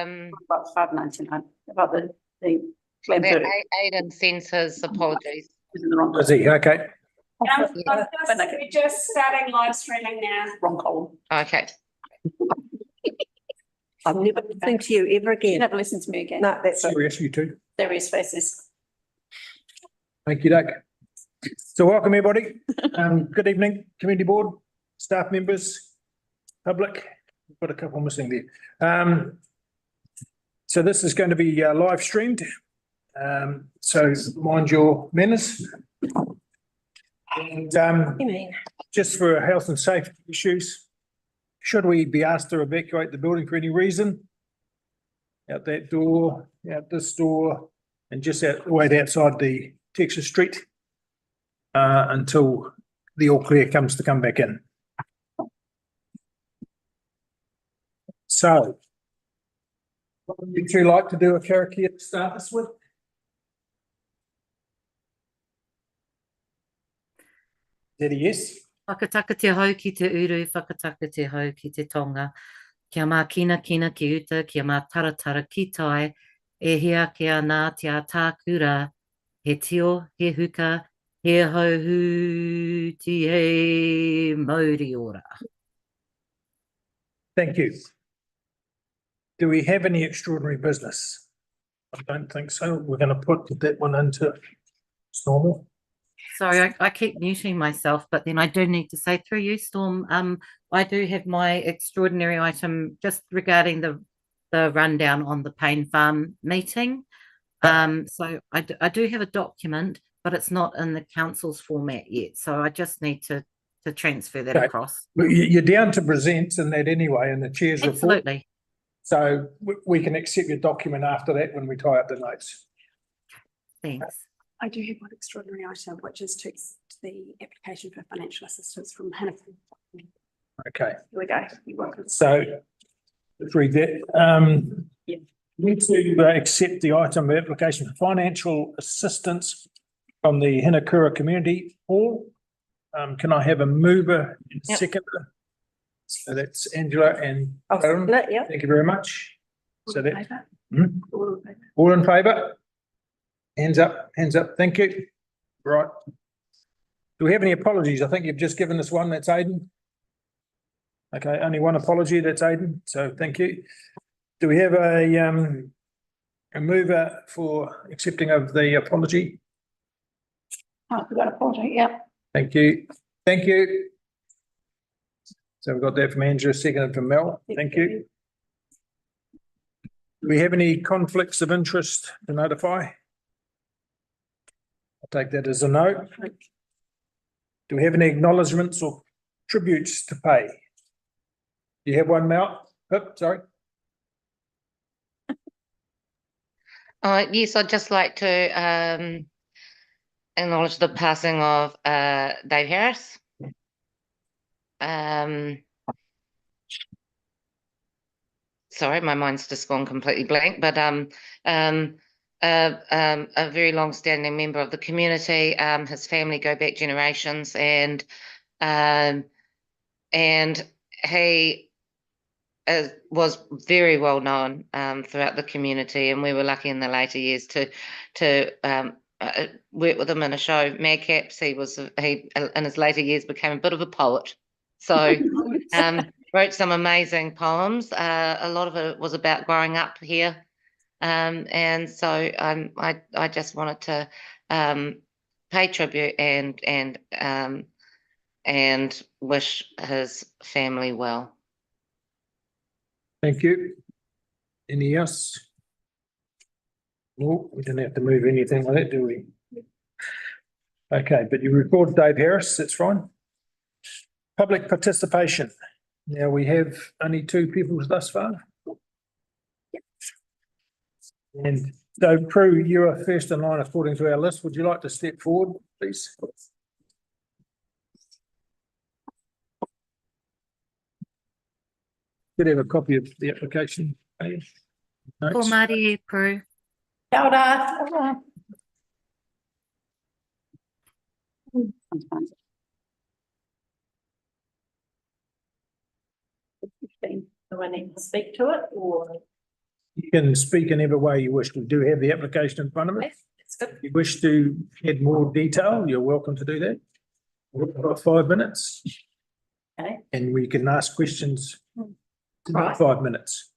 about 599 about the claim verdict. Aidan sends his apologies. Is in the wrong Is he? Okay. We're just starting live streaming now. wrong column. Okay. I've never listened to you ever You again. never listen to me again. No, that's it. Serious, you too. Serious faces. Thank you, Doug. So welcome everybody. Good evening, community board, staff members, public. We've got a couple missing there. So this is going to be live streamed. So mind your manners. And You mean? just for health and safety issues, should we be asked to evacuate the building for any reason? Out that door, out this door, and just out right outside the Texas Street until the all clear comes to come back in. So, what would you two like to do a karakia to start this with? Is that a yes? Whakataka te hau ki te uru, whakataka te hau ki te tonga. Kia mā kina ki uta, kia mā taratara ki tai, e hea kia nā te tākura, he tio, he huka, he hauhu, ti he mauri ora. Thank you. Do we have any extraordinary business? I don't think so. We're going to put that one into normal. Sorry, I keep muting myself, but then I do need to say through you, Storm, I do have my extraordinary item just regarding the rundown on the Payne Farm meeting. So I do have a document, but it's not in the council's format yet. So I just need to transfer that across. You're down to present in that anyway, in the chair's report. Absolutely. So we can accept your document after that when we tie up the notes. Thanks. I do have one extraordinary item, which is to accept the application for financial assistance from Hannah. Okay. Here we go. You're welcome. So let's read that. Yeah. Need to accept the item of application for financial assistance from the Martinborough Community Board. Can I have a mover and Yep. seconder? So that's Angela and I'll Aaron. second it, yeah. Thank you very much. So that, Favour? Hmm? All in favour? all in favour? Hands up, thank you. Right. Do we have any apologies? I think you've just given us one, that's Aidan. Okay, only one apology, that's Aidan, so thank you. Do we have a mover for accepting of the apology? Oh, we got a apology, yeah. Thank you, thank you. So we've got that from Andrew, seconded from Mel, thank you. Do we have any conflicts of interest to notify? I'll take that as a no. Do we have any acknowledgements or tributes to pay? Do you have one, Mel? Oh, sorry. Yes, I'd just like to acknowledge the passing of Dave Harris. Sorry, my mind's just gone completely blank, but a very long-standing member of the community. His family go back generations, and he was very well known throughout the community, and we were lucky in the later years to work with him in a show, Madcaps. He in his later years became a bit of a poet, so wrote some amazing poems. A lot of it was about growing up here. And so I just wanted to pay tribute and wish his family well. Thank you. Any else? No, we don't have to move anything like that, do we? Okay, but you recorded Dave Harris, that's fine. Public participation. Now we have only 2 people thus far. And so Prue, you are first in line according to our list. Would you like to step forward, please? Could have a copy of the application. Notes. Ko Māori e Prue. Kia ora. Sometimes. 15. Do I need to speak to it or? can speak in every way you wish. We do have the application in front of us. That's good. If you wish to add more detail, you're welcome to do that. We've got 5 minutes. Okay. And we can ask questions in Right. 5 minutes.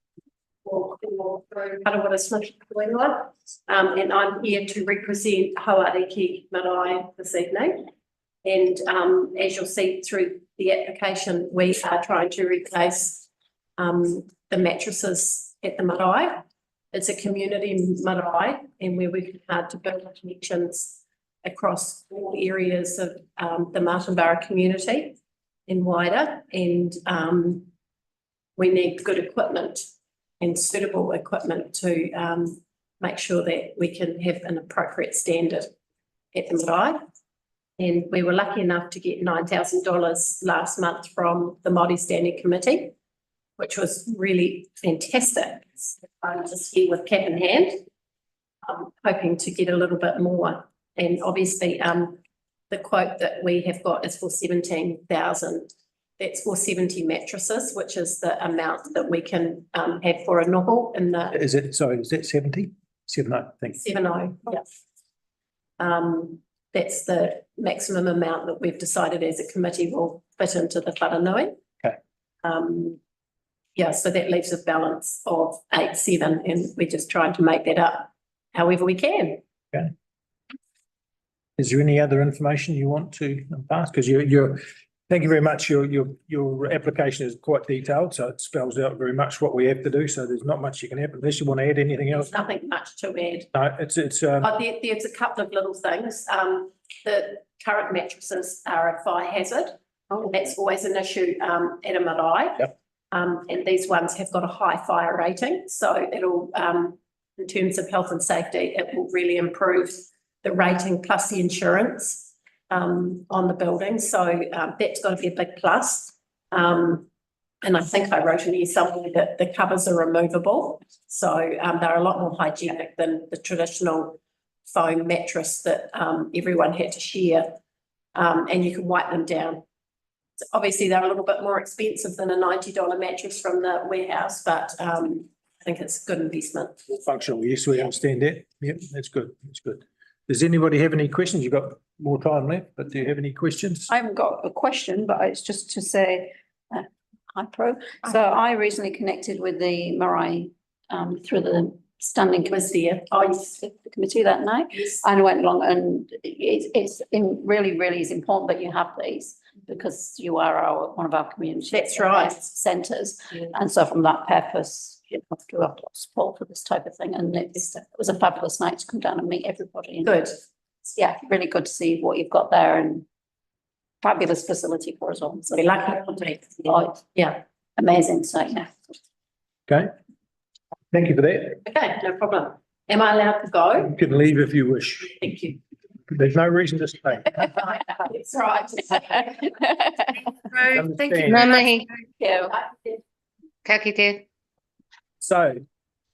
Parawara Smith, and I'm here to represent Hawariki Marae this evening. And as you'll see through the application, we are trying to replace the mattresses at the marae. It's a community marae, and we're working hard to build connections across all areas of the Martinborough community and wider. And we need good equipment and suitable equipment to make sure that we can have an appropriate standard at the marae. And we were lucky enough to get $9,000 last month from the Māori Standing Committee, which was really fantastic. I'm just here with cap in hand, hoping to get a little bit more. And obviously, the quote that we have got is for 17,000. That's for 70 mattresses, which is the amount that we can have for a novel in the Is that 70? 70, thank you. 70, yeah. That's the maximum amount that we've decided as a committee will fit into the wharanui. Okay. Yeah, so that leaves a balance of 8-7, and we're just trying to make that up however we can. Okay. Is there any other information you want to pass? Because thank you very much. Your application is quite detailed, so it spells out very much what we have to do. So there's not much you can add unless you want to add anything else. There's nothing much to add. No, it's There's a couple of little things. The current mattresses are a fire hazard. That's always an issue at a marae. Yep. And these ones have got a high fire rating, so it'll, in terms of health and safety, it will really improve the rating plus the insurance on the building. So that's got to be a big plus. And I think I wrote in here somewhere that the covers are removable. So they're a lot more hygienic than the traditional foam mattress that everyone had to share. And you can wipe them down. So obviously, they're a little bit more expensive than a $90 mattress from the warehouse, but I think it's a good investment. functional. Yes, we understand that. Yep, that's good. That's good. Does anybody have any questions? You've got more time left, but do you have any questions? I haven't got a question, but it's just to say, hi Pro. So I recently connected with the marae through the standing Was committee, there? Oh, yes. the committee that night. Yes. And I went along, and it's really is important that you have these, because you are one of our community. That's right. Centres. Yeah. And so from that purpose, you have to have a lot of support for this type of thing. And it was a fabulous night to come down and meet everybody. And Good. yeah, really good to see what you've got there, and fabulous facility for us all. So We're lucky. oh, Yeah. amazing. So yeah. Okay. Thank you for that. Okay, no problem. Am I allowed to go? You can leave if you wish. Thank you. There's no reason to stay. That's right. Thank you. Understand. very much. Yeah. Ka kite. So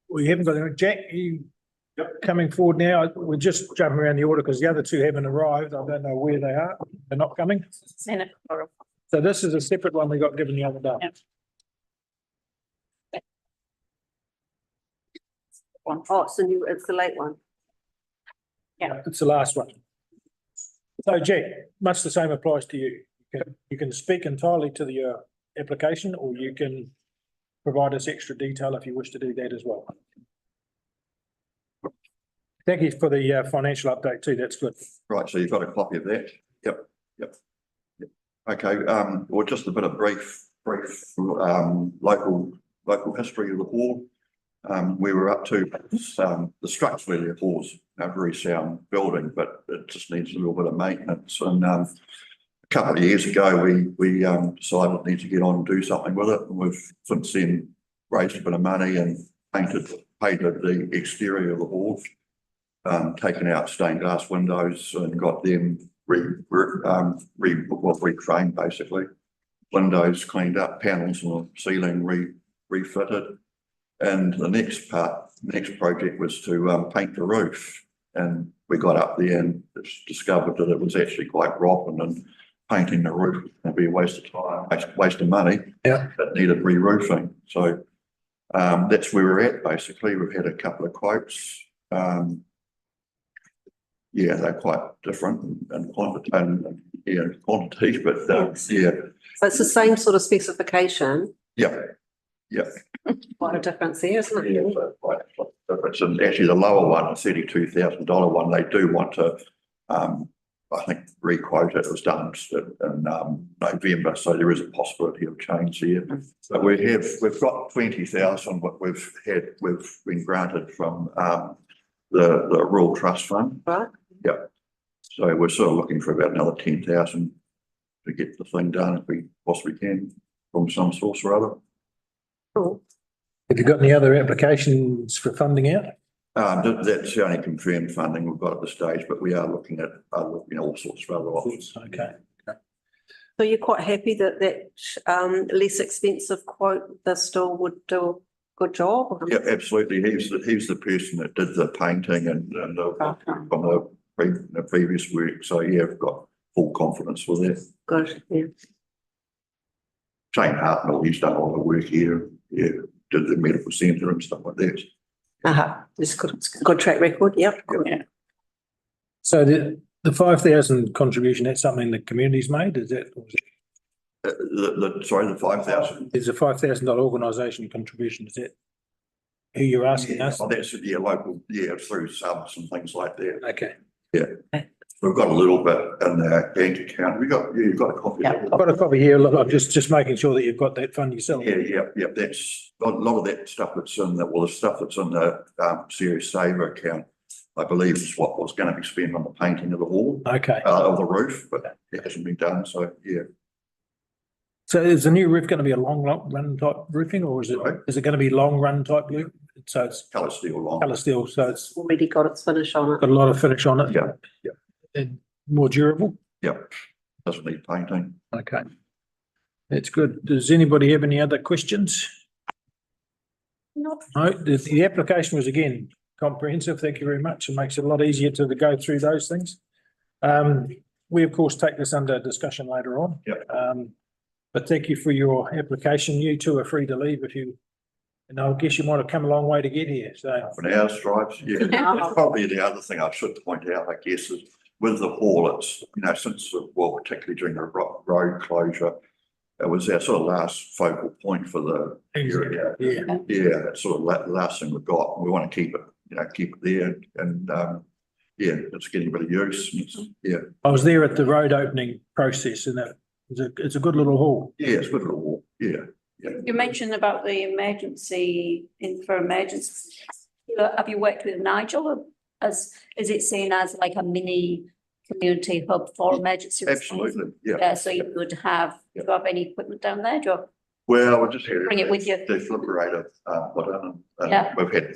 we haven't got any. Jack, you coming forward now? We're just jumping around the order because the other two haven't arrived. I don't know where they are. They're not coming. So this is a separate one we got given the other day. Yep. Oh, it's the late one. Yeah, it's the last one. So Jack, much the same applies to you. You can speak entirely to the application, or you can provide us extra detail if you wish to do that as well. Thank you for the financial update too. That's good. Right, so you've got a copy of that? Yep. Okay, well, just a bit of brief local history of the hall. We were up to the structurally the hall's a very sound building, but it just needs a little bit of maintenance. And a couple of years ago, we decided we need to get on and do something with it. And we've since then raised a bit of money and painted the exterior of the hall, taken out stained glass windows and got them reframed basically. Windows cleaned up, panels on the ceiling refitted. And the next project was to paint the roof. And we got up there and discovered that it was actually quite rotten, and painting the roof would be a waste of time, waste of money. Yeah. It needed re-roofing. So That's where we're at, basically. We've had a couple of quotes. Yeah, they're quite different in quantity, quantity, but yeah, So it's the same sort of specification, yeah. quite a difference there, isn't it? It's actually the lower one, the $32,000 one. They do want to, I think, re-quote it. It was done in November, so there is a possibility of change here. But we've got 20,000. What we've been granted from the Rural Trust Fund. Right. Yeah. So we're sort of looking for about another 10,000 to get the thing done if we possibly can from some source or other. Cool. Have you got any other applications for funding out? That's the only confirmed funding we've got at this stage, but we are looking at all sorts of other options. Okay. So you're quite happy that less expensive quote, they still would do a good job? Yeah, absolutely. He's the person that did the painting and from the previous work. So yeah, I've got full confidence with that. Good, yeah. Shane Hartnell, he's done all the work here. Yeah, did the medical centre and stuff like that. It's good track record, yep. Yeah. So the 5,000 contribution, that's something the community's made, is that? Or is it? Sorry, the 5,000. There's a $5,000 organisation contribution, is that who you're asking us? Oh, that's local, through subs and things like that. Okay. Yeah. We've got a little bit in the bank account. You've got a copy. I've got a copy here. Look, I'm just making sure that you've got that fund yourself. Yeah. That's a lot of that stuff that's in the stuff that's in the Serious Saver account, I believe, is what was going to be spent on the painting of the wall. Okay. Of the roof, but it hasn't been done. So yeah. So is the new roof going to be a long run type roofing, or is it Right. is it going to be long run type roof? So it's Colour steel long. colour steel, so it's Already got its finish on it. got a lot of finish on it. Yeah. And more durable. Yeah. Doesn't need painting. Okay. That's good. Does anybody have any other questions? No, the application was again comprehensive. Thank you very much. It makes it a lot easier to go through those things. We of course take this under discussion later on. Yep. But thank you for your application. You two are free to leave if you, and I guess you might have come a long way to get here. So Half an hour stripes. Yeah. That's probably the other thing I should point out, I guess, is with the hall, it's, since, particularly during the road closure, it was our sort of last focal point for the area. yeah. Yeah, it's sort of the last thing we've got. We want to keep it, keep it there. And it's getting a bit of use. I was there at the road opening process, and it's a good little hall. Yeah, it's a good little wall. Yeah. You mentioned about the emergency, for emergency. Have you worked with Nigel? Is it seen as like a mini community hub for emergency response? Absolutely. Yeah. Yeah, so you would have, do you have any equipment down there? Do you Well, we just had bring it with you? defibrillator put in. Yeah. We've had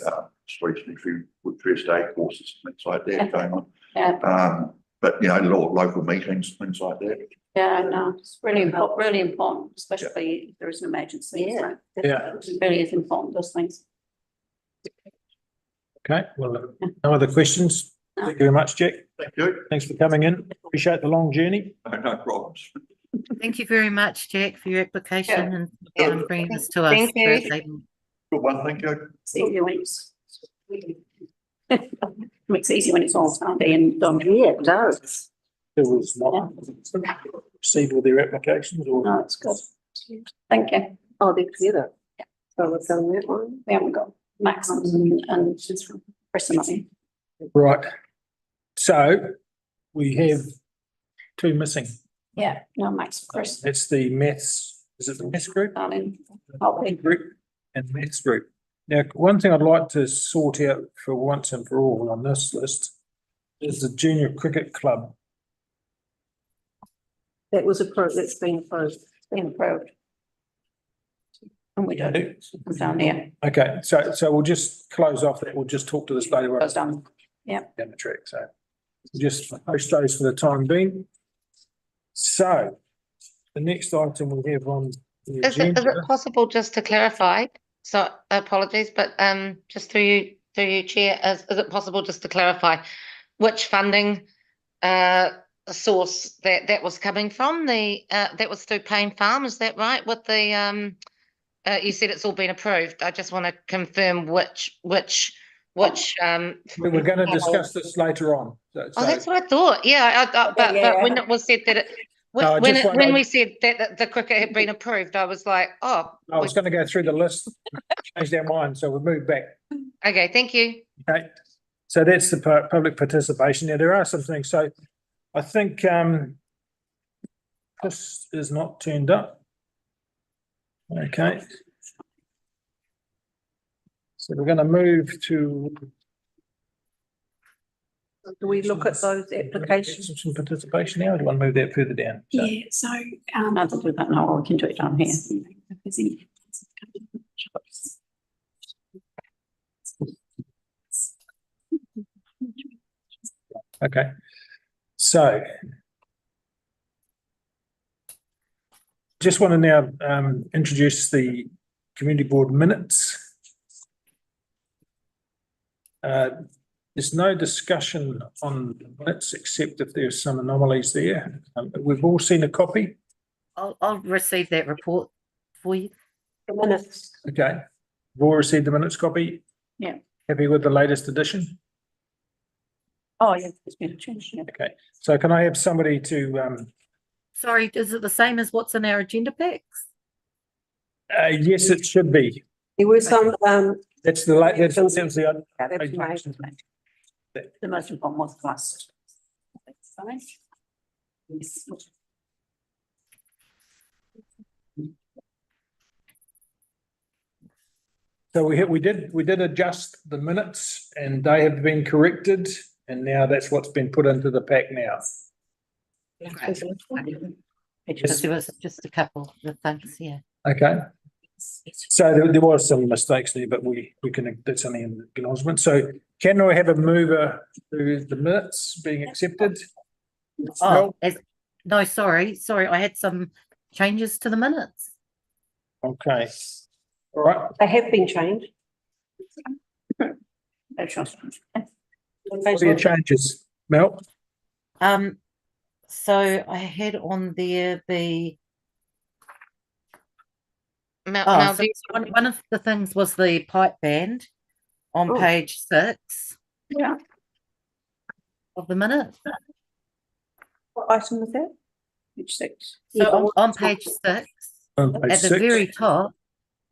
recently few first aid courses, things like that Yeah. going on. Yeah, But local meetings, things like that. yeah, no, it's really important, especially if there is an emergency. Yeah. Yeah. It really is important, those things. Okay, well, no other questions. No. Thank you very much, Jack. Thank you. Thanks for coming in. Appreciate the long journey. No problems. Thank you very much, Jack, for your application Yeah. and bringing this to us. Thank you. this evening. Good one, thank you. It's easier when it's. Makes it easier when it's all Sunday and done. Yeah, it does. It was not proceed with their applications or. No, it's good. Thank you. Oh, they're together. So we've done that one. We haven't got Maxim's and Chris and I. Right. So we have two missing. Yeah, no, Max and Chris, That's the maths, is it the maths group? darling. Okay. Group and maths group. Now, one thing I'd like to sort out for once and for all on this list is the junior cricket club. That was approved, that's been approved. Been approved. And we don't, it's down here, Okay, so we'll just close off that. We'll just talk to this later goes on down. down the track. So we'll just post those for the time being. So the next item we have on the Is agenda. it possible just to clarify? So apologies, but just through you, Chair, is it possible just to clarify which funding source that was coming from? That was through Payne Farm, is that right? With the you said it's all been approved. I just want to confirm which We're going to discuss this later on. Oh, that's what I thought. Yeah, but when it was said that it, No, I when just it, want- when we said that the cricket had been approved, I was like, oh, I was going to go through the list, changed our mind, so we'll move back. okay, thank you. Okay, so that's the public participation. Now, there are some things. So I think Chris is not turned up. Okay. So we're going to move to. Do we look at those applications? Some participation now, or do you want to move that further down? So- Yeah, so, I'll do that now, or we can do it down here. If there's any- Okay, so. Just want to now introduce the community board minutes. There's no discussion on the minutes except if there's some anomalies there. We've all seen a copy. I'll receive that report for you. The minutes. Okay, we've all received the minutes copy. Yeah. Happy with the latest edition? Oh, yeah, it's been changed, yeah. Okay, so can I have somebody to, Sorry, is it the same as what's in our agenda packs? yes, it should be. There were some, That's the late, that's the, yeah, that's right. The most important was last. Fine. Yes. so we did adjust the minutes and they have been corrected. And now that's what's been put into the pack now. Because there was just a couple of things, yeah. Okay. So there was some mistakes there, but we can, that's only an acknowledgement. So can I have a mover to the minutes being accepted? Oh, no, sorry, I had some changes to the minutes. Okay. All right. They have been changed. What are your changes, Mel? So I had on there the Mel, so do you- one of the things was the pipe band on Oh. page 6 Yeah. of the minute. What item was that? Page 6. So Yeah, on page 6, On page at the 6. very top,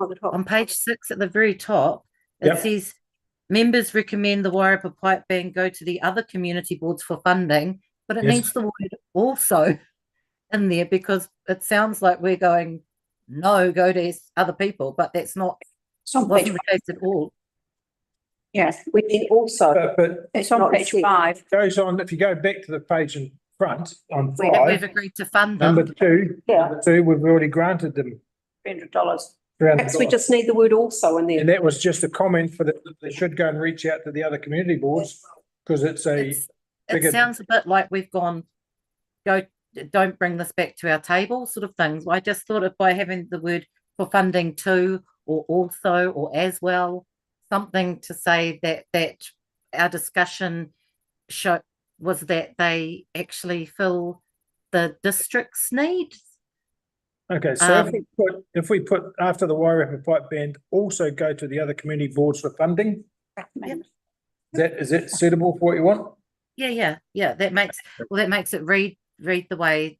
On the top. on page 6 at the very top, it Yep. says members recommend the Wairarapa pipe band go to the other community boards for funding, but it Yes. needs the word also in there because it sounds like we're going, no, go to other people, but that's not, It's on page, wasn't the case at all. yes, We mean also, But it's on Not page received. 5. goes on, if you go back to the page in front on That we've 5, agreed to fund number them. 2, Yeah. number 2, we've already granted them. $300. perhaps we just need the word also in And there. that was just a comment for that they should go and reach out to the other community boards because it's a, It bigger- sounds a bit like we've gone, don't bring this back to our table sort of things. I just thought if by having the word for funding to, or also, or as well, something to say that our discussion was that they actually fill the district's needs. okay, so if we put after the Wairarapa pipe band, also go to the other community boards for funding, Recommend. is that suitable for what you want? Yeah, that makes it read the way.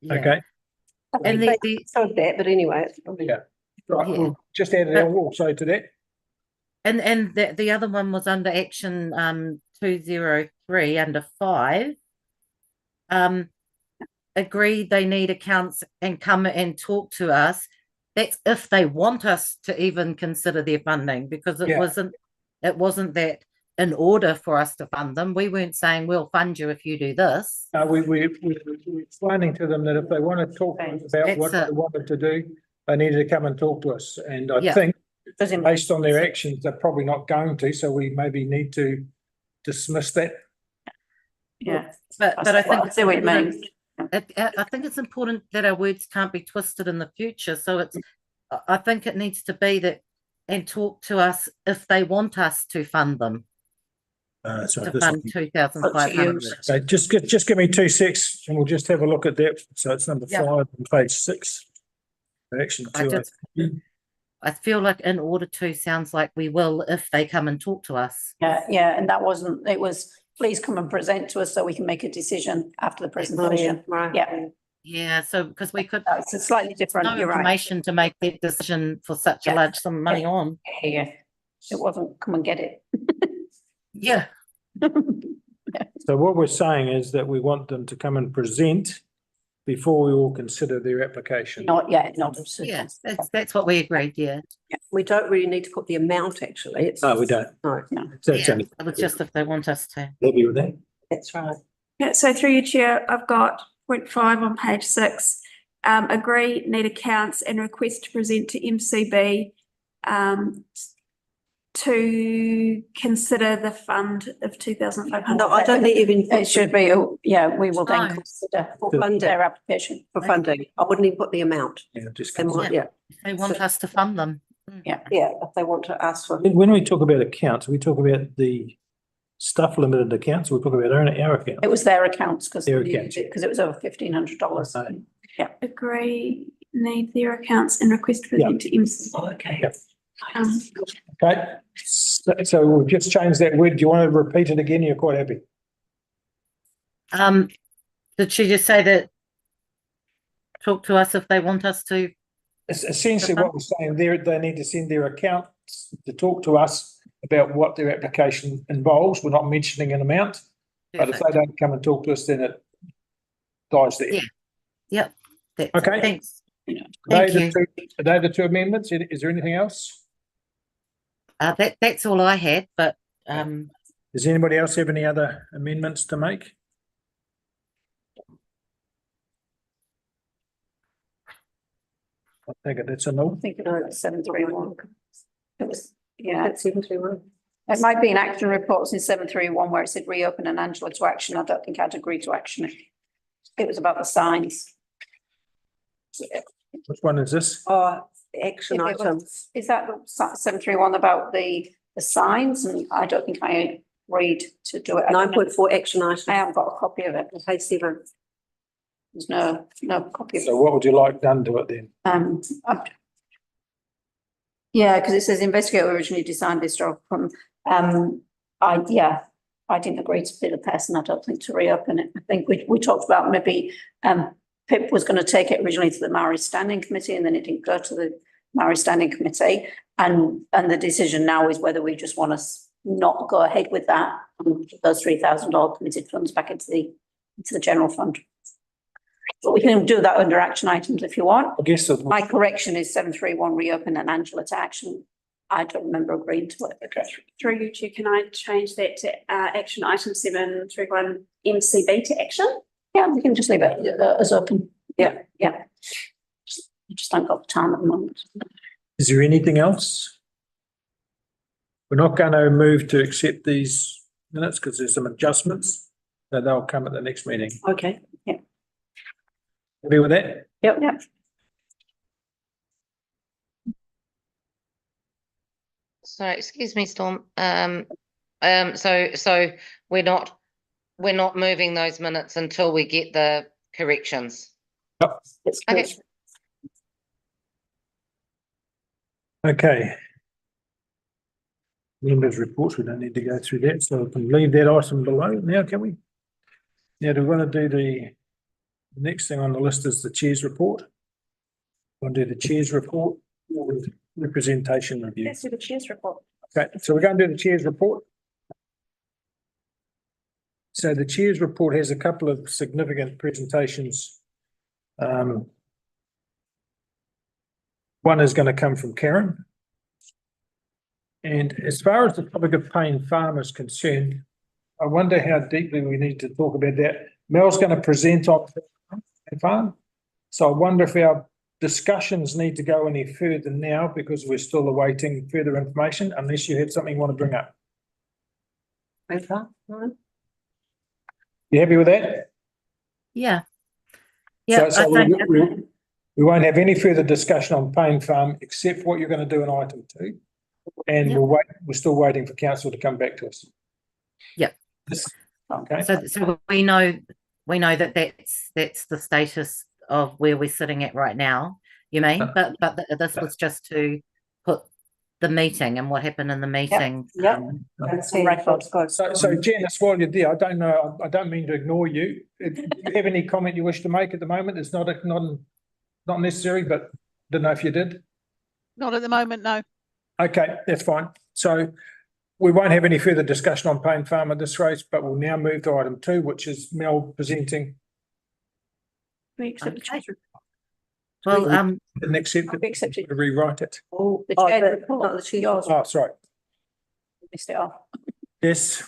Yeah. Okay, And the So that, but anyway, it's yeah, right, Yeah. we'll just add it also to that. And the other one was under action 203 under 5. Agreed they need accounts and come and talk to us. That's if they want us to even consider their funding, because it Yeah. wasn't that in order for us to fund them. We weren't saying we'll fund you if you do this. We're explaining to them that if they want to talk to us about what That's they it. wanted to do, they needed to come and talk to us. And I Yeah. think based on their actions, they're probably not going to, so we maybe need to dismiss that. Yeah. But I think I see what you mean. I think it's important that our words can't be twisted in the future. So I think it needs to be that and talk to us if they want us to fund them, So to this fund one. 2,500. Okay, just give me 2 secs and we'll just have a look at that. So it's number Yeah. 5 on page 6. Action I two. just- I feel like in order to sounds like we will if they come and talk to us. Yeah, and that wasn't, it was, please come and present to us so we can make a decision after the presentation. Right. Yeah. Yeah, so because we could That's a slightly different, no you're right. information to make that decision for such a Yeah. large sum of money on. Yeah, it wasn't come and get it. Yeah, So what we're saying is that we want them to come and present before we all consider their application. Not yet, not. yeah, that's what we agreed, yeah. We don't really need to put the amount, actually. It's. No, we don't. No, That's Yeah, only. it was just if they want us to. Happy with that? that's right. Yeah, so through your chair, I've got 0.5 on page 6. Agree, need accounts and request to present to MCB to consider the fund of 2,500. No, I don't think even. It should be, yeah, we will then No. consider For funding, their application. for funding. I wouldn't even put the amount. Yeah, just. They might, yeah, If they want us to fund them. yeah, if they want to ask for. When we talk about accounts, we talk about the stuff limited accounts, we talk about our account. It was their accounts because Their accounts. it was over $1,500. Agree, need their accounts and request to present to MCB. Okay. Yep. Um, Okay, so we'll just change that word. Do you want to repeat it again? You're quite happy. Did she just say that? Talk to us if they want us to. Essentially, what we're saying there, they need to send their accountants to talk to us about what their application involves. We're not mentioning an amount, but if they don't come and talk to us, then it dies there. Yeah. Yep. Okay. Thanks. Are Thank they the two amendments? Is there anything else? That's all I had, but Does anybody else have any other amendments to make? I think that's a no. I think it was 731. It was, yeah, That's 731. it might be in action reports in 731 where it said reopen and Angela to action. I don't think I'd agree to action it. It was about the signs. Which one is this? Oh, the action If it was- items. Is that the 731 about the signs? And I don't think I agreed to do it. I don't know. 9.4 action items. I haven't got a copy of it. Page 7. There's no copy of So it. what would you like done to it then? Yeah, because it says investigate originally designed this job from, I didn't agree to be the person, I don't think, to reopen it. I think we talked about maybe, Pip was going to take it originally to the Maori Standing Committee and then it didn't go to the Maori Standing Committee. And the decision now is whether we just want to not go ahead with that and put those $3,000 committed funds back into the general fund. But we can do that under action items if you want. I guess that. My correction is 731 reopen and Angela to action. I don't remember agreeing to it. Okay. Through you, Chair, can I change that to action item 731 MCB to action? Yeah, we can just leave it as open. Yeah. I just don't got the time at the moment. Is there anything else? We're not going to move to accept these minutes because there's some adjustments. So they'll come at the next meeting. Okay. Happy with that? Yep. So, excuse me, Storm. So we're not moving those minutes until we get the corrections. It's Okay. good. Okay. Members' reports, we don't need to go through that, so we can leave that item below now, can we? Now, do we want to do the next thing on the list is the chair's report? Want to do the chair's report or representation review? Let's do the chair's report. Okay, so we're going to do the chair's report. So the chair's report has a couple of significant presentations. One is going to come from Karen. And as far as the topic of paying farm is concerned, I wonder how deeply we need to talk about that. Mel's going to present on farm. So I wonder if our discussions need to go any further now because we're still awaiting further information, unless you have something you want to bring up. You happy with that? yeah. Yeah, So I think we won't have any further discussion on Payne Farm except what you're going to do in item 2. And Yep. we're still waiting for council to come back to us. Yep. Okay. so we know that that's the status of where we're sitting at right now. you mean? But this was just to put the meeting and what happened in the meeting. yep. um, So Janice, while you're there, I don't know, I don't mean to ignore you. Do you have any comment you wish to make at the moment? It's not necessary, but didn't know if you did. Not at the moment, no. Okay, that's fine. So we won't have any further discussion on Payne Farm at this race, but we'll now move to item 2, which is Mel presenting. We accept the Okay. chair's report. Well, The next step, We accept it. to rewrite it. Oh, The oh, chair's the- report. not the chair's Yours. Oh, sorry. Missed it off. Yes.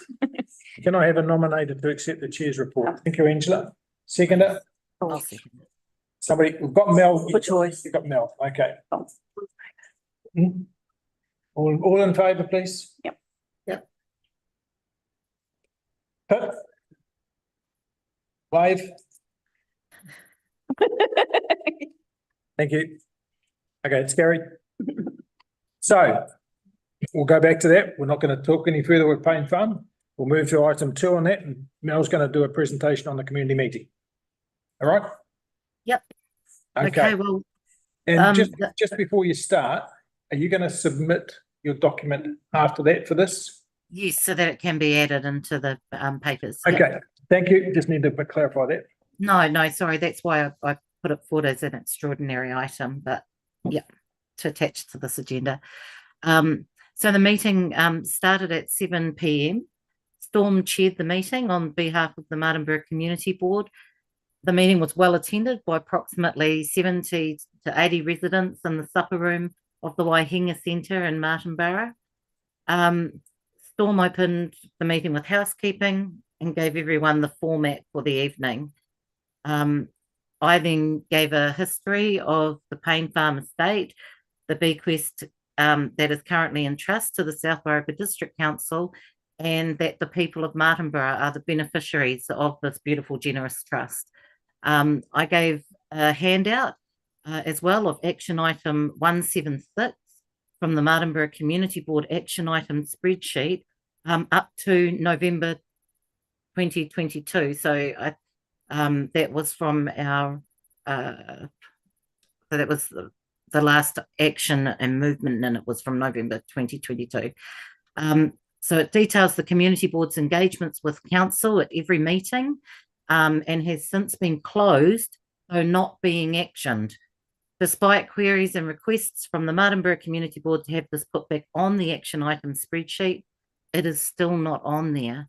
Can I have a nominator to accept the chair's report? Thank you, Angela. Seconder, I'll second it. somebody, we've got Mel. For choice. You've got Mel, okay. Oh. Hmm? All in favour, please? Yep. Yep. Pip? Wave? Thank you. Okay, it's Gary. So we'll go back to that. We're not going to talk any further with Payne Farm. We'll move to item 2 on that, and Mel's going to do a presentation on the community meeting. All right? Yep. Okay, Okay, well, and just the- just before you start, are you going to submit your document after that for this? yes, so that it can be added into the papers. Yep. Okay, thank you. Just need to clarify that. No, sorry, that's why I put it forward as an extraordinary item, but yeah, to attach to this agenda. So the meeting started at 7 p.m. Storm chaired the meeting on behalf of the Martinborough Community Board. The meeting was well attended by approximately 70 to 80 residents in the supper room of the Waihinga Centre in Martinborough. Storm opened the meeting with housekeeping and gave everyone the format for the evening. I then gave a history of the Payne Farm estate, the bequest that is currently in trust to the South Wairarapa District Council, and that the people of Martinborough are the beneficiaries of this beautiful, generous trust. I gave a handout as well of action item 176 from the Martinborough Community Board action item spreadsheet up to November 2022. So that was from our, so that was the last action and movement, and it was from November 2022. So it details the community board's engagements with council at every meeting and has since been closed, though not being actioned. Despite queries and requests from the Martinborough Community Board to have this put back on the action item spreadsheet, it is still not on there.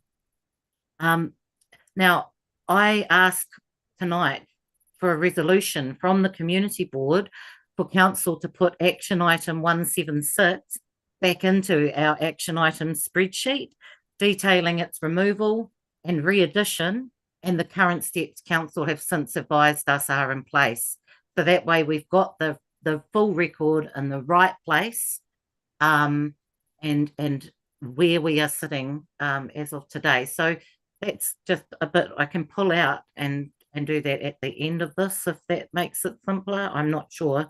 Now, I ask tonight for a resolution from the Community Board for council to put action item 176 back into our action item spreadsheet, detailing its removal and re-addition, and the current steps council have since advised us are in place. So that way we've got the full record in the right place, and where we are sitting as of today. So that's just a bit I can pull out and do that at the end of this, if that makes it simpler. I'm not sure.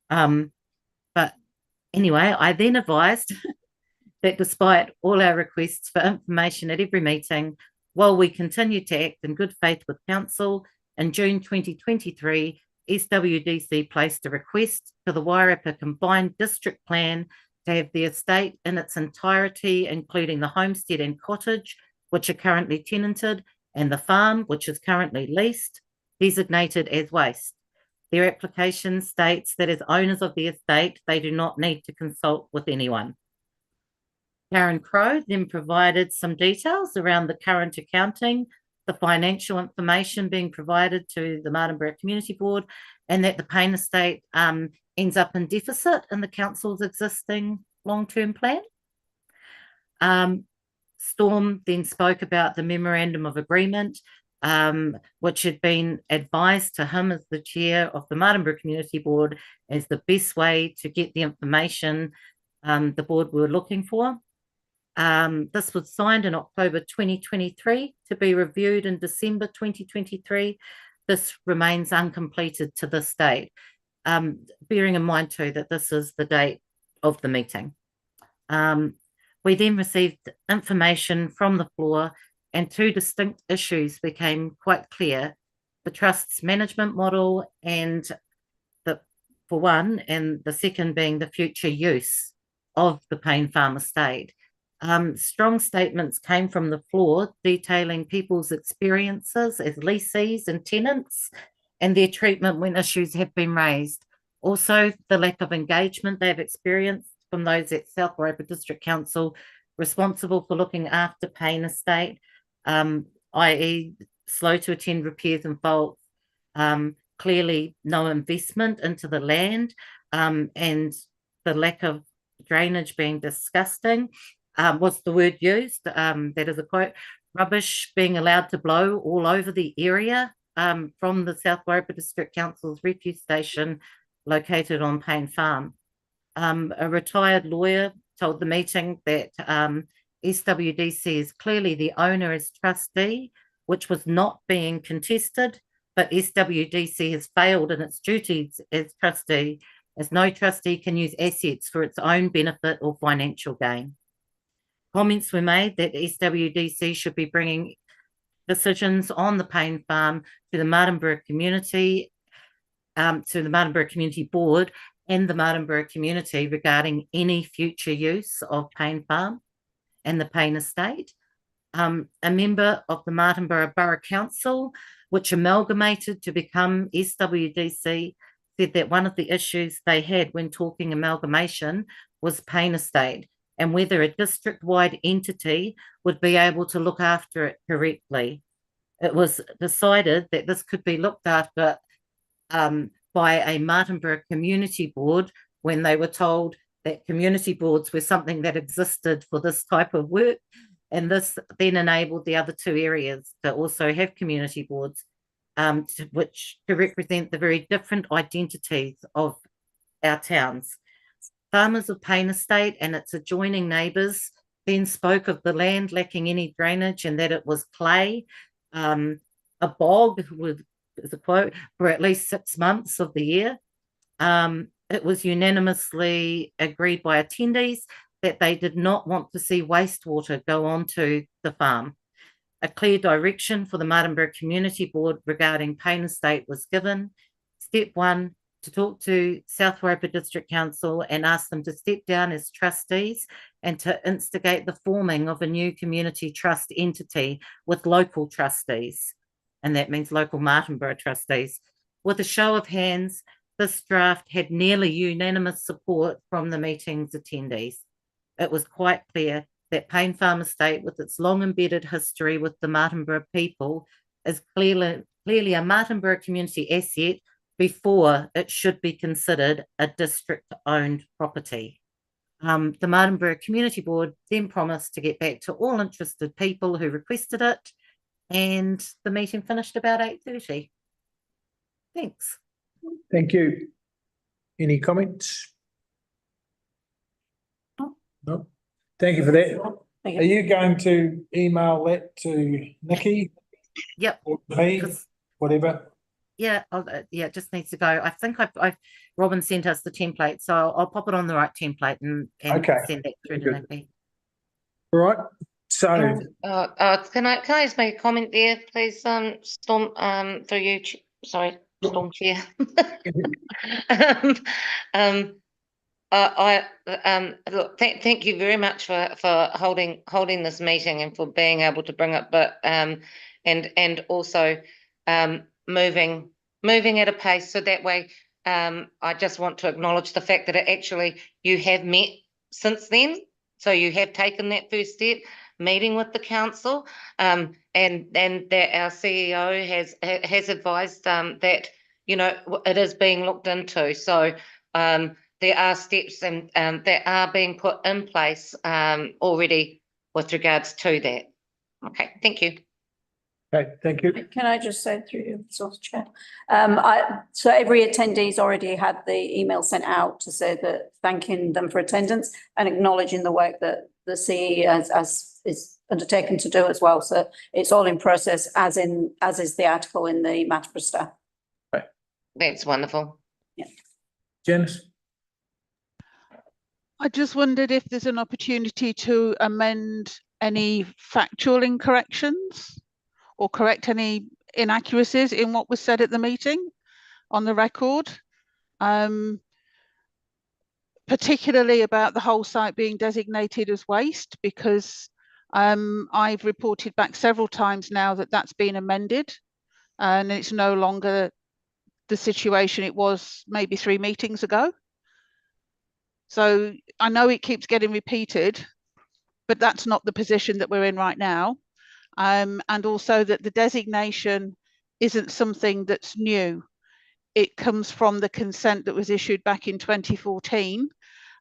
But anyway, I then advised that despite all our requests for information at every meeting, while we continue to act in good faith with council, in June 2023, SWDC placed a request for the Wairarapa Combined District Plan to have the estate in its entirety, including the homestead and cottage, which are currently tenanted, and the farm, which is currently leased, designated as waste. Their application states that as owners of the estate, they do not need to consult with anyone. Karen Crowe then provided some details around the current accounting, the financial information being provided to the Martinborough Community Board, and that the Payne estate ends up in deficit in the council's existing long-term plan. Storm then spoke about the memorandum of agreement, which had been advised to him as the chair of the Martinborough Community Board as the best way to get the information the board were looking for. This was signed in October 2023 to be reviewed in December 2023. This remains uncompleted to this date, bearing in mind too that this is the date of the meeting. We then received information from the floor, and two distinct issues became quite clear: the trust's management model and for one, and the second being the future use of the Payne Farm estate. Strong statements came from the floor detailing people's experiences as lessees and tenants and their treatment when issues have been raised. Also, the lack of engagement they've experienced from those at South Wairarapa District Council responsible for looking after Payne estate, i.e. slow to attend repairs and faults, clearly no investment into the land, and the lack of drainage being disgusting, was the word used. That is a quote. Rubbish being allowed to blow all over the area from the South Wairarapa District Council's refuse station located on Payne Farm. A retired lawyer told the meeting that SWDC is clearly the owner as trustee, which was not being contested, but SWDC has failed in its duties as trustee, as no trustee can use assets for its own benefit or financial gain. Comments were made that SWDC should be bringing decisions on the Payne Farm to the Martinborough Community, to the Martinborough Community Board and the Martinborough community regarding any future use of Payne Farm and the Payne estate. A member of the Martinborough Borough Council, which amalgamated to become SWDC, said that one of the issues they had when talking amalgamation was Payne estate and whether a district-wide entity would be able to look after it correctly. It was decided that this could be looked after by a Martinborough Community Board when they were told that community boards were something that existed for this type of work. And this then enabled the other two areas to also have community boards, to represent the very different identities of our towns. Farmers of Payne Estate and its adjoining neighbours then spoke of the land lacking any drainage and that it was clay, a bog with, as a quote, for at least 6 months of the year. It was unanimously agreed by attendees that they did not want to see wastewater go onto the farm. A clear direction for the Martinborough Community Board regarding Payne Estate was given. Step 1, to talk to South Wairarapa District Council and ask them to step down as trustees and to instigate the forming of a new community trust entity with local trustees. And that means local Martinborough trustees. With a show of hands, this draft had nearly unanimous support from the meeting's attendees. It was quite clear that Payne Farm Estate, with its long embedded history with the Martinborough people, is clearly a Martinborough community asset before it should be considered a district-owned property. The Martinborough Community Board then promised to get back to all interested people who requested it, and the meeting finished about 8:30. Thanks. Thank you. Any comments? No. Thank you for that. Are you going to email that to Nikki? Yep. Or me, whatever? Yeah, yeah, it just needs to go. I think Robin sent us the template, so I'll pop it on the right template and Okay. send that through to Nikki. All right. So Can I just make a comment there, please, Storm, through you, sorry, Storm Chair. Look, thank you very much for holding this meeting and for being able to bring it, but and also moving at a pace, so that way I just want to acknowledge the fact that you have met since then, so you have taken that first step, meeting with the council, and that our CEO has advised that it is being looked into. So there are steps and that are being put in place already with regards to that. Okay, thank you. okay, thank you. Can I just say through you, Source Chair? So every attendee's already had the email sent out to say that thanking them for attendance and acknowledging the work that the CE is undertaken to do as well. So it's all in process, as is the article in the Martinborough Star. Right. That's wonderful. Yeah. Janice? I just wondered if there's an opportunity to amend any factual incorrections or correct any inaccuracies in what was said at the meeting on the record. particularly about the whole site being designated as waste, because I've reported back several times now that that's been amended and it's no longer the situation it was maybe 3 meetings ago. So I know it keeps getting repeated, but that's not the position that we're in right now. And also that the designation isn't something that's new. It comes from the consent that was issued back in 2014,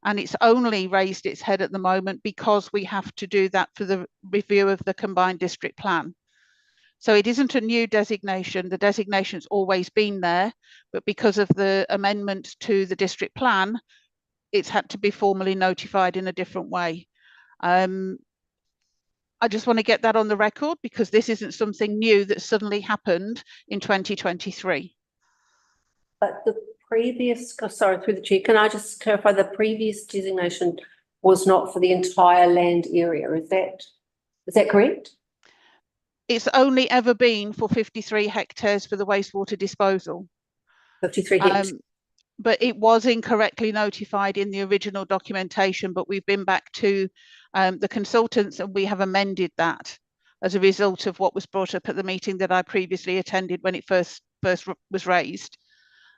and it's only raised its head at the moment because we have to do that for the review of the combined district plan. So it isn't a new designation. The designation's always been there, but because of the amendment to the district plan, it's had to be formally notified in a different way. I just want to get that on the record because this isn't something new that suddenly happened in 2023. But the previous, sorry, through the chair, can I just clarify, the previous designation was not for the entire land area, is that correct? It's only ever been for 53 hectares for the wastewater disposal. 53 hectares. But it was incorrectly notified in the original documentation, but we've been back to the consultants and we have amended that as a result of what was brought up at the meeting that I previously attended when it first was raised.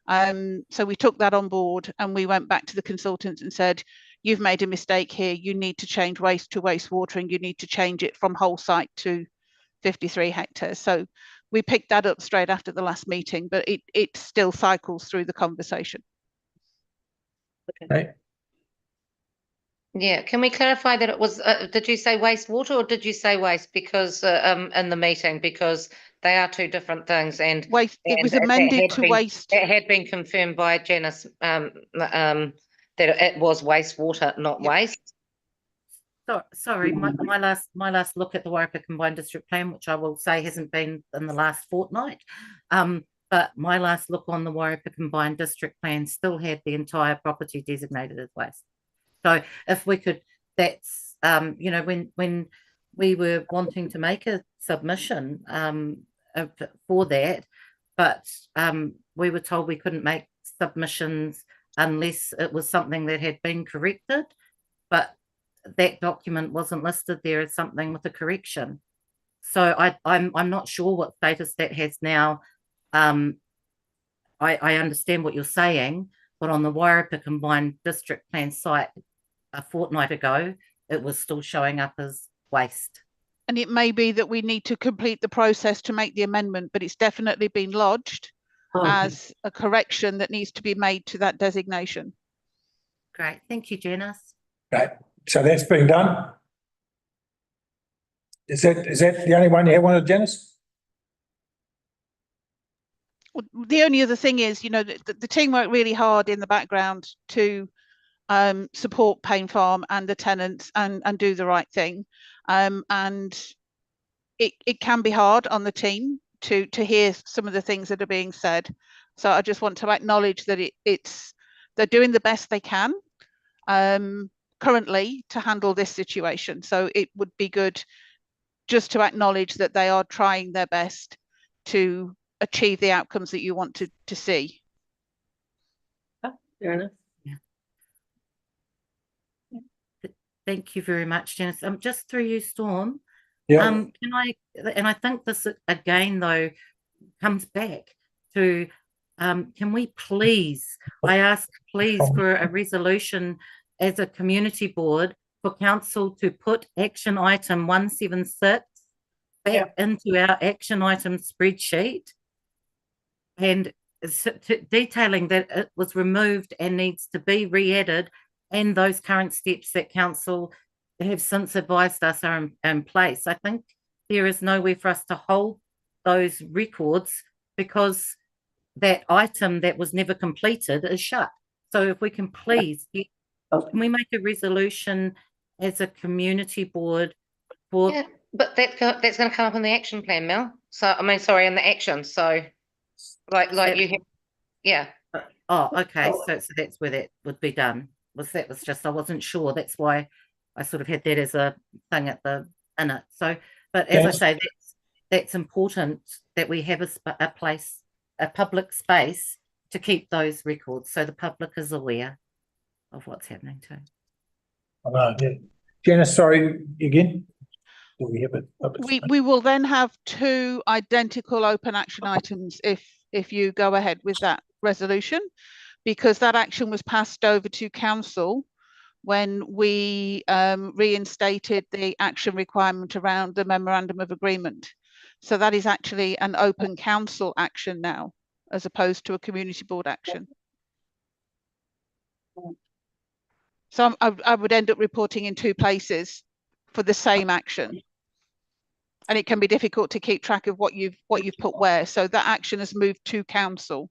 So we took that on board and we went back to the consultants and said, you've made a mistake here. You need to change waste to wastewater and you need to change it from whole site to 53 hectares. So we picked that up straight after the last meeting, but it still cycles through the conversation. Okay. Yeah, can we clarify that it was, did you say wastewater or did you say waste? Because in the meeting, because they are two different things, and waste. It was amended to waste. It had been confirmed by Janice that it was wastewater, not waste. So, sorry, my last look at the Wairarapa Combined District Plan, which I will say hasn't been in the last fortnight, but my last look on the Wairarapa Combined District Plan still had the entire property designated as waste. So if we could, that's you know, when we were wanting to make a submission for that, but we were told we couldn't make submissions unless it was something that had been corrected, but that document wasn't listed there as something with a correction. So I'm not sure what status that has now. I understand what you're saying, but on the Wairarapa Combined District Plan site a fortnight ago, it was still showing up as waste. And it may be that we need to complete the process to make the amendment, but it's definitely been lodged as a correction that needs to be made to that designation. Great, thank you, Janice. Right, so that's been done. Is that the only one you have wanted, Janice? The only other thing is, you know, the team worked really hard in the background to support Payne Farm and the tenants and do the right thing. And it can be hard on the team to hear some of the things that are being said. So I just want to acknowledge that they're doing the best they can currently to handle this situation. So it would be good just to acknowledge that they are trying their best to achieve the outcomes that you want to see. Fair enough. Thank you very much, Janice. Just through you, Storm. Yeah. And I think this again though comes back to can we please, I ask please for a resolution as a community board for council to put action item 176 back into our action item spreadsheet, and detailing that it was removed and needs to be re-added, and those current steps that council have since advised us are in place. I think there is nowhere for us to hold those records because that item that was never completed is shut. So if we can please, can we make a resolution as a community board for... Yeah, but that's going to come up in the action plan, Mel. So, I mean, sorry, in the action. So like you have, yeah. Oh, okay. So that's where that would be done. That was just, I wasn't sure. That's why I sort of had that as a thing in it. So, but as I say, that's important that we have a place, a public space to keep those records so the public is aware of what's happening too. Yeah. Janice, sorry, again? Do we have it? We will then have 2 identical open action items if you go ahead with that resolution, because that action was passed over to council when we reinstated the action requirement around the memorandum of agreement. So that is actually an open council action now, as opposed to a community board action. So I would end up reporting in 2 places for the same action. And it can be difficult to keep track of what you've put where. So that action has moved to council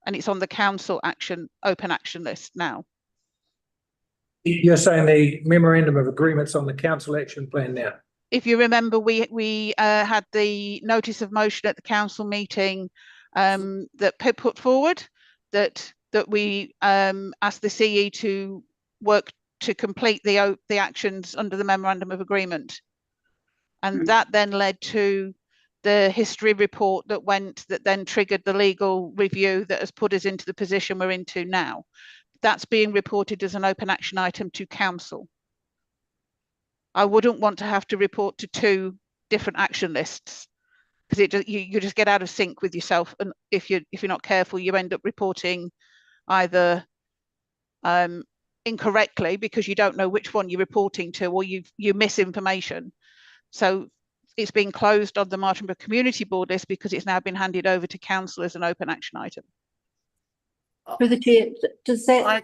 and it's on the council open action list now. You're saying the memorandum of agreement's on the council action plan now? If you remember, we had the notice of motion at the council meeting that Pip put forward that we asked the CE to work to complete the actions under the memorandum of agreement. And that then led to the history report that then triggered the legal review that has put us into the position we're into now. That's being reported as an open action item to council. I wouldn't want to have to report to 2 different action lists, because you just get out of sync with yourself, and if you're not careful, you end up reporting either incorrectly because you don't know which one you're reporting to, or you miss information. So it's been closed on the Martinborough Community Board list because it's now been handed over to council as an open action item. Through the chair, does that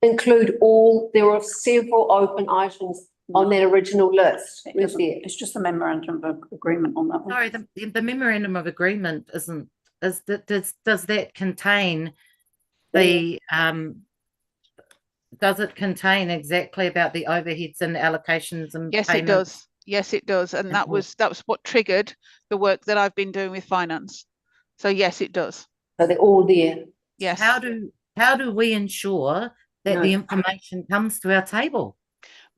include all, there are several open items on that original list? It's just the memorandum of agreement on that one. Sorry, the memorandum of agreement does that contain the does it contain exactly about the overheads and allocations and Yes, payments? it does. Yes, it does. And that was what triggered the work that I've been doing with finance. So yes, it does. So they're all there? Yes. How do we ensure that the information comes to our table?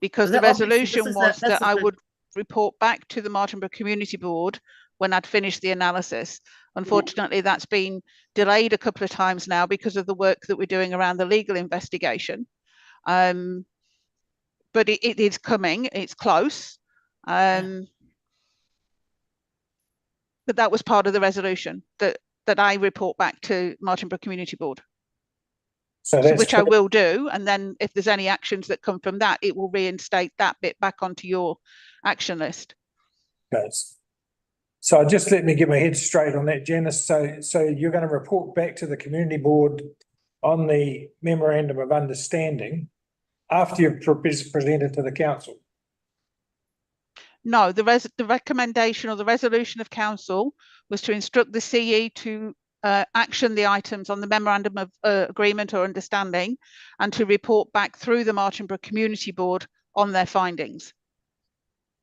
Because the resolution was that I would report back to the Martinborough Community Board when I'd finished the analysis. Unfortunately, that's been delayed a couple of times now because of the work that we're doing around the legal investigation. But it is coming, it's close. But that was part of the resolution that I report back to Martinborough Community Board. So which I will do, and then if there's any actions that come from that, it will reinstate that bit back onto your action list. Okay. So just let me get my head straight on that, Janice. So you're going to report back to the community board on the memorandum of understanding after you've presented to the council? No, the recommendation or the resolution of council was to instruct the CE to action the items on the memorandum of agreement or understanding and to report back through the Martinborough Community Board on their findings.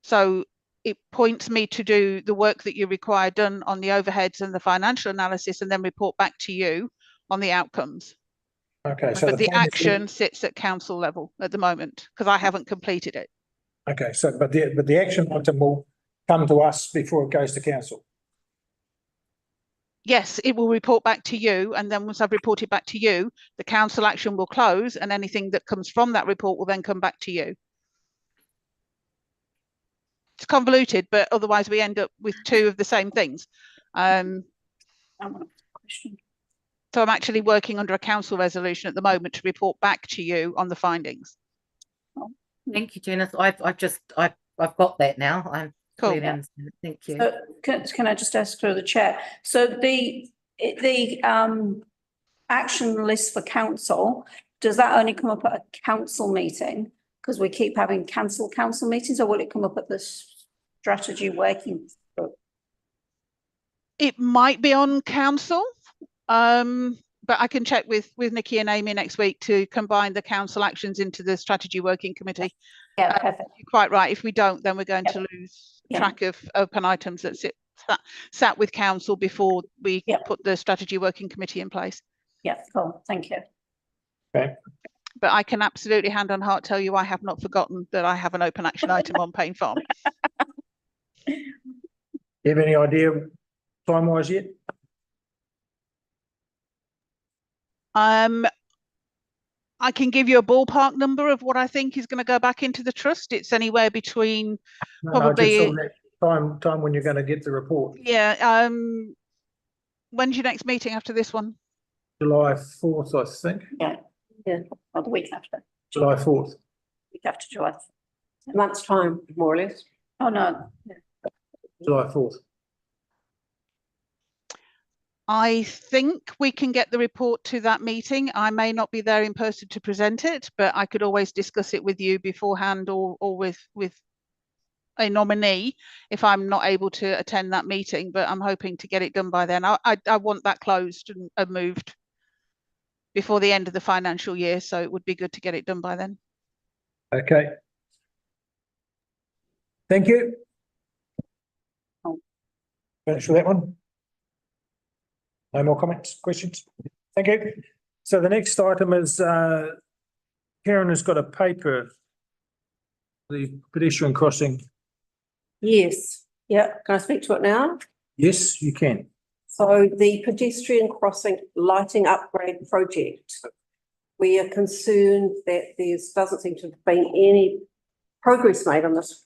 So it points me to do the work that you require done on the overheads and the financial analysis and then report back to you on the outcomes. Okay, so but the action sits at council level at the moment because I haven't completed it. Okay, so but the action item will come to us before it goes to council. Yes, it will report back to you, and then once I've reported back to you, the council action will close, and anything that comes from that report will then come back to you. It's convoluted, but otherwise we end up with 2 of the same things. So I'm actually working under a council resolution at the moment to report back to you on the findings. Thank you, Janice. I've got that now. I'm cool. Yeah. Thank you. Can I just ask through the chair? So the action list for council, does that only come up at a council meeting? Because we keep having cancelled council meetings, or will it come up at the strategy working group? It might be on council, but I can check with Nikki and Amy next week to combine the council actions into the strategy working committee. Yeah, perfect. You're quite right. If we don't, then we're going to lose track of open items that sat with council before we put the strategy working committee in place. Yeah, cool. Thank you. Okay. But I can absolutely hand on heart tell you I have not forgotten that I have an open action item on Payne Farm. Do you have any idea time-wise yet? I can give you a ballpark number of what I think is going to go back into the trust. It's anywhere between probably. Time when you're going to get the report. Yeah. When's your next meeting after this one? July 4th, I think. Or the week after, July 4th. week after July. A month's time, more or less. Oh, no. July 4th. I think we can get the report to that meeting. I may not be there in person to present it, but I could always discuss it with you beforehand or with a nominee if I'm not able to attend that meeting, but I'm hoping to get it done by then. I want that closed and moved before the end of the financial year, so it would be good to get it done by then. Okay. Thank you. Finish with that one. No more comments, questions? Thank you. So the next item is Karen has got a paper, the pedestrian crossing. Yes, yeah, can I speak to it now? Yes, you can. So the pedestrian crossing lighting upgrade project, we are concerned that there doesn't seem to have been any progress made on this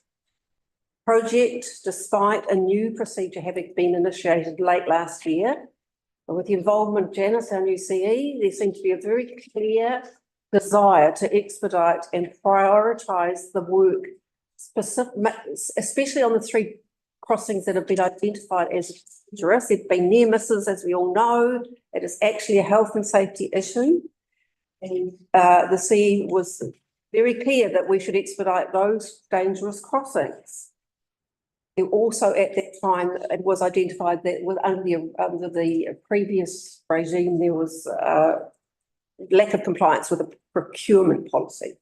project, despite a new procedure having been initiated late last year. With the involvement of Janice, our new CE, there seems to be a very clear desire to expedite and prioritise the work, especially on the 3 crossings that have been identified as dangerous. There have been near misses, as we all know. It is actually a health and safety issue. And the CE was very clear that we should expedite those dangerous crossings. It also, at that time, it was identified that under the previous regime, there was lack of compliance with the procurement policy.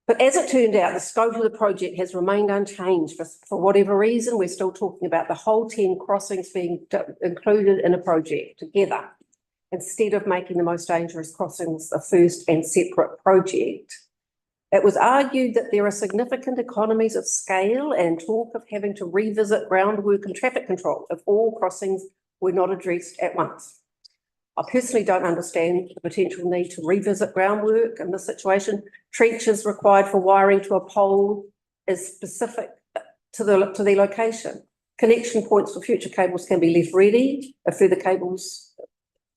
But as it turned out, the scope of the project has remained unchanged for whatever reason. We're still talking about the whole 10 crossings being included in a project together, instead of making the most dangerous crossings a first and separate project. It was argued that there are significant economies of scale and talk of having to revisit groundwork and traffic control if all crossings were not addressed at once. I personally don't understand the potential need to revisit groundwork in this situation. Trenches required for wiring to a pole is specific to the location. Connection points for future cables can be left ready if further cables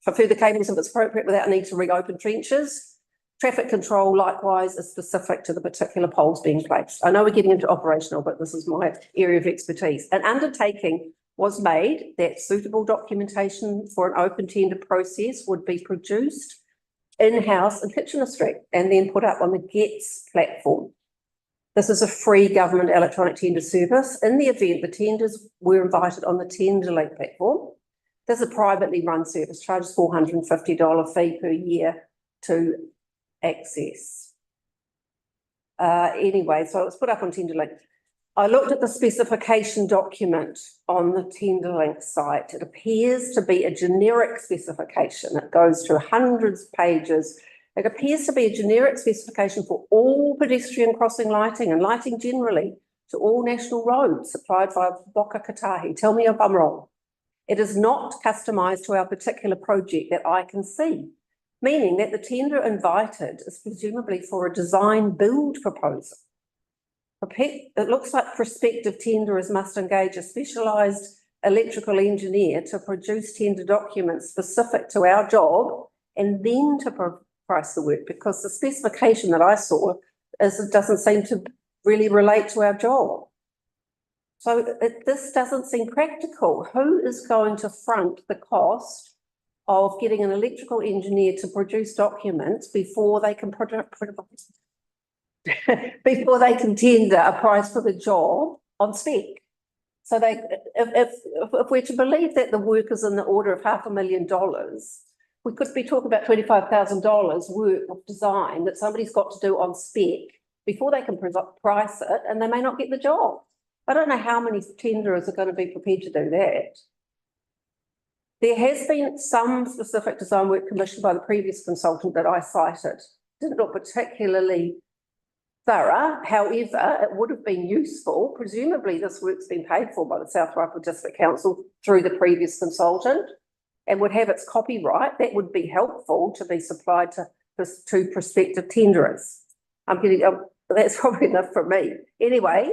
if it's appropriate without need to reopen trenches. Traffic control, likewise, is specific to the particular poles being placed. I know we're getting into operational, but this is my area of expertise. An undertaking was made that suitable documentation for an open tender process would be produced in-house in Kitchener Street and then put up on the GETS platform. This is a free government electronic tender service. In the event the tenders were invited on the Tenderlink platform, this is a privately run service, charges $450 fee per year to access. Anyway, so it was put up on Tenderlink. I looked at the specification document on the Tenderlink site. It appears to be a generic specification. It goes through hundreds of pages. It appears to be a generic specification for all pedestrian crossing lighting and lighting generally to all national roads supplied by Boka Katahi. Tell me if I'm wrong. It is not customised to our particular project that I can see, meaning that the tender invited is presumably for a design build proposal. It looks like prospective tenderers must engage a specialised electrical engineer to produce tender documents specific to our job and then to price the work, because the specification that I saw it doesn't seem to really relate to our job. So this doesn't seem practical. Who is going to front the cost of getting an electrical engineer to produce documents before they can before they can tender a price for the job on spec? So if we're to believe that the work is in the order of $500,000, we could be talking about $25,000 work of design that somebody's got to do on spec before they can price it, and they may not get the job. I don't know how many tenderers are going to be prepared to do that. There has been some specific design work commissioned by the previous consultant that I cited. Didn't look particularly thorough. However, it would have been useful. Presumably this work's been paid for by the South Rifle District Council through the previous consultant. and would have its copyright, that would be helpful to be supplied to prospective tenderers. I'm getting, that's probably enough for me. Anyway,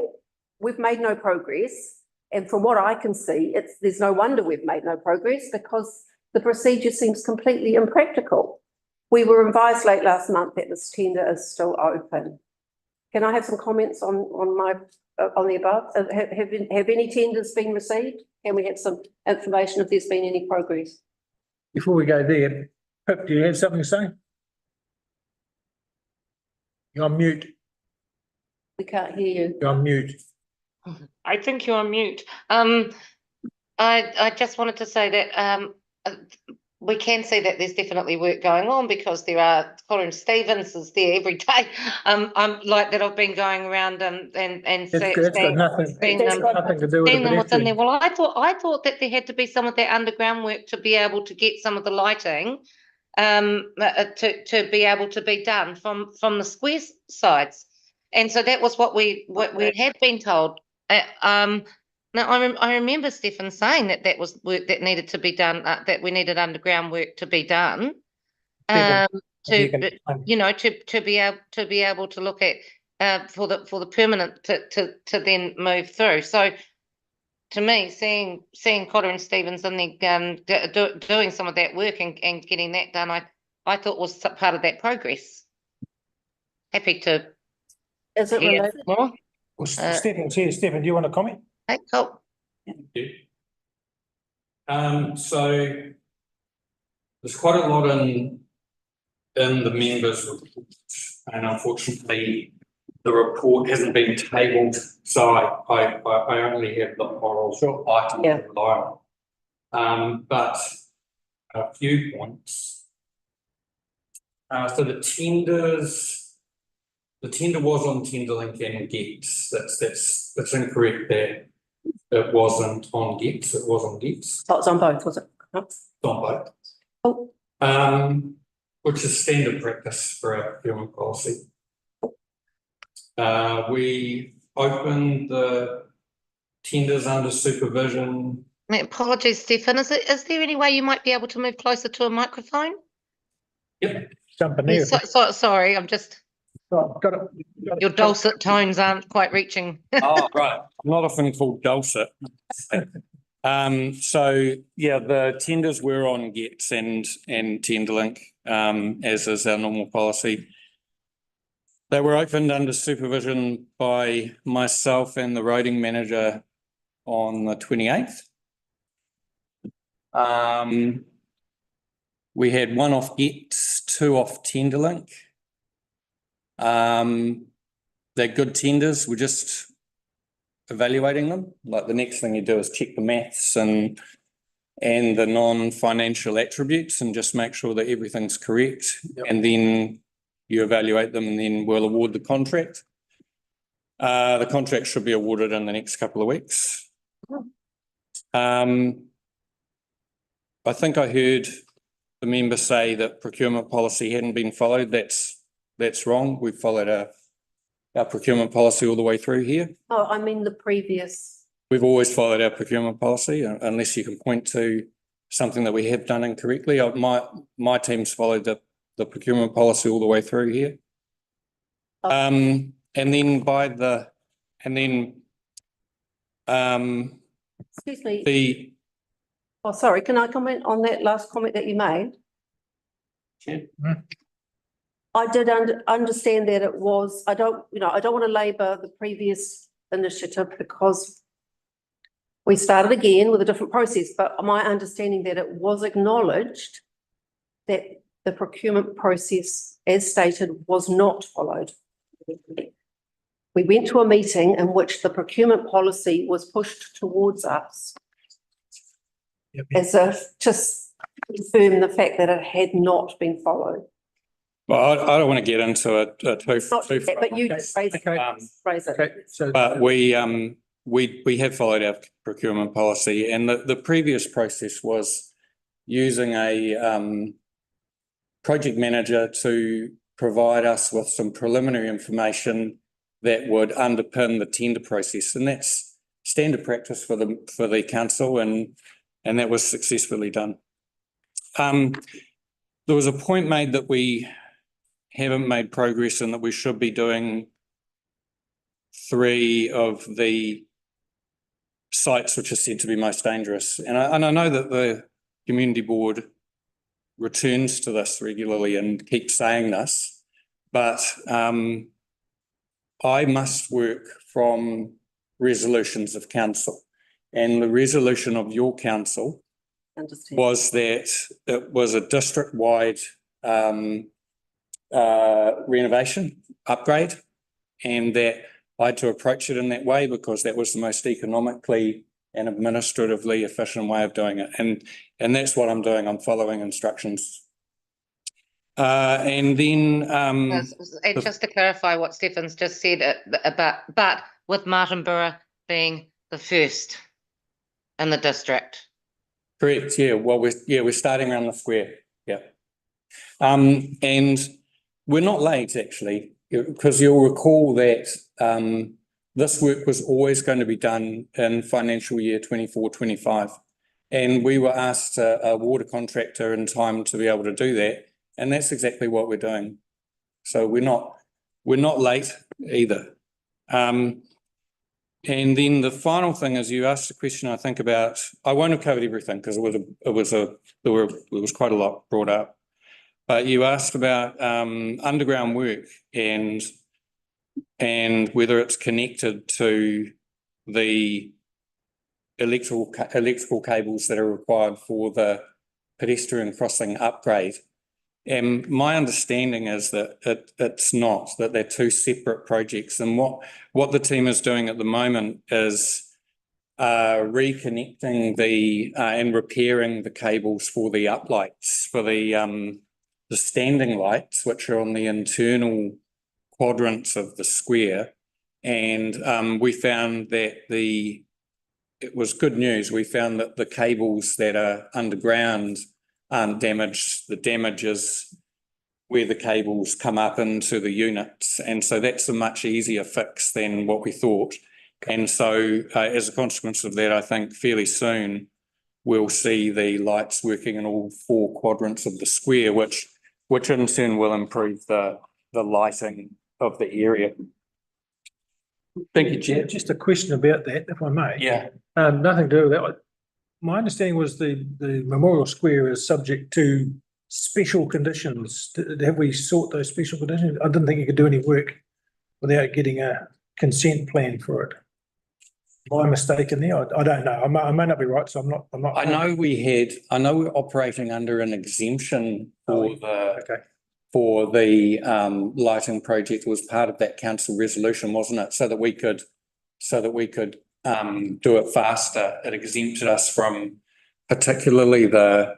we've made no progress. And from what I can see, there's no wonder we've made no progress because the procedure seems completely impractical. We were advised late last month that this tender is still open. Can I have some comments on the above? Have any tenders been received? Can we have some information if there's been any progress? Before we go there, Pip, do you have something to say? You're on mute. We can't hear you. You're on mute. I think you're on mute. I just wanted to say that we can see that there's definitely work going on because there are Colin Stevens is there every day. I'm like that. I've been going around and It's got nothing to do with seeing the them within there. pedestrian. Well, I thought that there had to be some of that underground work to be able to get some of the lighting to be able to be done from the square sides, and so that was what we had been told. Now I remember Stephen saying that was work that needed to be done, that we needed underground work to be done, to be able to look at for the permanent to then move through. So to me, seeing Cotter and Stevens and then doing some of that work and getting that done, I thought was part of that progress. Happy to Is it hear related? more. Well, Stephen's here. Stephen, do you want to comment? Hey, cool. Thank you. So there's quite a lot in the members' report, and unfortunately the report hasn't been tabled, so I only have the oral item to rely on. But a few points. So the tender was on Tenderlink and GETS. That's incorrect there. It wasn't on GETS, it was on GETS. Oh, it's on both, was it? It's on both. Oh. Which is standard practice for our procurement policy. We opened the tenders under supervision. Apologies, Stephen. Is there any way you might be able to move closer to a microphone? Yep. Jumping there. Sorry, I'm just. Oh, got it. Your dulcet tones aren't quite reaching. Oh, right. I'm not often called dulcet. So yeah, the tenders were on GETS and Tenderlink, as is our normal policy. They were opened under supervision by myself and the roading manager on the 28th. We had one off GETS, two off Tenderlink. They're good tenders. We're just evaluating them. Like the next thing you do is check the maths and the non-financial attributes and just make sure that everything's correct. Yep. And then you evaluate them and then we'll award the contract. The contract should be awarded in the next couple of weeks. I think I heard the member say that procurement policy hadn't been followed. That's wrong. We've followed our procurement policy all the way through here. Oh, I mean the previous. We've always followed our procurement policy, unless you can point to something that we have done incorrectly. My team's followed the procurement policy all the way through here. Okay. Excuse me. Oh, sorry. Can I comment on that last comment that you made? Sure. I did understand that it was, I don't want to labour the previous initiative because we started again with a different process, but my understanding that it was acknowledged that the procurement process, as stated, was not followed. We went to a meeting in which the procurement policy was pushed towards us. Yep. As if just confirm the fact that it had not been followed. Well, I don't want to get into it But you just raise it. Okay, so but we have followed our procurement policy, and the previous process was using a project manager to provide us with some preliminary information that would underpin the tender process, and that's standard practice for the council, and that was successfully done. There was a point made that we haven't made progress and that we should be doing 3 of the sites which are said to be most dangerous. And I know that the community board returns to this regularly and keeps saying this, but I must work from resolutions of council. And the resolution of your council Understand. was that it was a district-wide renovation upgrade, and that I had to approach it in that way because that was the most economically and administratively efficient way of doing it. And that's what I'm doing. I'm following instructions. And then Just to clarify what Stefan's just said but with Martinborough being the first in the district. correct, yeah. Well, we're starting around the square, yeah. And we're not late actually, because you'll recall that this work was always going to be done in financial year 24-25, and we were asked a water contractor in time to be able to do that, and that's exactly what we're doing. So we're not late either. And then the final thing is, you asked a question, I think, about, I won't have covered everything because there was quite a lot brought up, but you asked about underground work and whether it's connected to the electrical cables that are required for the pedestrian crossing upgrade. And my understanding is that it's not, that they're 2 separate projects. And what the team is doing at the moment is reconnecting and repairing the cables for the uplights, for the standing lights, which are on the internal quadrants of the square. And we found that it was good news. We found that the cables that are underground aren't damaged. The damage is where the cables come up into the units. And so that's a much easier fix than what we thought. And so as a consequence of that, I think fairly soon we'll see the lights working in all 4 quadrants of the square, which in turn will improve the lighting of the area. Thank you, Chair. Just a question about that, if I may. Yeah. Nothing to do with that. My understanding was the Memorial Square is subject to special conditions. Have we sought those special conditions? I didn't think you could do any work without getting a consent plan for it. Am I mistaken there? I don't know. I may not be right, so I'm not. I know we're operating under an exemption for the lighting project. It was part of that council resolution, wasn't it? So that we could do it faster. It exempted us from particularly the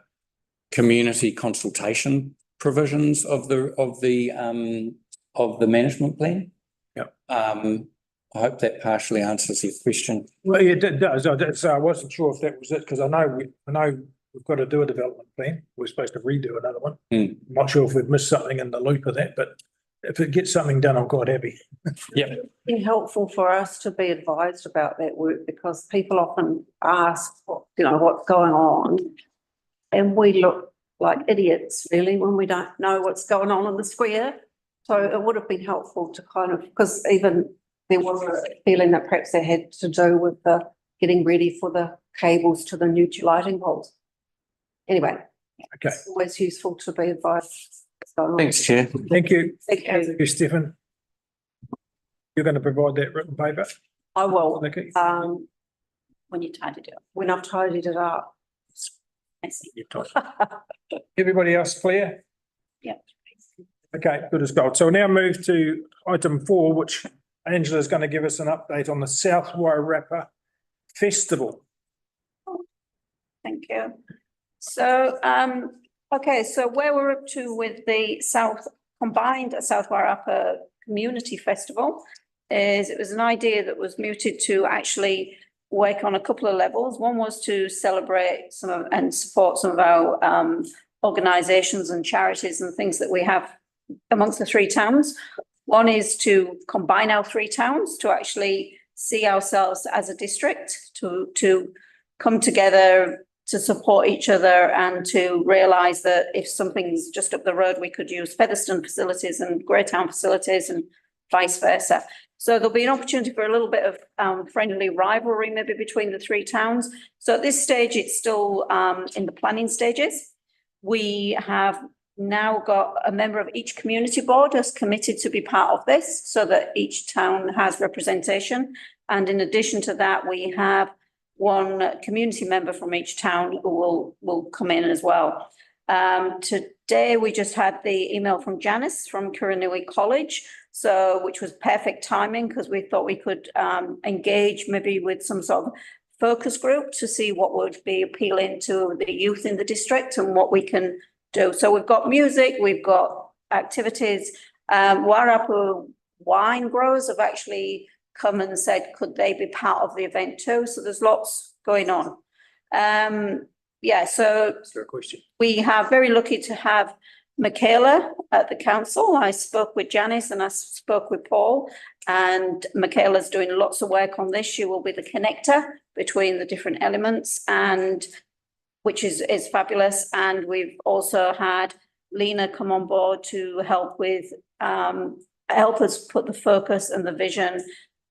community consultation provisions of the management plan. Yeah. I hope that partially answers your question. Well, yeah, it does. I wasn't sure if that was it, because I know we've got to do a development plan. We're supposed to redo another one. I'm not sure if we've missed something in the loop of that, but if it gets something done, I'm quite happy. Yeah. It'd be helpful for us to be advised about that work, because people often ask, what's going on, and we look like idiots really when we don't know what's going on in the square. So it would have been helpful to because even there was a feeling that perhaps that had to do with the getting ready for the cables to the new lighting poles. Anyway, Okay. it's always useful to be advised. Thanks, Chair. Thank you. Thank you. Thank you, Stephen. You're going to provide that written paper? I will, Nikki? When you tidied it up. when I've tidied it up. I see. Everybody else clear? Yeah. Okay, good as gold. So we'll now move to item 4, which Angela's going to give us an update on the South Wairarapa Festival. Thank you. So, okay, so where we're up to with the combined South Wairarapa Community Festival is, it was an idea that was mooted to actually work on a couple of levels. One was to celebrate and support some of our organisations and charities and things that we have amongst the 3 towns. One is to combine our 3 towns to actually see ourselves as a district, to come together to support each other and to realise that if something's just up the road, we could use Featherstone facilities and Greytown facilities and vice versa. So there'll be an opportunity for a little bit of friendly rivalry maybe between the three towns. So at this stage, it's still in the planning stages. We have now got a member of each community board has committed to be part of this so that each town has representation. And in addition to that, we have one community member from each town who will come in as well. Today, we just had the email from Janice from Kiranui College, which was perfect timing because we thought we could engage maybe with some sort of focus group to see what would be appealing to the youth in the district and what we can do. So we've got music, we've got activities. Warapu wine growers have actually come and said, could they be part of the event too? So there's lots going on. So we are very lucky to have Michaela at the council. I spoke with Janice and I spoke with Paul, and Michaela's doing lots of work on this. She will be the connector between the different elements, and which is fabulous. And we've also had Lena come on board to help with help us put the focus and the vision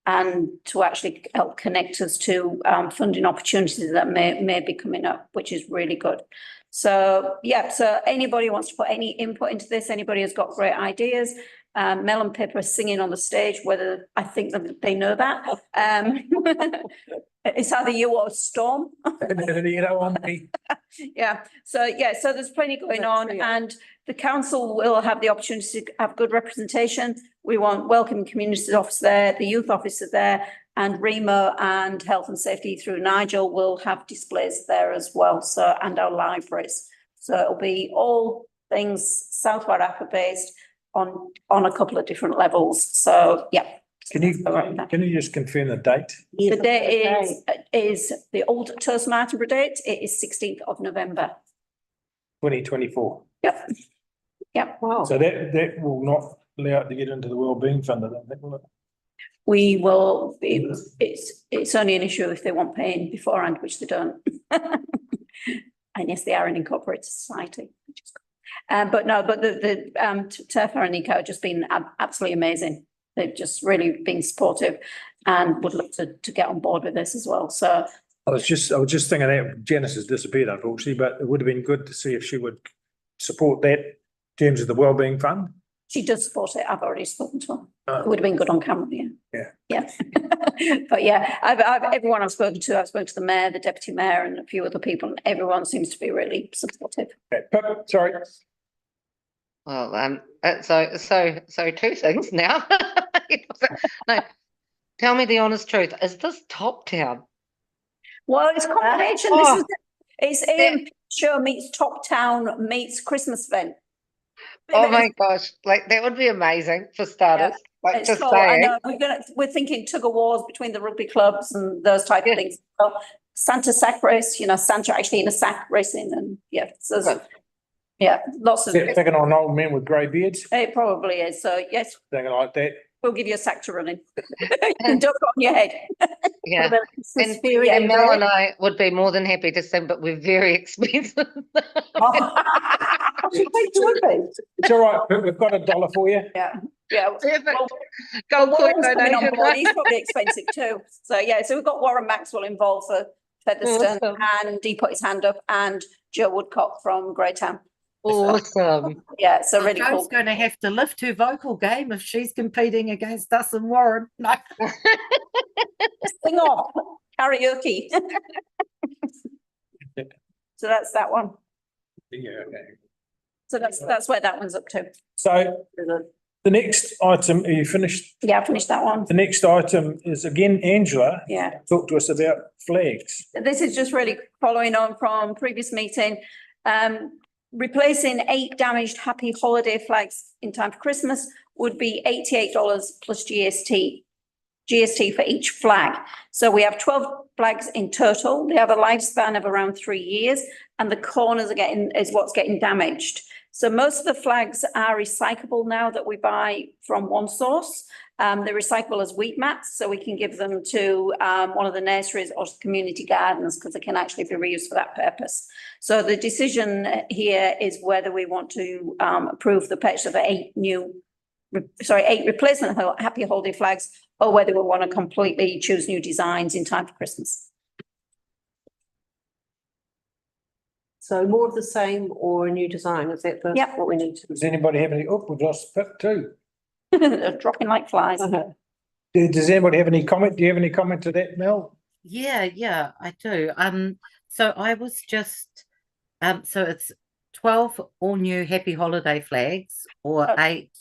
and to actually help connect us to funding opportunities that may be coming up, which is really good. So, yeah, so anybody wants to put any input into this, anybody has got great ideas. Mel and Pippa are singing on the stage, whether I think that they know that. It's either you or Storm. You don't want me. So there's plenty going on, and the council will have the opportunity to have good representation. We want Welcome Communities Office there, the youth officer there, and Remo and Health and Safety through Nigel will have displays there as well. So, and our libraries. So it'll be all things South Wairarapa based on a couple of different levels. So yeah. Can you just confirm the date? The date is the old Toast Martinborough date. It is 16th of November. 2024. Yep. Yep. Wow. So that will not allow it to get into the Wellbeing Fund, I don't think, will it? We will, it's only an issue if they want paying beforehand, which they don't. And yes, they are an incorporated society. But the Turfa and Nico have just been absolutely amazing. They've just really been supportive and would love to get on board with this as well. So I was just thinking that Janice has disappeared, unfortunately, but it would have been good to see if she would support that in terms of the Wellbeing Fund. she does support it. I've already spoken to her. It would have been good on camera, yeah. But yeah, everyone I've spoken to the mayor, the deputy mayor, and a few other people, and everyone seems to be really supportive. Sorry. Well, so two things now. No, tell me the honest truth. Is this Top Town? Well, it's combination. It's AM show meets Top Town meets Christmas event. Oh my gosh, like that would be amazing for starters. Yeah. Like It's just cool. I saying. know we're thinking tug of wars between the rugby clubs and those type of things. So Santa sack race, Santa actually in a sack racing, and so lots of. Taking on old men with grey beards. It probably is. So yes, Something like that. we'll give you a sack to run in. And don't go on your head. Yeah. And Mel and I would be more than happy to sing, but we're very expensive. It's all right. We've got $1 for you. Yeah. Go Warren's coming on board. He's probably expensive too. So so we've got Warren Maxwell involved for Featherstone, and he put his hand up, and Joe Woodcock from Greytown. Awesome. Yeah, so really Joe's cool. going to have to lift her vocal game if she's competing against us and Warren. No. Sing off karaoke. So that's that one. Yeah, okay. So that's where that one's up to. So the next item, are you finished? Yeah, I finished that one. The next item is again, Angela. Yeah. Talk to us about flags. This is just really following on from previous meeting. Replacing 8 damaged Happy Holiday flags in time for Christmas would be $88 plus GST for each flag. So we have 12 flags in total. They have a lifespan of around 3 years, and the corners is what's getting damaged. So most of the flags are recyclable now that we buy from one source. They're recyclable as wheat mats, so we can give them to one of the nurseries or community gardens because they can actually be reused for that purpose. So the decision here is whether we want to approve the purchase of 8 replacement Happy Holiday flags, or whether we want to completely choose new designs in time for Christmas. So more of the same or a new design, is that Yep. what we need to? Does anybody have any, oh, we've lost Pip too. They're dropping like flies. Does anybody have any comment? Do you have any comment to that, Mel? Yeah, I do. So I was just, so it's 12 all new Happy Holiday flags or 8.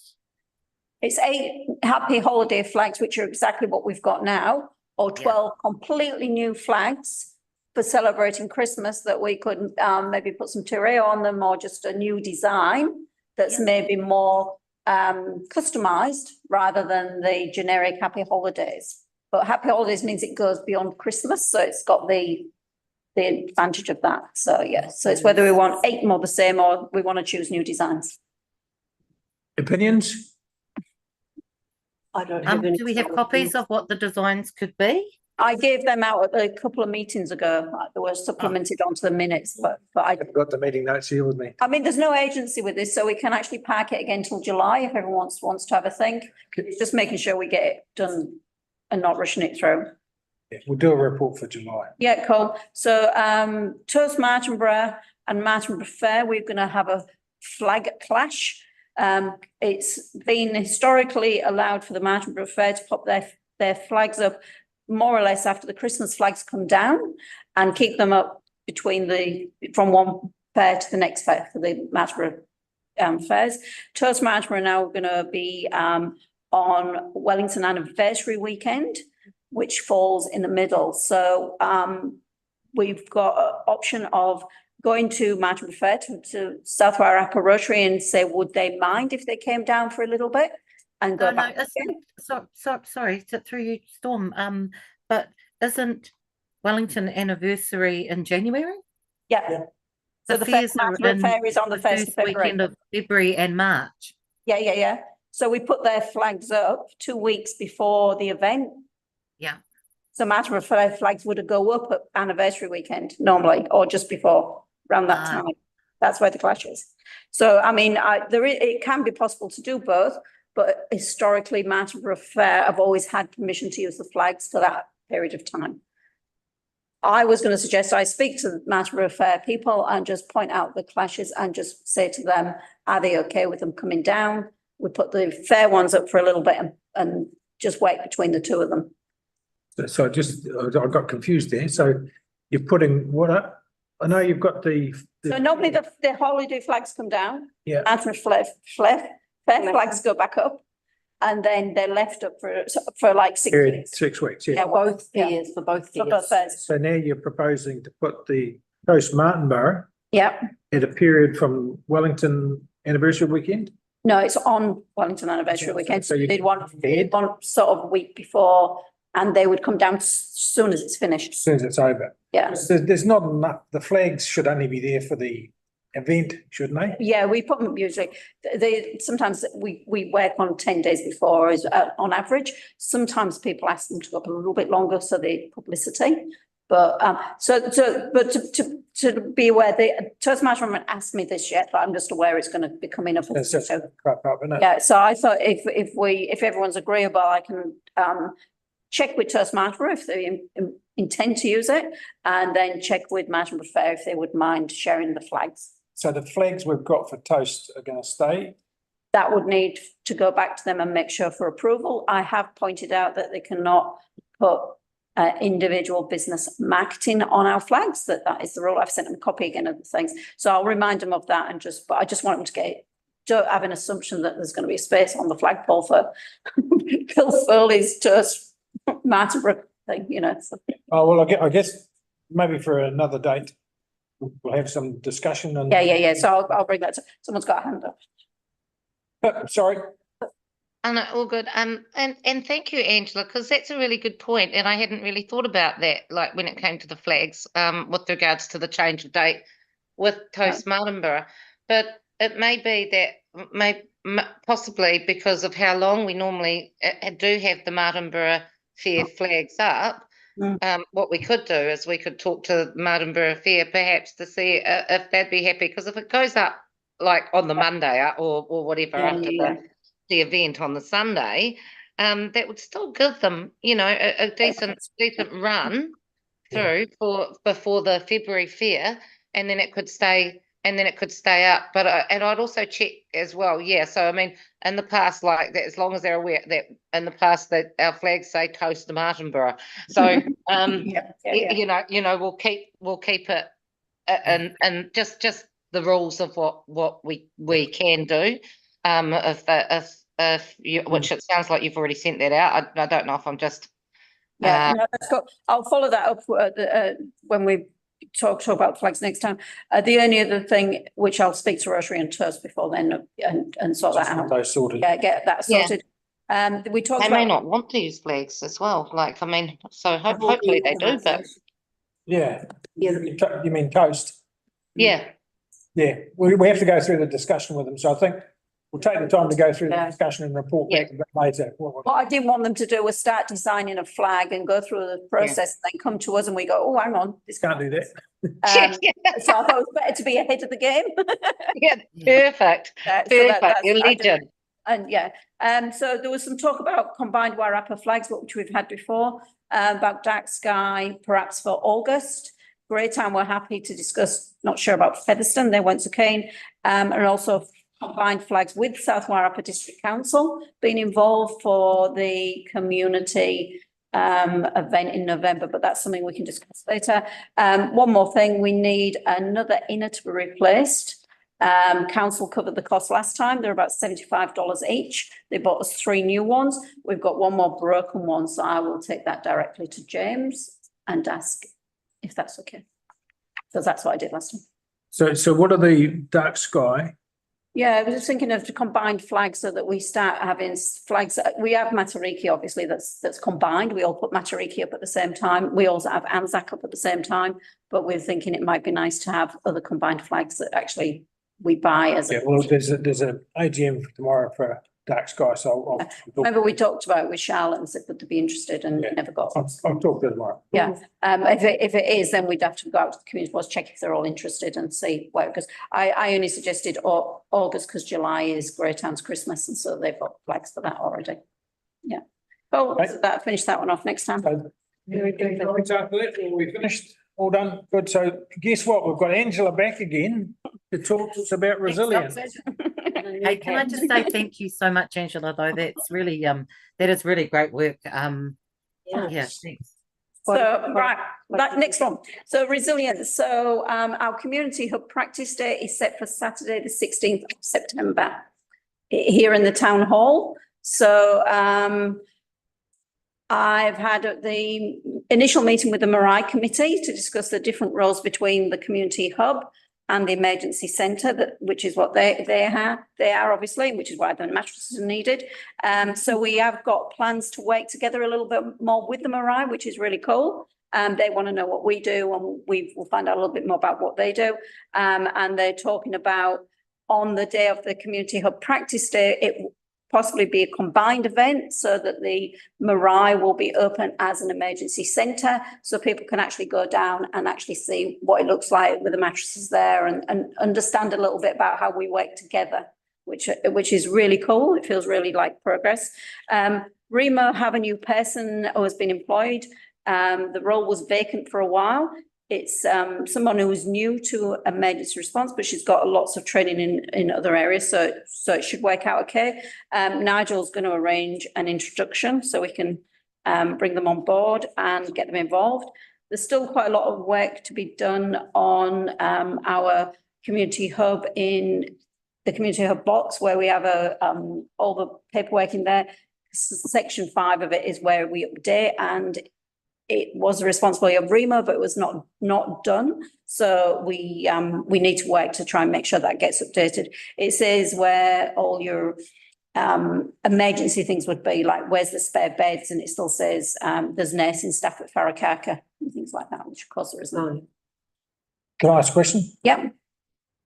It's 8 Happy Holiday flags, which are exactly what we've got now, or 12 completely new flags for celebrating Christmas that we could maybe put some terrain on them, or just a new design that's maybe more customized rather than the generic Happy Holidays. But Happy Holidays means it goes beyond Christmas, so it's got the advantage of that. So yeah, so it's whether we want 8 more the same or we want to choose new designs. Opinions? I don't have any. Do we have copies of what the designs could be? I gave them out a couple of meetings ago. They were supplemented onto the minutes, but I I've got the meeting notes here with me. I mean, there's no agency with this, so we can actually park it again till July if everyone wants to have a think. It's just making sure we get it done and not rushing it through. Yeah, we'll do a report for July. Yeah, cool. So Toast Martinborough and Martinborough Fair, we're going to have a flag clash. It's been historically allowed for the Martinborough Fair to pop their flags up more or less after the Christmas flags come down, and keep them up from one fair to the next fair for the Martinborough fairs. Toast Martinborough now going to be on Wellington anniversary weekend, which falls in the middle. So we've got an option of going to Martinborough Fair to South Wairarapa Rotary and say, would they mind if they came down for a little bit and go back? Sorry to through you, Storm. But isn't Wellington anniversary in January? Yeah. So the Martinborough Fair is on the 1st of February. Weekend of February and March. Yeah. So we put their flags up 2 weeks before the event. Yeah. So Martinborough Fair flags would go up at anniversary weekend normally, or just before, around that time. That's where the clash is. So, I mean, it can be possible to do both, but historically Martinborough Fair have always had permission to use the flags for that period of time. I was going to suggest I speak to the Martinborough Fair people and just point out the clashes and just say to them, are they okay with them coming down? We put the fair ones up for a little bit and just wait between the two of them. So I got confused there. So you're putting what up? I know you've got So normally the holiday flags come down. Yeah. Martinborough fair flags go back up. And then they're left up for like 6 period, weeks. 6 weeks. Yeah. Yeah, Both fairs, for both For both fairs. fairs. So now you're proposing to put the Toast Martinborough Yeah. at a period from Wellington anniversary weekend? No, it's on Wellington anniversary weekend. So So you- they'd want sort of week before, and they would come down as soon as it's finished. As soon as it's over. Yeah. There's not enough, the flags should only be there for the event, shouldn't they? Yeah, we put them usually, sometimes we work on 10 days before is on average. Sometimes people ask them to go up a little bit longer, so the publicity. But to be aware, the Toast Martinborough haven't asked me this yet, but I'm just aware it's going to be coming up. It's just So, crap up, isn't it? yeah, so I thought if everyone's agreeable, I can check with Toast Martinborough if they intend to use it, and then check with Martinborough Fair if they would mind sharing the flags. So the flags we've got for Toast are going to stay. That would need to go back to them and make sure for approval. I have pointed out that they cannot put individual business marketing on our flags, that is the rule. I've sent them a copy again of the things. So I'll remind them of that but I just want them to don't have an assumption that there's going to be a space on the flagpole for Bill Foley's Toast Martinborough thing, So. Oh, well, I guess maybe for another date, we'll have some discussion and. Yeah. So I'll bring that. Someone's got a hand up. Sorry. Oh, no, all good. And thank you, Angela, because that's a really good point, and I hadn't really thought about that, like when it came to the flags, with regards to the change of date with Toast Martinborough. But it may be that possibly because of how long we normally do have the Martinborough Fair flags up. What we could do is we could talk to Martinborough Fair perhaps to see if they'd be happy, because if it goes up like on the Monday or whatever after the event on the Sunday, that would still give them, you know, a decent run through before the February fair, and then it could stay up. But and I'd also check as well. Yeah, so I mean, in the past, like that, as long as they're aware that in the past that our flags say toast to Martinborough. So you know, we'll keep it and just the rules of what we can do. If you, which it sounds like you've already sent that out. I don't know if I'm just no, that's cool. I'll follow that up when we talk about flags next time. The only other thing which I'll speak to Rotary and Toast before then and sort that out. Those sorted. Yeah, get that sorted. We talked they about may not want to use flags as well. Like, I mean, so hopefully they do, but you mean toast? Yeah, we have to go through the discussion with them, so I think we'll take the time to go through the discussion and report back a bit later. what I didn't want them to do was start designing a flag and go through the process and then come to us and we go, oh, hang on, this Can't do that. so I thought it was better to be ahead of the game. perfect. You're legend. And so there was some talk about combined Wairarapa flags, which we've had before, about dark sky, perhaps for August. Greytown were happy to discuss, not sure about Featherstone, they weren't so keen, and also combined flags with South Wairarapa District Council being involved for the community event in November, but that's something we can discuss later. One more thing, we need another inner to be replaced. Council covered the cost last time. They're about $75 each. They bought us 3 new ones. We've got one more broken one, so I will take that directly to James and ask if that's okay. Because that's what I did last time. So what are the dark sky? Yeah, I was just thinking of the combined flags so that we start having flags. We have Matariki, obviously, that's combined. We all put Matariki up at the same time. We also have Anzac up at the same time, but we're thinking it might be nice to have other combined flags that actually we buy as there's a AGM tomorrow for dark sky, so I'll remember we talked about it with Charlotte and said would they be interested and never got. I'll talk to them tomorrow. Yeah, if it is, then we'd have to go out to the community boards, check if they're all interested and see where, because I only suggested August because July is Greytown's Christmas and so they've got flags for that already. Yeah. Oh, so that finish that one off next time. So, we finished, all done, good. So guess what? We've got Angela back again to talk to us about resilience. Hey, can I just say thank you so much, Angela, though? That's really that is really great work. Yeah, thanks. So right, that next one. So resilience. So our community hub practice day is set for Saturday, the 16th of September here in the town hall. So I've had the initial meeting with the Marai committee to discuss the different roles between the community hub and the emergency centre, which is what they are obviously, which is why the mattresses are needed. So we have got plans to work together a little bit more with the Marai, which is really cool. They want to know what we do, and we will find out a little bit more about what they do. And they're talking about on the day of the community hub practice day, it will possibly be a combined event so that the Marai will be open as an emergency centre, so people can actually go down and actually see what it looks like with the mattresses there and understand a little bit about how we work together, which is really cool. It feels really like progress. Remo have a new person who has been employed. The role was vacant for a while. It's someone who is new to emergency response, but she's got lots of training in other areas, so it should work out okay. Nigel's going to arrange an introduction so we can bring them on board and get them involved. There's still quite a lot of work to be done on our community hub in the community hub box, where we have all the paperwork in there. Section 5 of it is where we update, and it was the responsibility of Remo, but it was not done. So we need to work to try and make sure that gets updated. It says where all your emergency things would be, like where's the spare beds, and it still says there's nursing staff at Wharekaka and things like that, which of course there isn't. Can I ask a question? Yeah.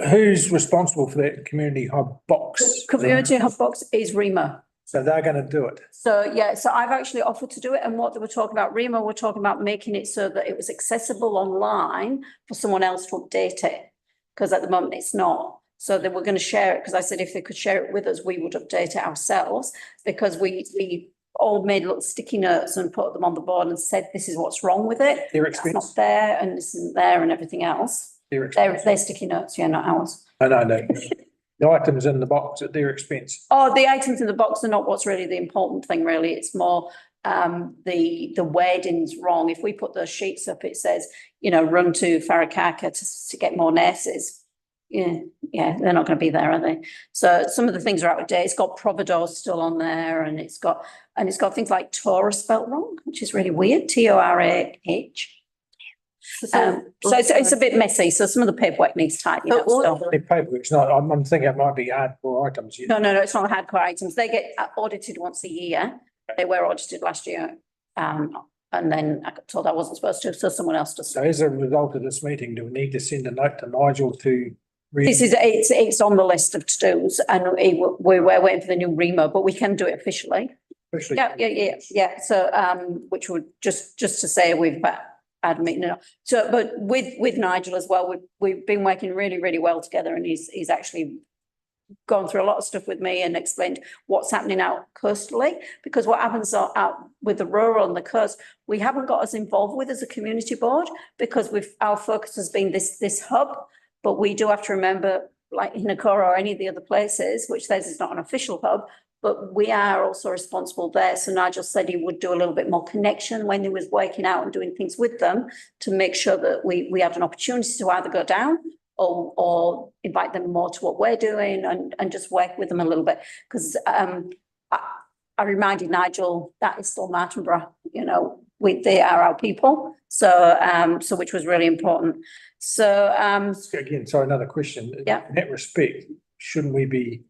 who's responsible for that community hub box? Community hub box is Remo. So they're going to do it. So, yeah, so I've actually offered to do it, and what they were talking about, Remo were talking about making it so that it was accessible online for someone else to update it, because at the moment it's not. So they were going to share it, because I said if they could share it with us, we would update it ourselves, because we all made little sticky notes and put them on the board and said, this is what's wrong with it. Their That's expense. not there, and this isn't there, and everything else. Their expense. They're sticky notes, yeah, not ours. No. The items in the box at their expense. Oh, the items in the box are not what's really the important thing, really. It's more the wording's wrong. If we put those sheets up, it says, you know, run to Wharekaka to get more nurses. Yeah, they're not going to be there, are they? So some of the things are out of date. It's got Providore still on there, and it's got things like Torah spelt wrong, which is really weird. Torah. So it's a bit messy. So some of the paperwork needs tightening up still. The paperwork's not, I'm thinking it might be hardcore items. No, it's not hardcore items. They get audited once a year. They were audited last year. And then I got told I wasn't supposed to, so someone else does. So as a result of this meeting, do we need to send a note to Nigel to read? It's on the list of to-dos, and we're waiting for the new Remo, but we can do it officially. Officially? Yeah. So, which would just to say we've had a meeting. So, but with Nigel as well, we've been working really, really well together, and he's actually gone through a lot of stuff with me and explained what's happening out coastally, because what happens out with the rural and the coast, we haven't got as involved with as a community board, because our focus has been this hub, but we do have to remember, like Hinakora or any of the other places, which theirs is not an official hub, but we are also responsible there. So Nigel said he would do a little bit more connection when he was working out and doing things with them to make sure that we had an opportunity to either go down or invite them more to what we're doing and just work with them a little bit. Because I reminded Nigel that is still Martinborough, you know, they are our people. So which was really important. So Again, sorry, another question. Yeah. In that respect, shouldn't we be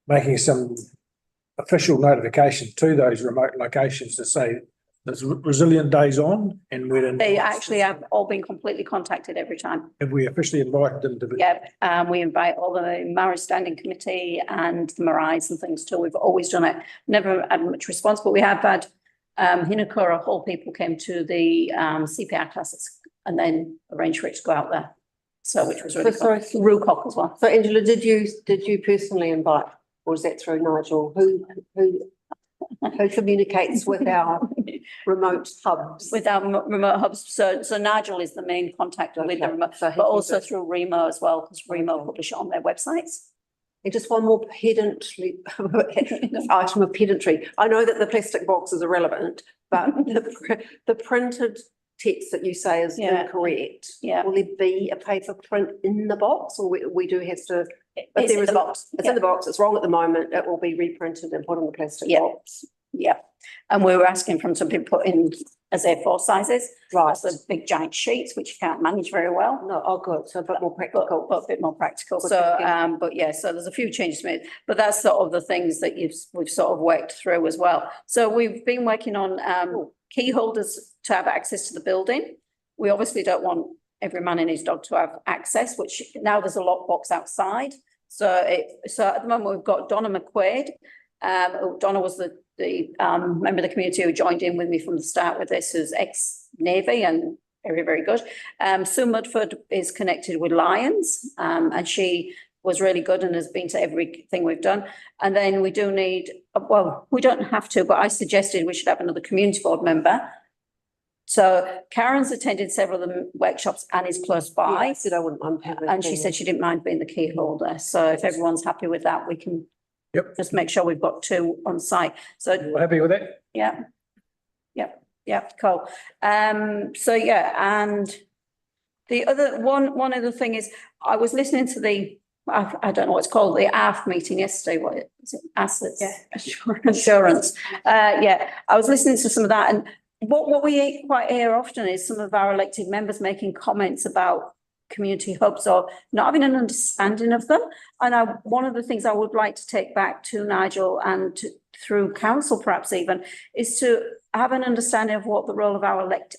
making some official notification to those remote locations to say there's resilient days on, and they actually have all been completely contacted every time. have we officially invited them to? Yeah, we invite all the Maori Standing Committee and the Marais and things too. We've always done it. Never had much response, but we have had Hinakora Hall people came to the CPR classes and then arranged for it to go out there. So which was really cool. Rucock as well. So Angela, did you personally invite, or is that through Nigel? Who communicates with our remote hubs? With our remote hubs. So Nigel is the main contact with the remote, but also through Remo as well, because Remo publish it on their websites. And just one more pedantry item of pedantry. I know that the plastic box is irrelevant, but the printed text that you say is incorrect. Yeah. Will there be a paper print in the box, or we do have to? It's in the box. It's in the box. It's wrong at the moment. It will be reprinted and put in the plastic box. Yeah. And we were asking from some people put in as A4 sizes. Right. So big giant sheets, which you can't manage very well. No, oh, good. So a bit more practical. But a bit more practical. Good So, thinking. but yeah, so there's a few changes made, but that's sort of the things that we've sort of worked through as well. So we've been working on key holders to have access to the building. We obviously don't want every man and his dog to have access, which now there's a lockbox outside. So at the moment we've got Donna McQuaid. Donna was the member of the community who joined in with me from the start with this, who's ex-Navy and very, very good. Sue Mudford is connected with Lions, and she was really good and has been to everything we've done. And then we do need, well, we don't have to, but I suggested we should have another community board member. So Karen's attended several of the workshops and is close by. Yeah, I said I wouldn't mind having And she said she didn't mind being the key holder. So if everyone's happy with that, we can just make sure we've got 2 on site. So We're happy with that? yeah, cool. So yeah, and the other one other thing is I was listening to the I don't know what it's called, the ARF meeting yesterday. What is it? Assets assurance. Yeah, I was listening to some of that, and what we quite hear often is some of our elected members making comments about community hubs or not having an understanding of them. And one of the things I would like to take back to Nigel and through council perhaps even, is to have an understanding of what the role of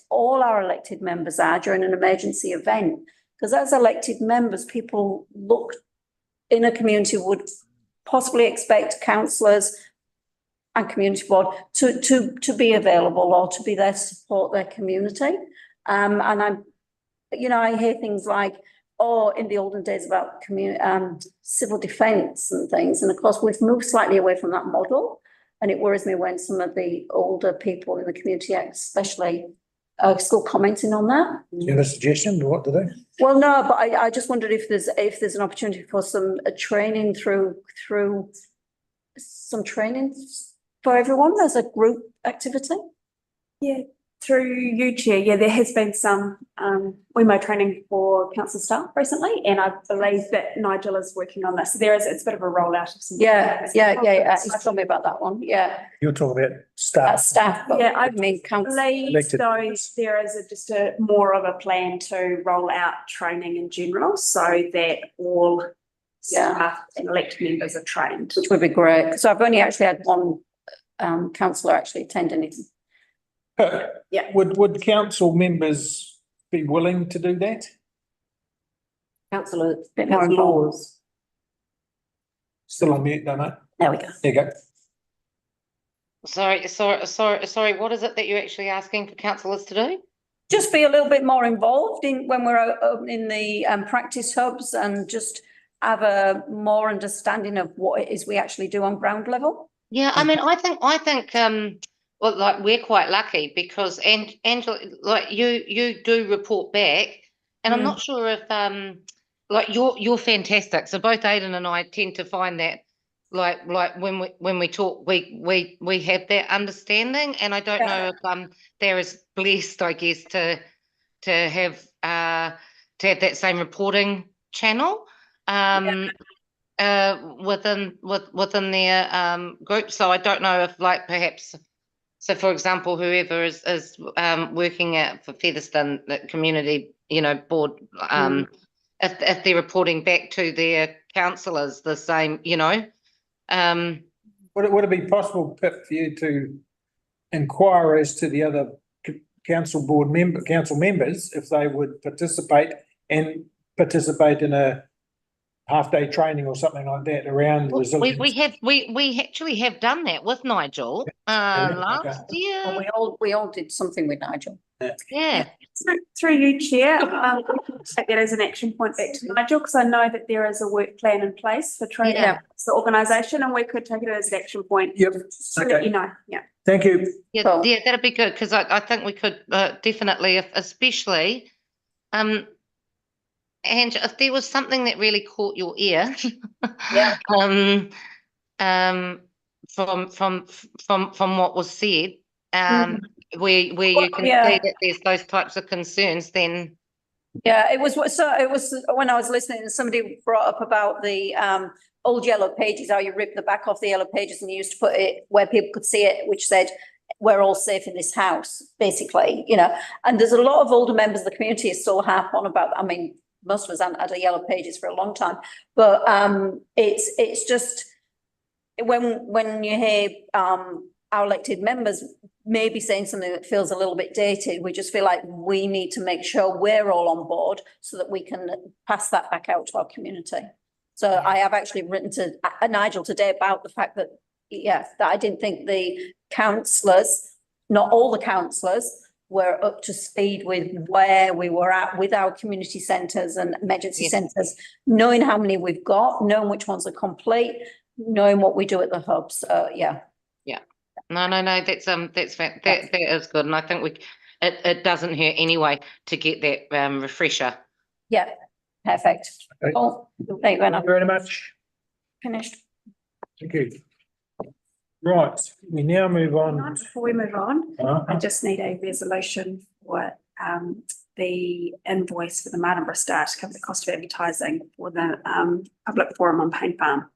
all our elected members are during an emergency event. Because as elected members, people look in a community would possibly expect councillors and community board to be available or to be there to support their community. And I hear things like, oh, in the olden days about civil defence and things. And of course, we've moved slightly away from that model. And it worries me when some of the older people in the community, especially, are still commenting on that. Do you have a suggestion to what to do? Well, no, but I just wondered if there's an opportunity for some training through some training for everyone as a group activity. Yeah, through you, Chair, yeah, there has been some WEMO training for council staff recently, and I believe that Nigel is working on this. So it's a bit of a rollout of some. Yeah. He's told me about that one. Yeah. You're talking about staff. Staff, but Yeah, I mean council. believe Elected. though there is just a more of a plan to roll out training in general so that all staff and elected members are trained. Which would be great. So I've only actually had one councillor actually attend anything. Yeah. Would council members be willing to do that? Councillor, bit more involved. Still on mute, don't I? There we go. There you go. Sorry, what is it that you're actually asking for councillors to do? Just be a little bit more involved in when we're in the practice hubs and just have a more understanding of what it is we actually do on ground level. Yeah, I mean, I think well, like we're quite lucky because Angela, like you do report back, and I'm not sure if like you're fantastic. So both Aidan and I tend to find that like when we talk, we have that understanding, and I don't know if they're as blessed, I guess, to have that same reporting channel within their group. So I don't know if like perhaps. So, for example, whoever is working for Featherston, the community, board, if they're reporting back to their councillors the same, Would it be possible, Pip, for you to inquire as to the other council members if they would participate in a half-day training or something like that around resilience? We actually have done that with Nigel last year. Well, we all did something with Nigel. Yeah. Through you, Chair, take that as an action point back to Nigel, because I know that there is a work plan in place for training the organisation, and we could take it as an action point. Yep. To let you know. Yeah. Thank you. Yeah, Cool. yeah, that'd be good because I think we could definitely, especially, and if there was something that really caught your ear, from what was said, where you can see that there's those types of concerns, then it was when I was listening, somebody brought up about the old yellow pages, how you rip the back off the yellow pages and you used to put it where people could see it, which said, we're all safe in this house, basically, and there's a lot of older members of the community who still harp on about, I mean, most of us haven't had a yellow pages for a long time, but it's just when you hear our elected members maybe saying something that feels a little bit dated, we just feel like we need to make sure we're all on board so that we can pass that back out to our community. So I have actually written to Nigel today about the fact that, that I didn't think the councillors, not all the councillors, were up to speed with where we were at with our community centres and emergency centres, knowing how many we've got, knowing which ones are complete, knowing what we do at the hub. So No, that is good, and I think it doesn't hurt anyway to get that refresher. Yeah, perfect. Okay. Oh, there you go. Thank Now. you very much. Finished. Thank you. Right, we now move on. Before we move on, I just need a resolution for the invoice for the Martinborough Star to cover the cost of advertising for the public forum on Payne Farm.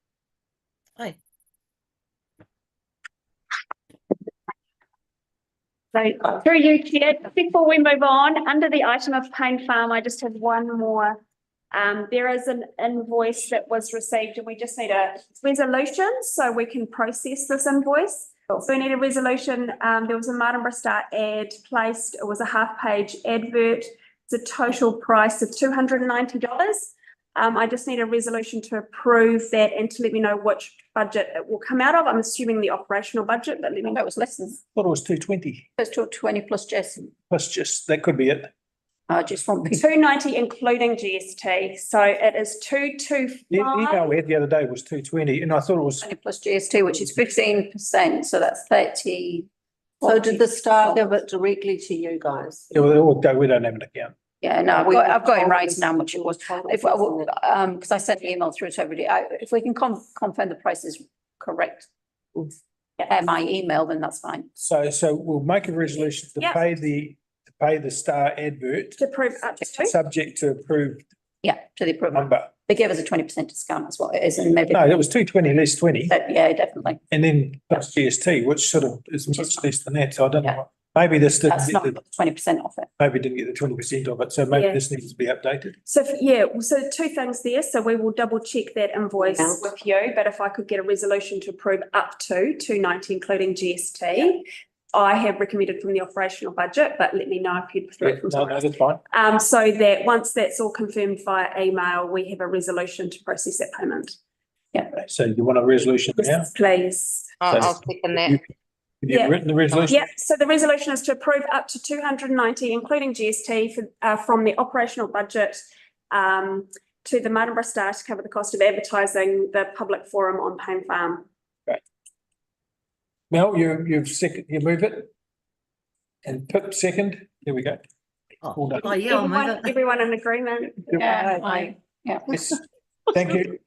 Hi. So through you, Chair, before we move on, under the item of Payne Farm, I just have one more. There is an invoice that was received and we just need a resolution so we can process this invoice. So we need a resolution. There was a Martinborough Star ad placed. It was a half-page advert It's a total price of $290. I just need a resolution to approve that and to let me know which budget it will come out of. I'm assuming the operational budget, but let me know. That was less than, Thought it was 220 first 20 plus Jason. plus just, that could be it. I just want people. $290 including GST, so it is The 225. email we had the other day was 220 and I thought it was, 20 plus GST, which is 15%, so that's 30. So did the star give it directly to you guys? yeah, we don't have an account. Yeah, no, I've got in writing now how much it was. If, because I sent the email through to everybody, if we can confirm the price is correct. My email, then that's fine. So we'll make a resolution to Yep. pay the Star advert, To approve up to two. subject to approved Yeah, to the approval. number. They gave us a 20% discount, that's what it is, and maybe. No, it was 220 less 20 Yeah, definitely. and then plus GST, which sort of is much less than that. So I don't know. Yeah. Maybe this didn't That's get not the, 20% off it. maybe didn't get the 20% of it. So maybe Yeah. this needs to be updated. So, so two things there. So we will double check that invoice Yeah. with you, but if I could get a resolution to approve up to $290, including GST. I have recommended from the operational budget, but let me know if you'd prefer it from No, someone no, else. that's fine. So that once that's all confirmed via email, we have a resolution to process that payment. So you want a resolution now? Yes, please. I'll second that. Have you Yeah. written the resolution? Yeah, so the resolution is to approve up to $290, including GST from the operational budget to the Martinborough Star to cover the cost of advertising the public forum on Payne Farm. Mel, you move it? And Pip second? There we go. All done. Oh, yeah, I'll move Everyone, it. everyone in agreement? Yeah, Yes. Thank you.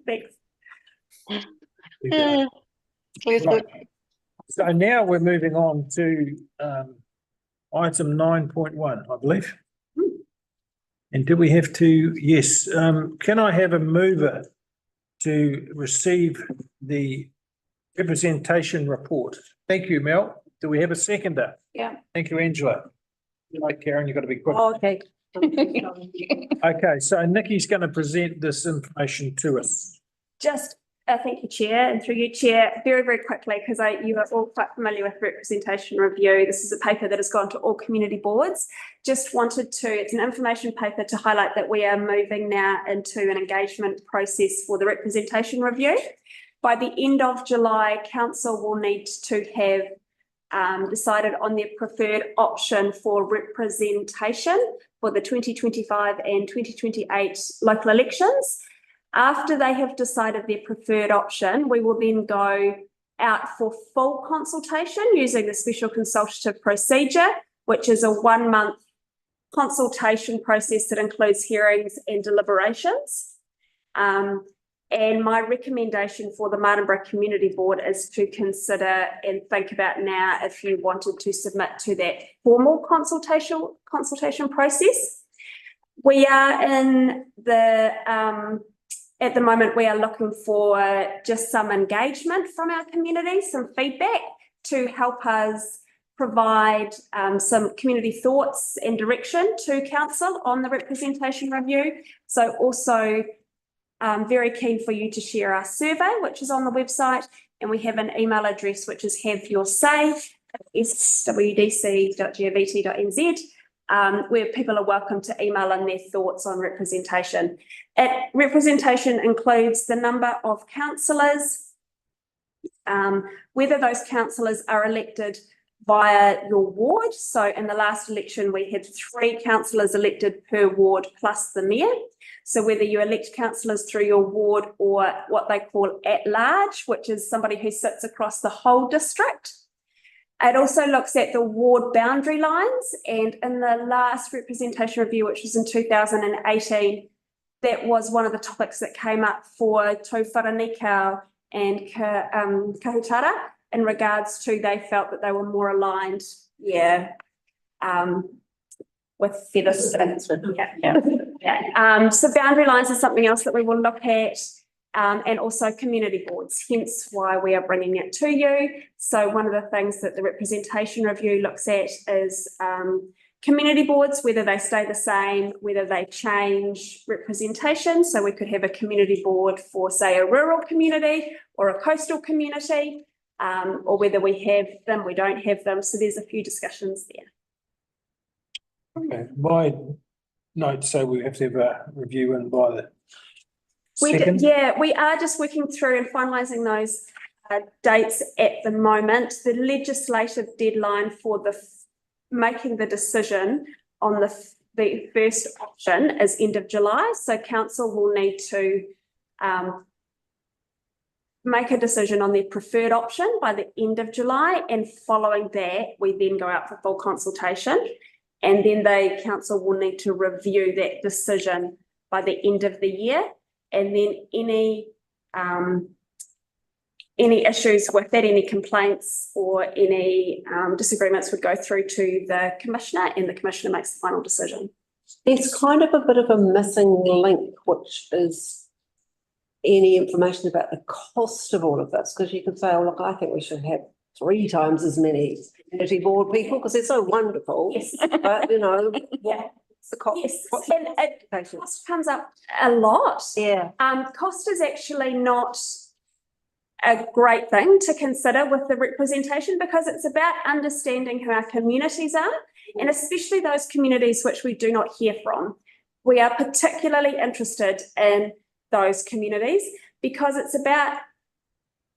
Thanks. Right. So now we're moving on to item 9.1, I believe. And do we have to, yes, can I have a mover to receive the representation report? Thank you, Mel. Do we have a seconder? Yeah. Thank you, Angela. Right, Karen, you've got to be quick. Okay. Okay, so Nikki's going to present this information to us. Just, thank you, Chair, and through you, Chair, very, very quickly, because you are all quite familiar with representation review. This is a paper that has gone to all community boards. Just wanted to, it's an information paper to highlight that we are moving now into an engagement process for the representation review. By the end of July, council will need to have decided on their preferred option for representation for the 2025 and 2028 local elections. After they have decided their preferred option, we will then go out for full consultation using the special consultative procedure, which is a 1-month consultation process that includes hearings and deliberations. And my recommendation for the Martinborough Community Board is to consider and think about now if you wanted to submit to that formal consultation process. We are in the, at the moment, we are looking for just some engagement from our community, some feedback to help us provide some community thoughts and direction to council on the representation review. So also, very keen for you to share our survey, which is on the website, and we have an email address which is haveyoursay@swdc.govt.nz, where people are welcome to email in their thoughts on representation. Representation includes the number of councillors, whether those councillors are elected via your ward. So in the last election, we had 3 councillors elected per ward plus the mayor. So whether you elect councillors through your ward or what they call at large, which is somebody who sits across the whole district. It also looks at the ward boundary lines, and in the last representation review, which was in 2018, that was one of the topics that came up for Tau Wharanikau and Kahutara in regards to they felt that they were more aligned, with Featherston. So boundary lines is something else that we will look at, and also community boards, hence why we are bringing it to you. So one of the things that the representation review looks at is community boards, whether they stay the same, whether they change representation. So we could have a community board for, say, a rural community or a coastal community, or whether we have them, we don't have them. So there's a few discussions there. Okay, my notes say we have to have a review in by the We did, second. yeah, we are just working through and finalising those dates at the moment. The legislative deadline for making the decision on the first option is end of July. So council will need to make a decision on their preferred option by the end of July, and following that, we then go out for full consultation, and then the council will need to review that decision by the end of the year, and then any issues with that, any complaints or any disagreements would go through to the commissioner, and the commissioner makes the final decision. There's kind of a bit of a missing link, which is any information about the cost of all of this, because you can say, oh, look, I think we should have 3 times as many community board people because they're so wonderful. Yes. But, you know, Yeah. what's the cost? Yes, What's and cost comes up a lot. Yeah. Cost is actually not a great thing to consider with the representation, because it's about understanding who our communities are, and especially those communities which we do not hear from. We are particularly interested in those communities because it's about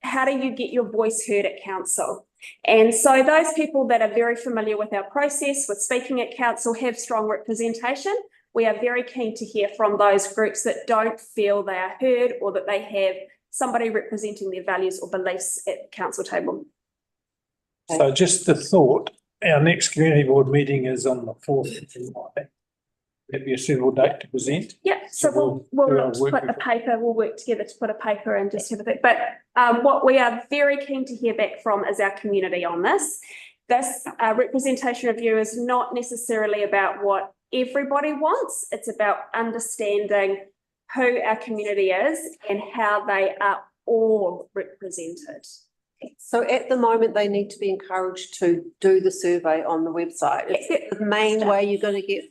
how do you get your voice heard at council. And so those people that are very familiar with our process, with speaking at council, have strong representation. We are very keen to hear from those groups that don't feel they are heard, or that they have somebody representing their values or beliefs at the council table. So just the thought, our next community board meeting is on the 4th of July. That'd be a suitable date to present. Yeah, so So we'll do our look to work put a before. paper, we'll work together to put a paper and just have a bit. But what we are very keen to hear back from is our community on this. This representation review is not necessarily about what everybody wants. It's about understanding who our community is and how they are all represented. So at the moment, they need to be encouraged to do the survey on the website. It's the main way you're going to get.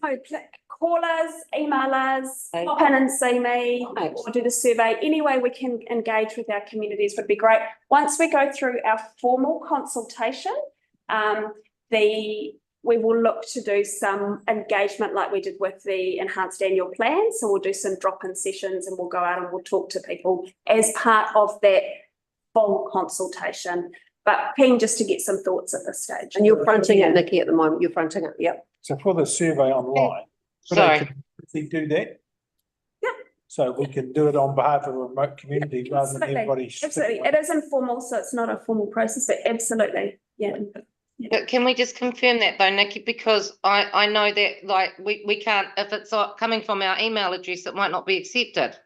Call us, email us, Okay. pop in and see me, Right. or do the survey. Any way we can engage with our communities would be great. Once we go through our formal consultation, we will look to do some engagement like we did with the enhanced annual plan. So we'll do some drop-in sessions, and we'll go out and we'll talk to people as part of that full consultation. But keen just to get some thoughts at this stage. And you're fronting it, Nikki, at the moment. You're fronting it. Yep. So for the survey online, could Sorry. I quickly do that? Yeah. So we can do it on behalf of a remote community rather than Absolutely. everybody. Absolutely. It is informal, so it's not a formal process, but absolutely. Yeah. But can we just confirm that though, Nikki? Because I know that like we can't, if it's coming from our email address, it might not be accepted.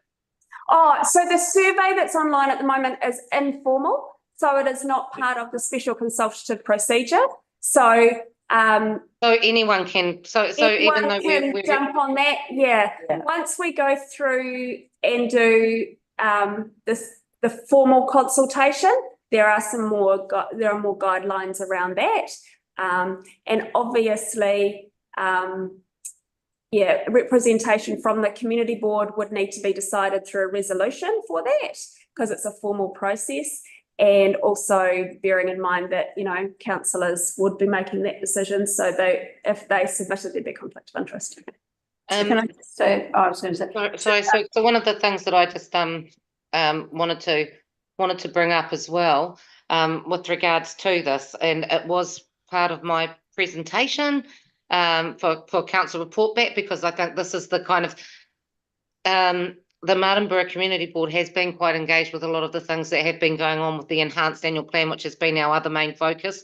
Oh, so the survey that's online at the moment is informal. So it is not part of the special consultative procedure. So So anyone can, so even though can we're jump on that, yeah. Once we go through and do the formal consultation, there are more guidelines around that, and obviously, representation from the community board would need to be decided through a resolution for that, because it's a formal process. And also bearing in mind that, you know, councillors would be making that decision. So if they submitted, there'd be conflict of interest. Can I just say, I was going to say, So one of the things that I just wanted to bring up as well, with regards to this, and it was part of my presentation for council report back, because I think this is the kind of the Martinborough Community Board has been quite engaged with a lot of the things that have been going on with the enhanced annual plan, which has been our other main focus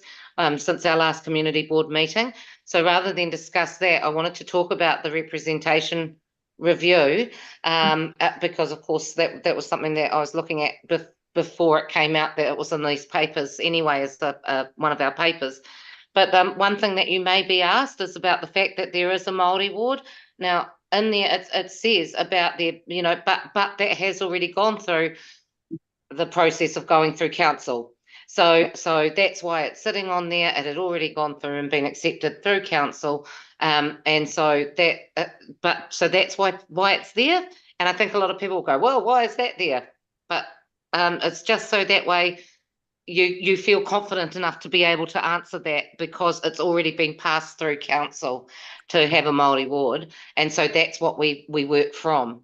since our last community board meeting. So rather than discuss that, I wanted to talk about the representation review, because of course that was something that I was looking at before it came out that it was in these papers anyway, as one of our papers. But one thing that you may be asked is about the fact that there is a Māori ward. Now, in there, it says about the, you know, but that has already gone through the process of going through council. So that's why it's sitting on there. It had already gone through and been accepted through council, and so that, so that's why it's there. And I think a lot of people will go, well, why is that there? But it's just so that way you feel confident enough to be able to answer that because it's already been passed through council to have a Māori ward, and so that's what we work from.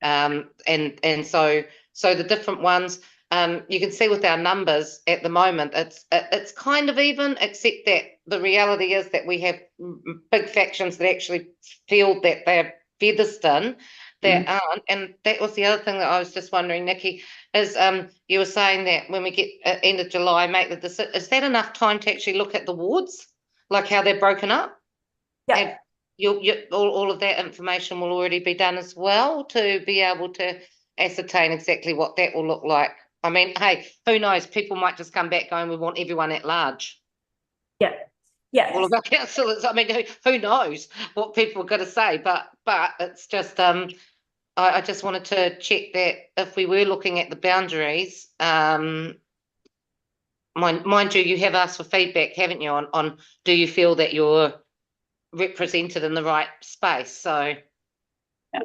And so the different ones, you can see with our numbers at the moment, it's kind of even, except that the reality is that we have big factions that actually feel that they're Featherston that aren't. And that was the other thing that I was just wondering, Nikki, is you were saying that when we get end of July, make the decision. Is that enough time to actually look at the wards, like how they're broken up? Yeah. All of that information will already be done as well to be able to ascertain exactly what that will look like. I mean, hey, who knows? People might just come back going, we want everyone at large. Yeah. Yeah. All of our councillors. I mean, who knows what people are going to say? But it's just I just wanted to check that if we were looking at the boundaries, mind you, you have asked for feedback, haven't you? On do you feel that you're represented in the right space? So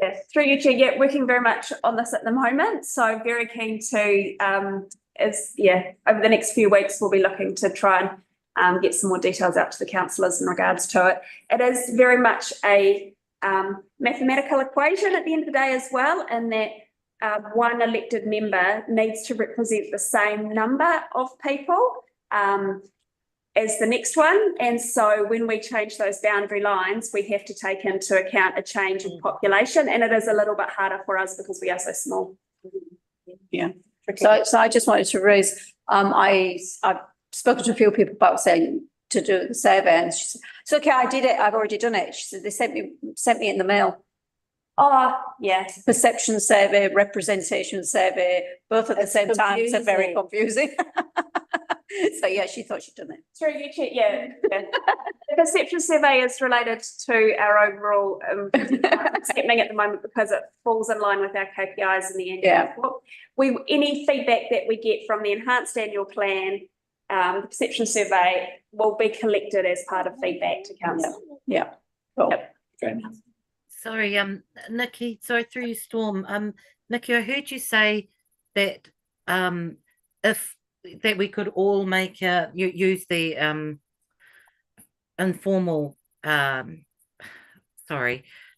Yes, through you, Chair. Yeah, working very much on this at the moment. So very keen to, over the next few weeks, we'll be looking to try and get some more details out to the councillors in regards to it. It is very much a mathematical equation at the end of the day as well, and that one elected member needs to represent the same number of people as the next one. And so when we change those boundary lines, we have to take into account a change in population, and it is a little bit harder for us because we are so small. Yeah. So I just wanted to raise, I've spoken to a few people about saying to do the survey, and she said, it's okay, I did it, I've already done it. She said, they sent me in the mail. Oh, yes. Perception survey, representation survey, both at the same time, it's very confusing. So yeah, she thought she'd done it. Through you, Chair. Yeah. The perception survey is related to our overall what's happening at the moment because it falls in line with our KPIs in the annual report. Any feedback that we get from the enhanced annual plan, the perception survey will be collected as part of feedback to council. Yeah. Cool. Yep. Okay. Sorry, Nikki, sorry, through you, Storm. Nikki, I heard you say that that we could all make use the informal the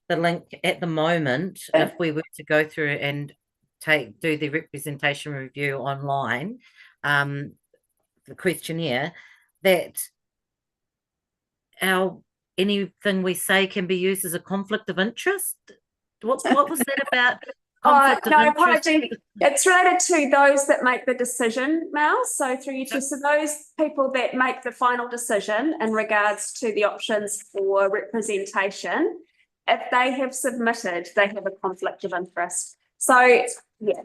link at the moment, if we were to go through and do the representation review online, the questionnaire, that anything we say can be used as a conflict of interest. What was that about? No, apology. It's related to those that make the decision, Mel. So through you, so those people that make the final decision in regards to the options for representation, if they have submitted, they have a conflict of interest. So yeah.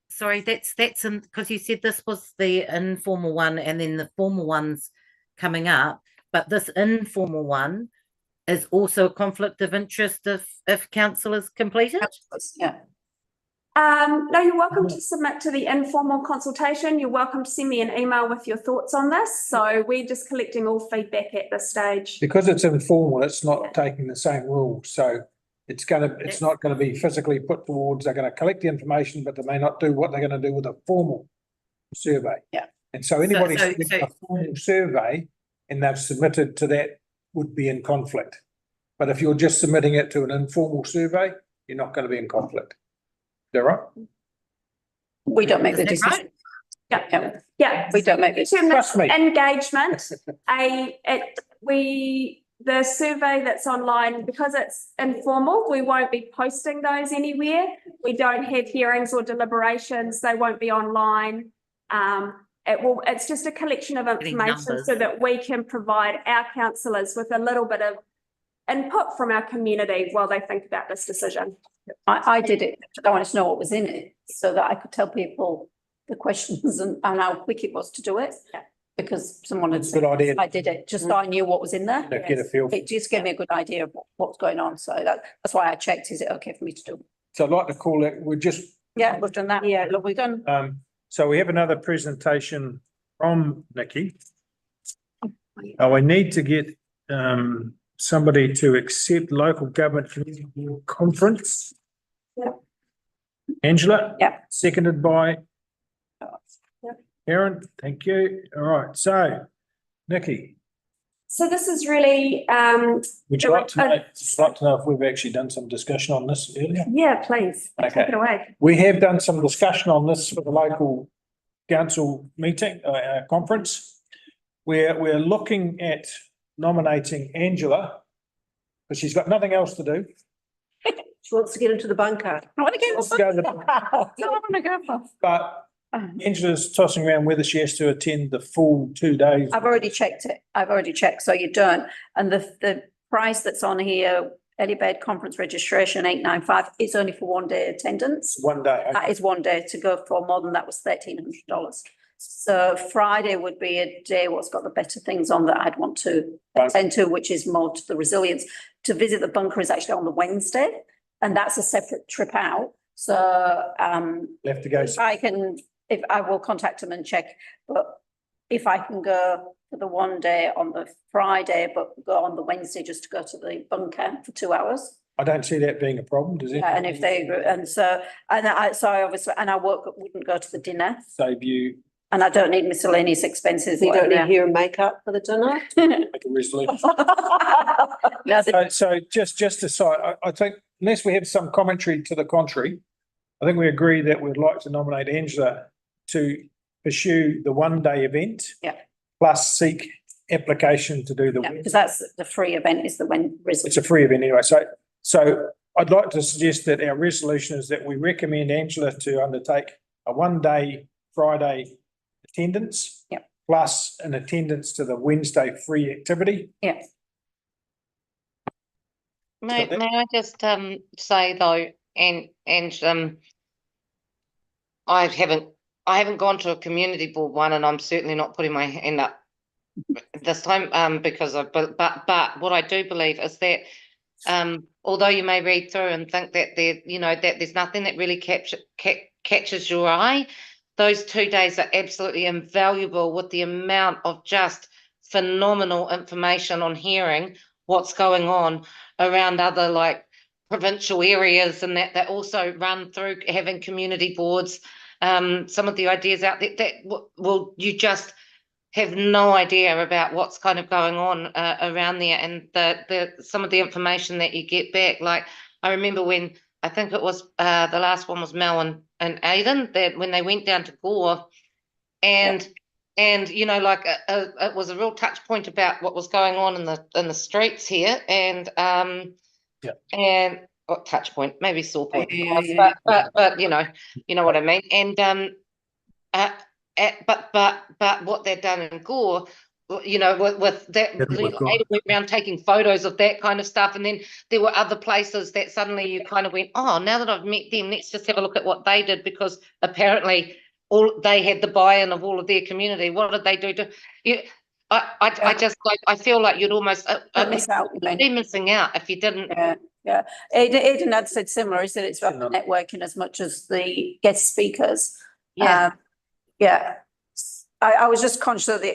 Sorry, that's in, because you said this was the informal one and then the formal one's coming up, but this informal one is also a conflict of interest if council is completed? Yeah. No, you're welcome to submit to the informal consultation. You're welcome to send me an email with your thoughts on this. So we're just collecting all feedback at this stage. Because it's informal, it's not taking the same rules. So it's not going to be physically put towards, they're going to collect the information, but they may not do what they're going to do with a formal survey. Yeah. And so anybody So- submitting a formal survey and they've submitted to that would be in conflict. But if you're just submitting it to an informal survey, you're not going to be in conflict. Is that right? We don't make the Is that decision. right? Yeah. We don't make it. Trust me. Engagement. The survey that's online, because it's informal, we won't be posting those anywhere. We don't have hearings or deliberations. They won't be online. It's just a collection of information so that we can provide our councillors with a little bit of input from our community while they think about this decision. I did it. I wanted to know what was in it so that I could tell people the questions and how quick it was to do it. Yeah. Because someone had It's a good idea. I did it just so I knew what was in there. To get a feel. It just gave me a good idea of what's going on. So that's why I checked. Is it okay for me to do? So I'd like to call it, Yeah, we've done that. Yeah, look, we've done. So we have another presentation from Nikki. We need to get somebody to accept local government community board conference. Yeah. Angela? Yeah. Seconded by? Karen, thank you. All right, so Nikki, So this is really, would you like to know if we've actually done some discussion on this earlier? yeah, please, Okay. take it away. We have done some discussion on this for the local council meeting, conference. We're looking at nominating Angela, because she's got nothing else to do. She wants to get into the bunker. I want to She wants to go to the- go. But Angela's tossing around whether she has to attend the full 2 days. I've already checked it. I've already checked, so you don't. And the price that's on here, Elibed conference registration, 895, is only for 1 day attendance. 1 day. That is 1 day. To go for more than that was $1,300. So Friday would be a day what's got the better things on that I'd want to attend to, which is more to the resilience. To visit the bunker is actually on the Wednesday, and that's a separate trip out. So Left to go. if I will contact them and check, but if I can go for the 1 day on the Friday, but go on the Wednesday just to go to the bunker for 2 hours. I don't see that being a problem, does it? And if they, and so, I obviously, and I wouldn't go to the dinner, Save you, and I don't need miscellaneous expenses. You don't need whatever. hair and makeup for the dinner. make a resolution. No, the- So just aside, I think unless we have some commentary to the contrary, I think we agree that we'd like to nominate Angela to pursue the 1 day event. Yeah. Plus seek application to do the. yeah, because that's the free event is the when. It's a free event anyway. So I'd like to suggest that our resolution is that we recommend Angela to undertake a 1 day Friday attendance. Yep. Plus an attendance to the Wednesday free activity. Yeah. May I just say though, and I haven't gone to a community board one, and I'm certainly not putting my hand up this time because of but what I do believe is that although you may read through and think that that there's nothing that really catches your eye, those 2 days are absolutely invaluable with the amount of just phenomenal information on hearing what's going on around other like provincial areas, and that also run through having community boards. Some of the ideas out there that will you just have no idea about what's kind of going on around there, and the some of the information that you get back. Like I remember when I think it was the last one was Mel and Aidan, that when they went down to Gore, and like it was a real touch point about what was going on in the streets here, and and touch point, maybe sore point, but you know what I mean, and but what they've done in Gore, with that, went around taking photos of that kind of stuff, and then there were other places that suddenly you kind of went, oh, now that I've met them, let's just have a look at what they did, because apparently they had the buy-in of all of their community. What did they do to you? I just like, I feel like you'd almost miss out, be missing out if you didn't. Yeah. Aidan had said similar. He said it's about the networking as much as the guest speakers. Yeah. I was just conscious of the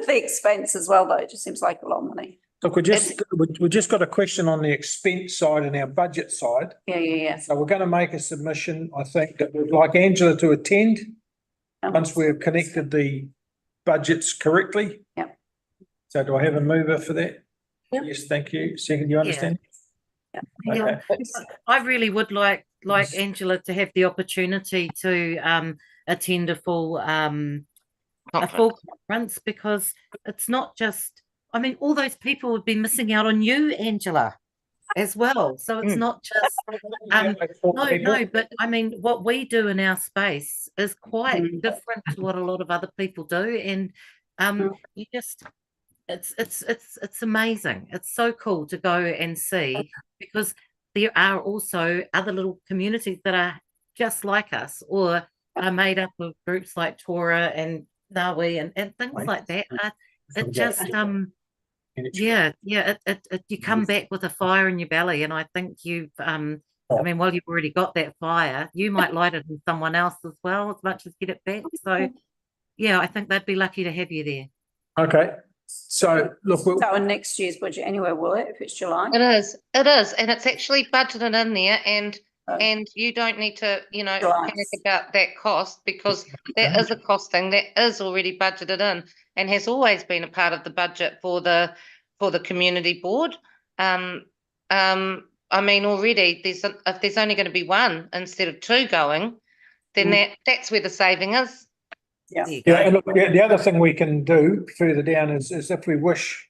expense as well, though. It just seems like a lot of money. Look, we just got a question on the expense side and our budget side. Yeah. So we're going to make a submission, I think, that we'd like Angela to attend once we've connected the budgets correctly. Yeah. So do I have a mover for that? Yep. Yes, thank you. Second, you understand? Yeah. Okay. I really would like Angela to have the opportunity to attend a full conference, because it's not just, I mean, all those people would be missing out on you, Angela, as well. So it's not just no, but I mean, what we do in our space is quite different to what a lot of other people do, and you just it's amazing. It's so cool to go and see, because there are also other little communities that are just like us, or are made up of groups like Tora and Nawi and things like that. It just you come back with a fire in your belly, and I think you've I mean, while you've already got that fire, you might light it in someone else as well, as much as get it back. So yeah, I think they'd be lucky to have you there. Okay. So look, So in next year's budget anyway, will it, if it's July? It is, and it's actually budgeted in there, and And you don't need to, Right. panic about that cost, because that is a cost thing that is already budgeted in and has always been a part of the budget for the community board. I mean, already if there's only going to be one instead of two going, then that's where the saving is. Yeah. There you Yeah, go. and look, the other thing we can do further down is if we wish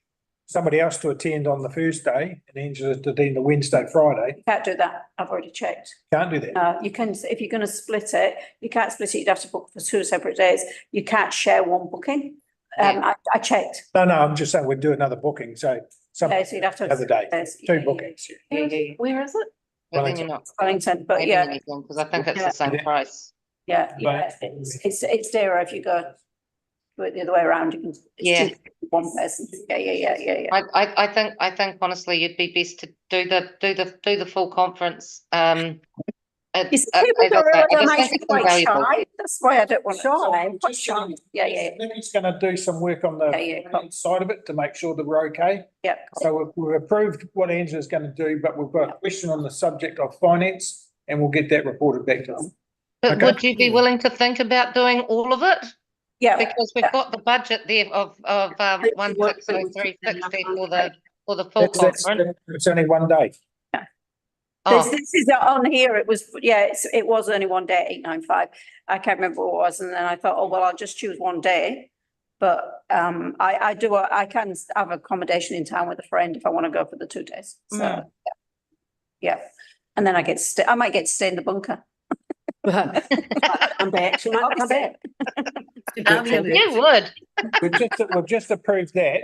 somebody else to attend on the Thursday and Angela to attend the Wednesday, Friday, You can't do that. I've already checked. can't do that. You can, if you're going to split it, you can't split it. You'd have to book for 2 separate days. You can't share one booking. I checked. No, I'm just saying we'd do another booking, so some Okay, so you'd have to. other day, Yes, two yeah, bookings. Yeah. Where is it? But then you're not Wellington, but saving yeah, anything, because I think it's Yeah. the same price. yeah, But- it's dearer if you go do it the other way around. You can. it's Yeah. cheaper for one person. Yeah. I think honestly, you'd be best to do the full conference. You see, as people I don't say, realise I I'm just think actually it's quite invaluable. shy. That's why I don't want to. Shy? Quite shy. Yeah. Nikki's gonna do some work on the Yeah, cool. side of it to make sure that we're okay. Yeah. So we've approved what Angela's gonna do, but we've got a question on the subject of finance and we'll get that reported back to them. But Okay. would you be willing to think about doing all of it? Yeah. Because we've got the budget there of 1,603.60 for the full That's- conference. It's only one day. Oh, This is on here. It was, it was only one day, 895. I can't remember what it was. And then I thought, oh, well, I'll just choose one day. But I can have accommodation in town with a friend if I want to go for the 2 days. So, yeah. And then I might get to stay in the bunker. I'm back. She might come back. you would. We've just approved that,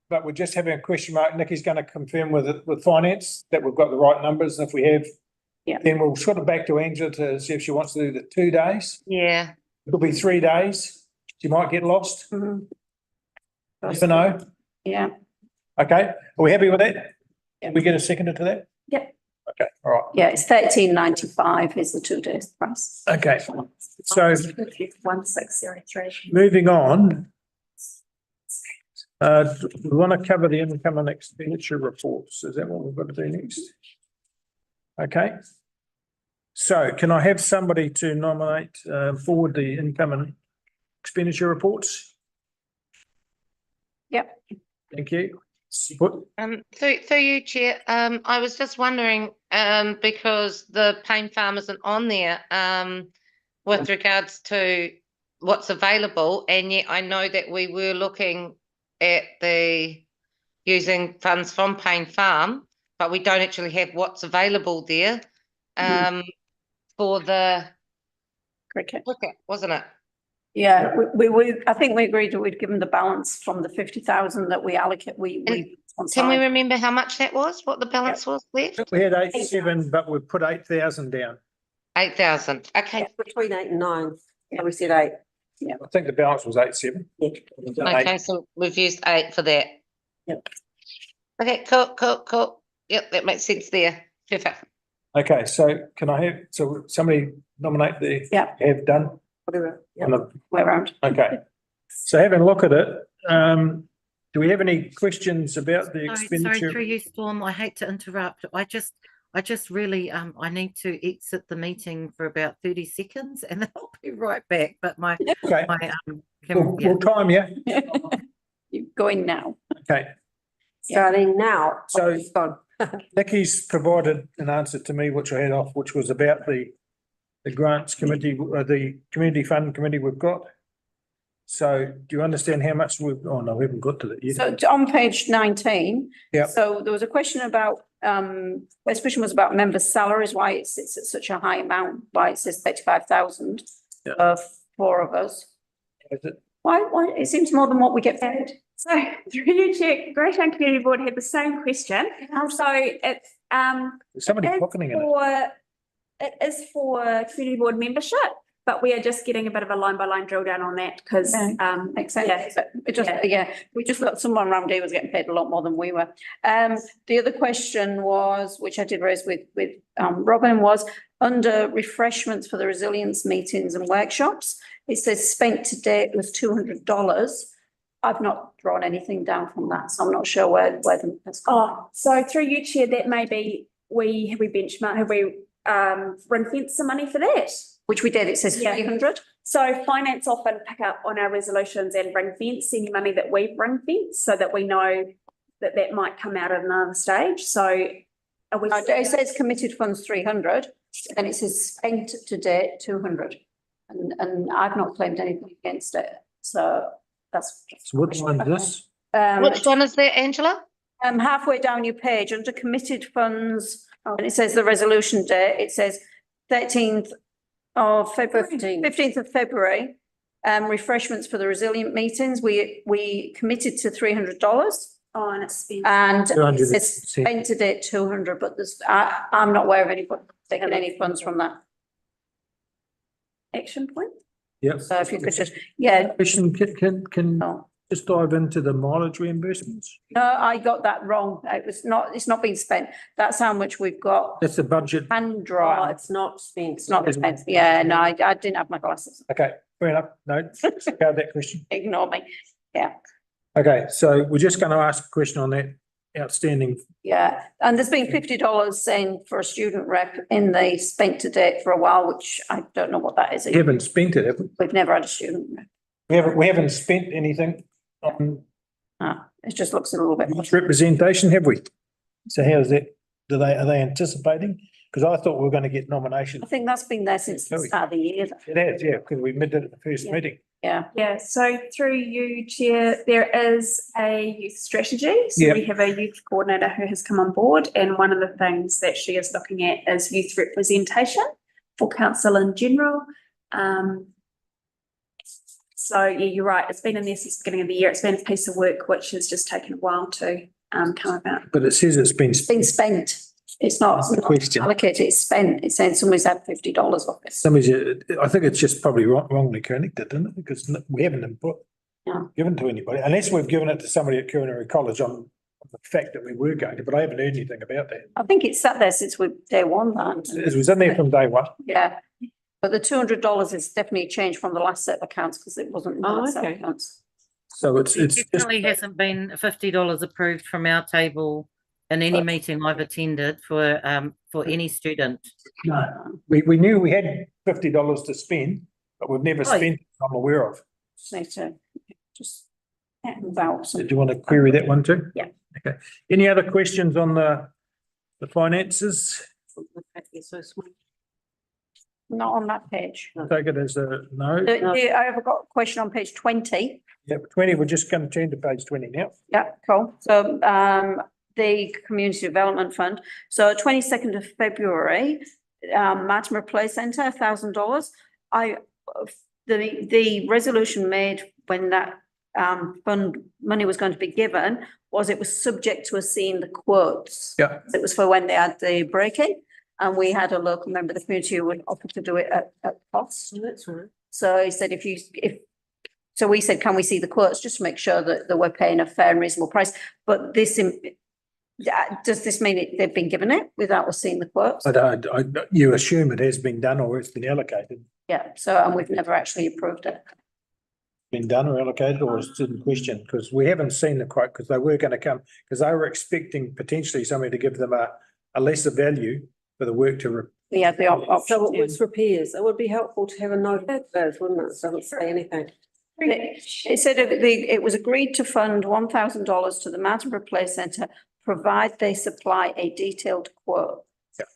but we're just having a question mark. Nikki's gonna confirm with finance that we've got the right numbers. If we have, Yeah. then we'll sort of back to Angela to see if she wants to do the 2 days. Yeah. It'll be 3 days. She might get lost. Mhm. Never know. Yeah. Okay, are we happy with that? Yeah. Can we get a seconder to that? Yeah. Okay, all right. Yeah, it's 13.95 is the 2 days price. Okay, so 1603. moving on. We want to cover the income and expenditure reports. Is that what we've got to do next? Okay. So can I have somebody to nominate, forward the income and expenditure reports? Yep. Thank you. Through you, Chair, I was just wondering, because the Payne Farm isn't on there, with regards to what's available, and yet I know that we were looking at using funds from Payne Farm, but we don't actually have what's available there, for the Cricket. cricket, wasn't it? Yeah, I think we agreed that we'd given the balance from the 50,000 that we allocate, Can we remember how much that was, what the balance was left? We had 87, but we've put 8,000 down. 8,000, okay. Between 8 and 9. So we said 8. I think the balance was 87. Okay, so we've used 8 for that. Yep. Okay, cool. Yep, that makes sense there. Perfect. Okay, so can I have, so somebody nominate the, Yeah. have done? Whatever. on the- Way around. Okay, so having a look at it, do we have any questions about the Sorry, expenditure? through you, Storm. I hate to interrupt. I just really, I need to exit the meeting for about 30 seconds and then I'll be right back. But Okay, yeah. we'll time you. You're going now. Okay, Starting now. So- It's gone. Nikki's provided an answer to me, which I had off, which was about the grants committee, the community fund committee we've got. So do you understand how much we haven't got to that yet. So on page 19. Yeah. So there was a question about, this question was about members' salaries, why it sits at such a high amount, why it says 35,000 Yeah. 4 of us. Is it? Why, it seems more than what we get paid. So through you, Chair, Greytown Community Board had the same question. So it's, There's somebody It's pocketing in it. It is for community board membership, but we are just getting a bit of a line by line drill down on that because Makes sense. Yeah. But it just, we just thought someone around here was getting paid a lot more than we were. The other question was, which I did raise with Robin, was under refreshments for the resilience meetings and workshops. It says spent to date was $200. I've not drawn anything down from that, so I'm not sure where that's gone. so through you, Chair, that may be have we benchmarked, have we ring fence some money for that. Which we did, it says Yeah. 300. So finance often pick up on our resolutions and ring fence any money that we've ring fence, so that we know that that might come out at another stage. So are we? It says committed funds 300 and it says spent to date 200. And I've not claimed anything against it. So that's. So what one is this? Which one is that, Angela? Halfway down your page under committed funds, and it says the resolution date, it says 13th of February, 15th of February. Refreshments for the resilient meetings, we committed to $300 Oh, and it's spent. and it 200. says spent to date 200, but I'm not aware of anybody taking any funds from that. Action point? Yep. So if you could just, yeah, Question, can no, just dive into the mileage reimbursements? no, I got that wrong. It's not been spent. That's how much we've got. That's the budget. Hand Oh, drawn. it's not spent. It's not spent. Yeah, no, I didn't have my glasses. Okay, fair enough. No, disregard that question. Ignore me. Okay, so we're just going to ask a question on that outstanding. Yeah, and there's been $50 saying for a student rep in the spent to date for a while, which I don't know what that is. We haven't spent it, have we? We've never had a student rep. We haven't spent anything on It just looks a little bit. youth representation, have we? So how's that? Are they anticipating? Because I thought we were going to get nominations. I think that's been there since the start of the year. It has, yeah, because we admitted at the first Yeah. meeting. Yeah. Yeah, so through you, Chair, there is a youth strategy. So Yeah. we have a youth coordinator who has come on board, and one of the things that she is looking at is youth representation for council in general. So yeah, you're right, it's been in there since the beginning of the year. It's been a piece of work which has just taken a while to come about. But it says it's been It's been spent. It's not That's the question. allocated, it's spent. It's saying somebody's had $50 off it. I think it's just probably wrongly connected, isn't it? Because we haven't Yeah. given to anybody, unless we've given it to somebody at Culinary College on the fact that we were going to, but I haven't heard anything about that. I think it's sat there since day one, that. It was in there from day one. Yeah, but the $200 is definitely a change from the last set of accounts because it wasn't in the Oh, last set of okay. accounts. So it's There just, definitely hasn't been $50 approved from our table in any meeting I've attended for any student. no, we knew we had $50 to spend, but we've never Oh, spent, it I'm aware of. Just need to just move out. Did you want to query that one too? Yeah. Okay. Any other questions on the finances? Not on that page. Take it as a no. I have got a question on page 20. Yeah, 20, we're just going to turn to page 20 now. Yeah, cool. So the Community Development Fund. So 22nd of February, Martinborough Play Centre, $1,000. The resolution made when that fund money was going to be given was it was subject to us seeing the quotes. Yeah. It was for when they had the break-in, and we had a local member of the community who would offer to do it at cost. That's right. So he said, so we said, can we see the quotes just to make sure that we're paying a fair and reasonable price? But does this mean they've been given it without us seeing the quotes? You assume it has been done or it's been allocated. Yeah, and we've never actually approved it. Been done or allocated, or it's in question? Because we haven't seen the quote, because they were going to come, because they were expecting potentially somebody to give them a lesser value for the work to. We had the option. So it was repairs. It would be helpful to have a note of those, wouldn't it? So it doesn't say anything. It said it was agreed to fund $1,000 to the Martinborough Play Centre, provide they supply a detailed quote.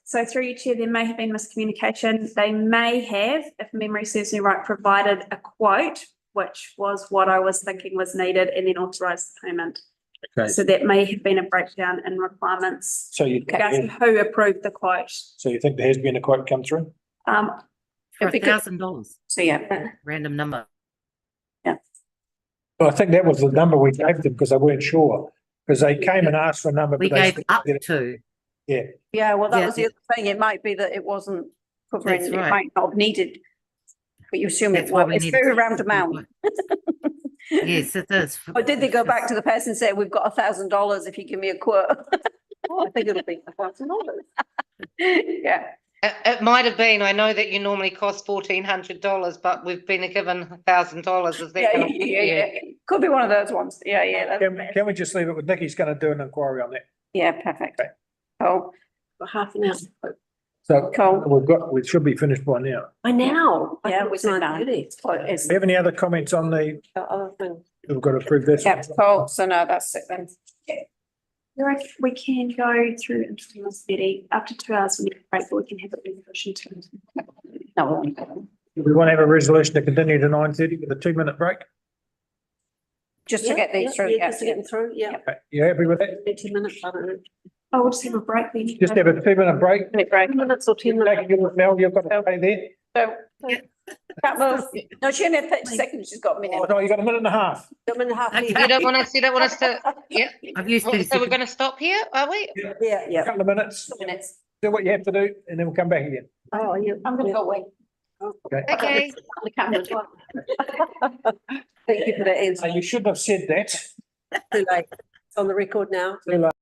So through you, Chair, there may have been miscommunication. They may have, if memory serves me right, provided a quote, which was what I was thinking was needed, and then authorised the payment. Okay. So that may have been a breakdown in requirements. So you, Regarding who approved the quote. so you think there has been a quote come through? For Because- $1,000, So yeah, random number. Well, I think that was the number we gave them because they weren't sure, because they came and asked for a number. We but they gave up to. Yeah, well, that Yeah. was the other thing. It might be that it wasn't covering, That's it right. might not have needed. But you assume That's it why was, we it's need very to- round amount. Yes, it is. Or did they go back to the person and say, we've got $1,000 if you give me a quote? I think it'll be $1,000. Yeah, It might have been, I know that you normally cost $1,400, but we've been given $1,000. Is that yeah, gonna- yeah. Could be one of those ones. Yeah. can we just leave it with Nikki's going to do an inquiry on that? Yeah, perfect. Okay. Oh, For half an hour. So Cool. we should be finished by now. I know. Yeah, we said that. Do you have any other comments on the, Other thing. we've got to approve this? Yeah, cool. So no, that's it then. We can go through into the city after 2 hours, we need a break, but we can have a resolution to. No, we won't. We want to have a resolution to continue to 9:30 with a 2-minute break. Just to get these through, yeah. Just to get them through, yeah. Okay, you happy with that? 2 minutes, I don't know. Oh, we'll just have a break then. Just have a 2-minute break. Minute break. 2 minutes or 10 minutes. Mel, you've got to stay there. So, can't move. No, she only had 30 seconds, she's got a minute. Oh, no, you've got a minute and a half. A minute and a half. Okay. You don't want us to, yeah, I've used so 30 we're seconds. gonna stop here, are we? Yeah, yeah. Couple of minutes, Minutes. do what you have to do, and then we'll come back again. Oh, yeah. I'm gonna go away. Okay. Okay. The camera as well. Thank you for that answer. So you shouldn't have said that. Too late. It's on the record now. Too late.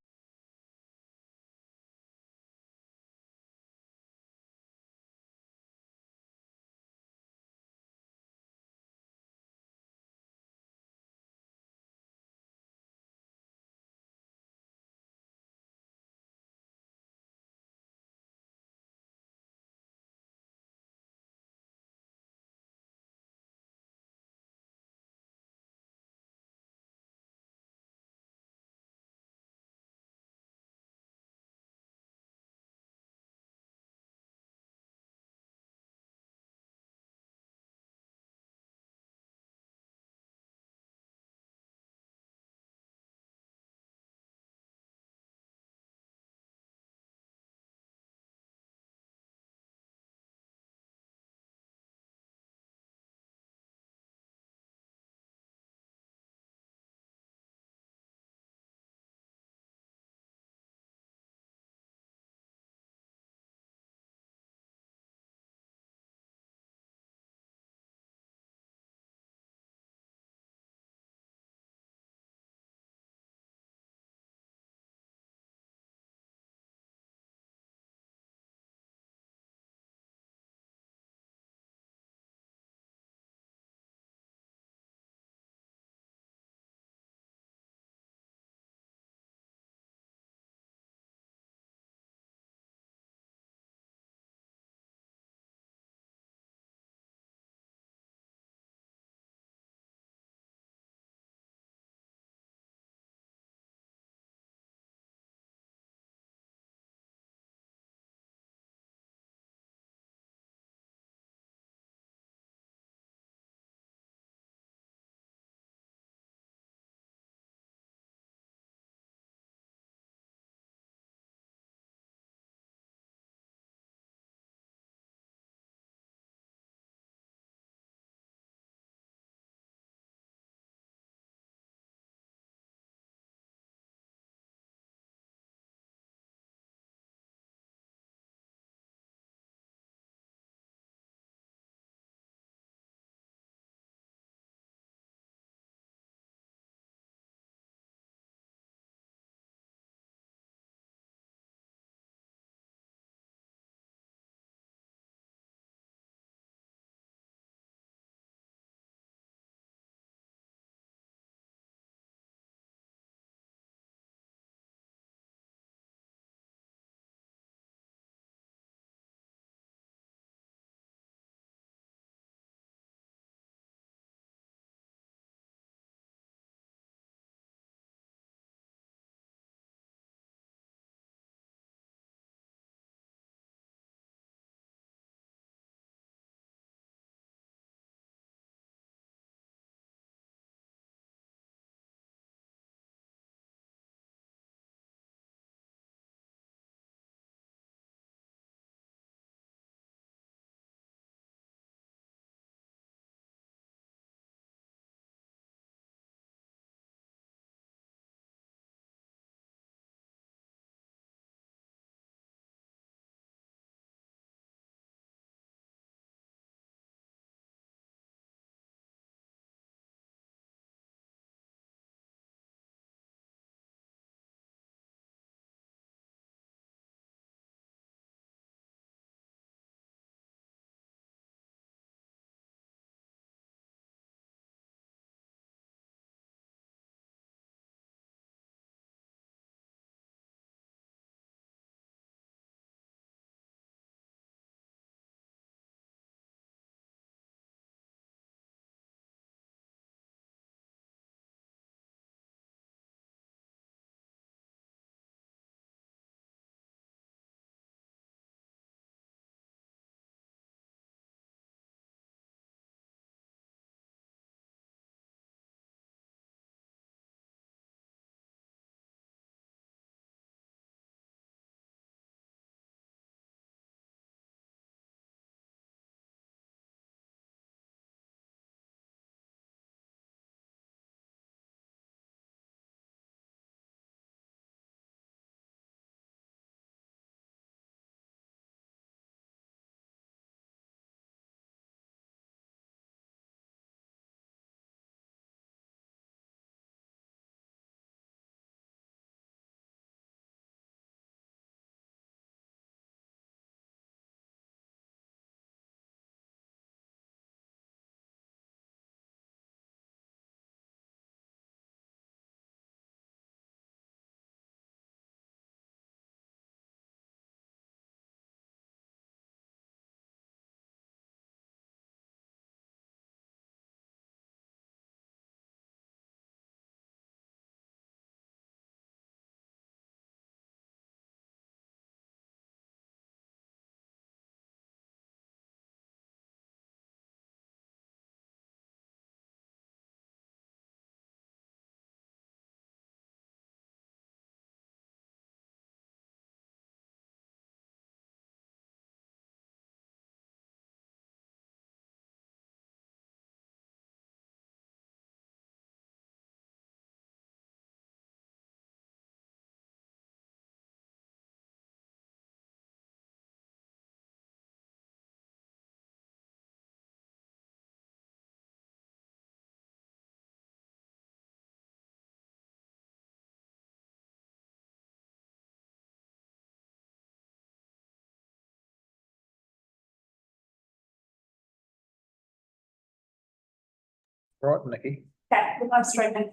Right, Nikki. Okay, we'll go straight in.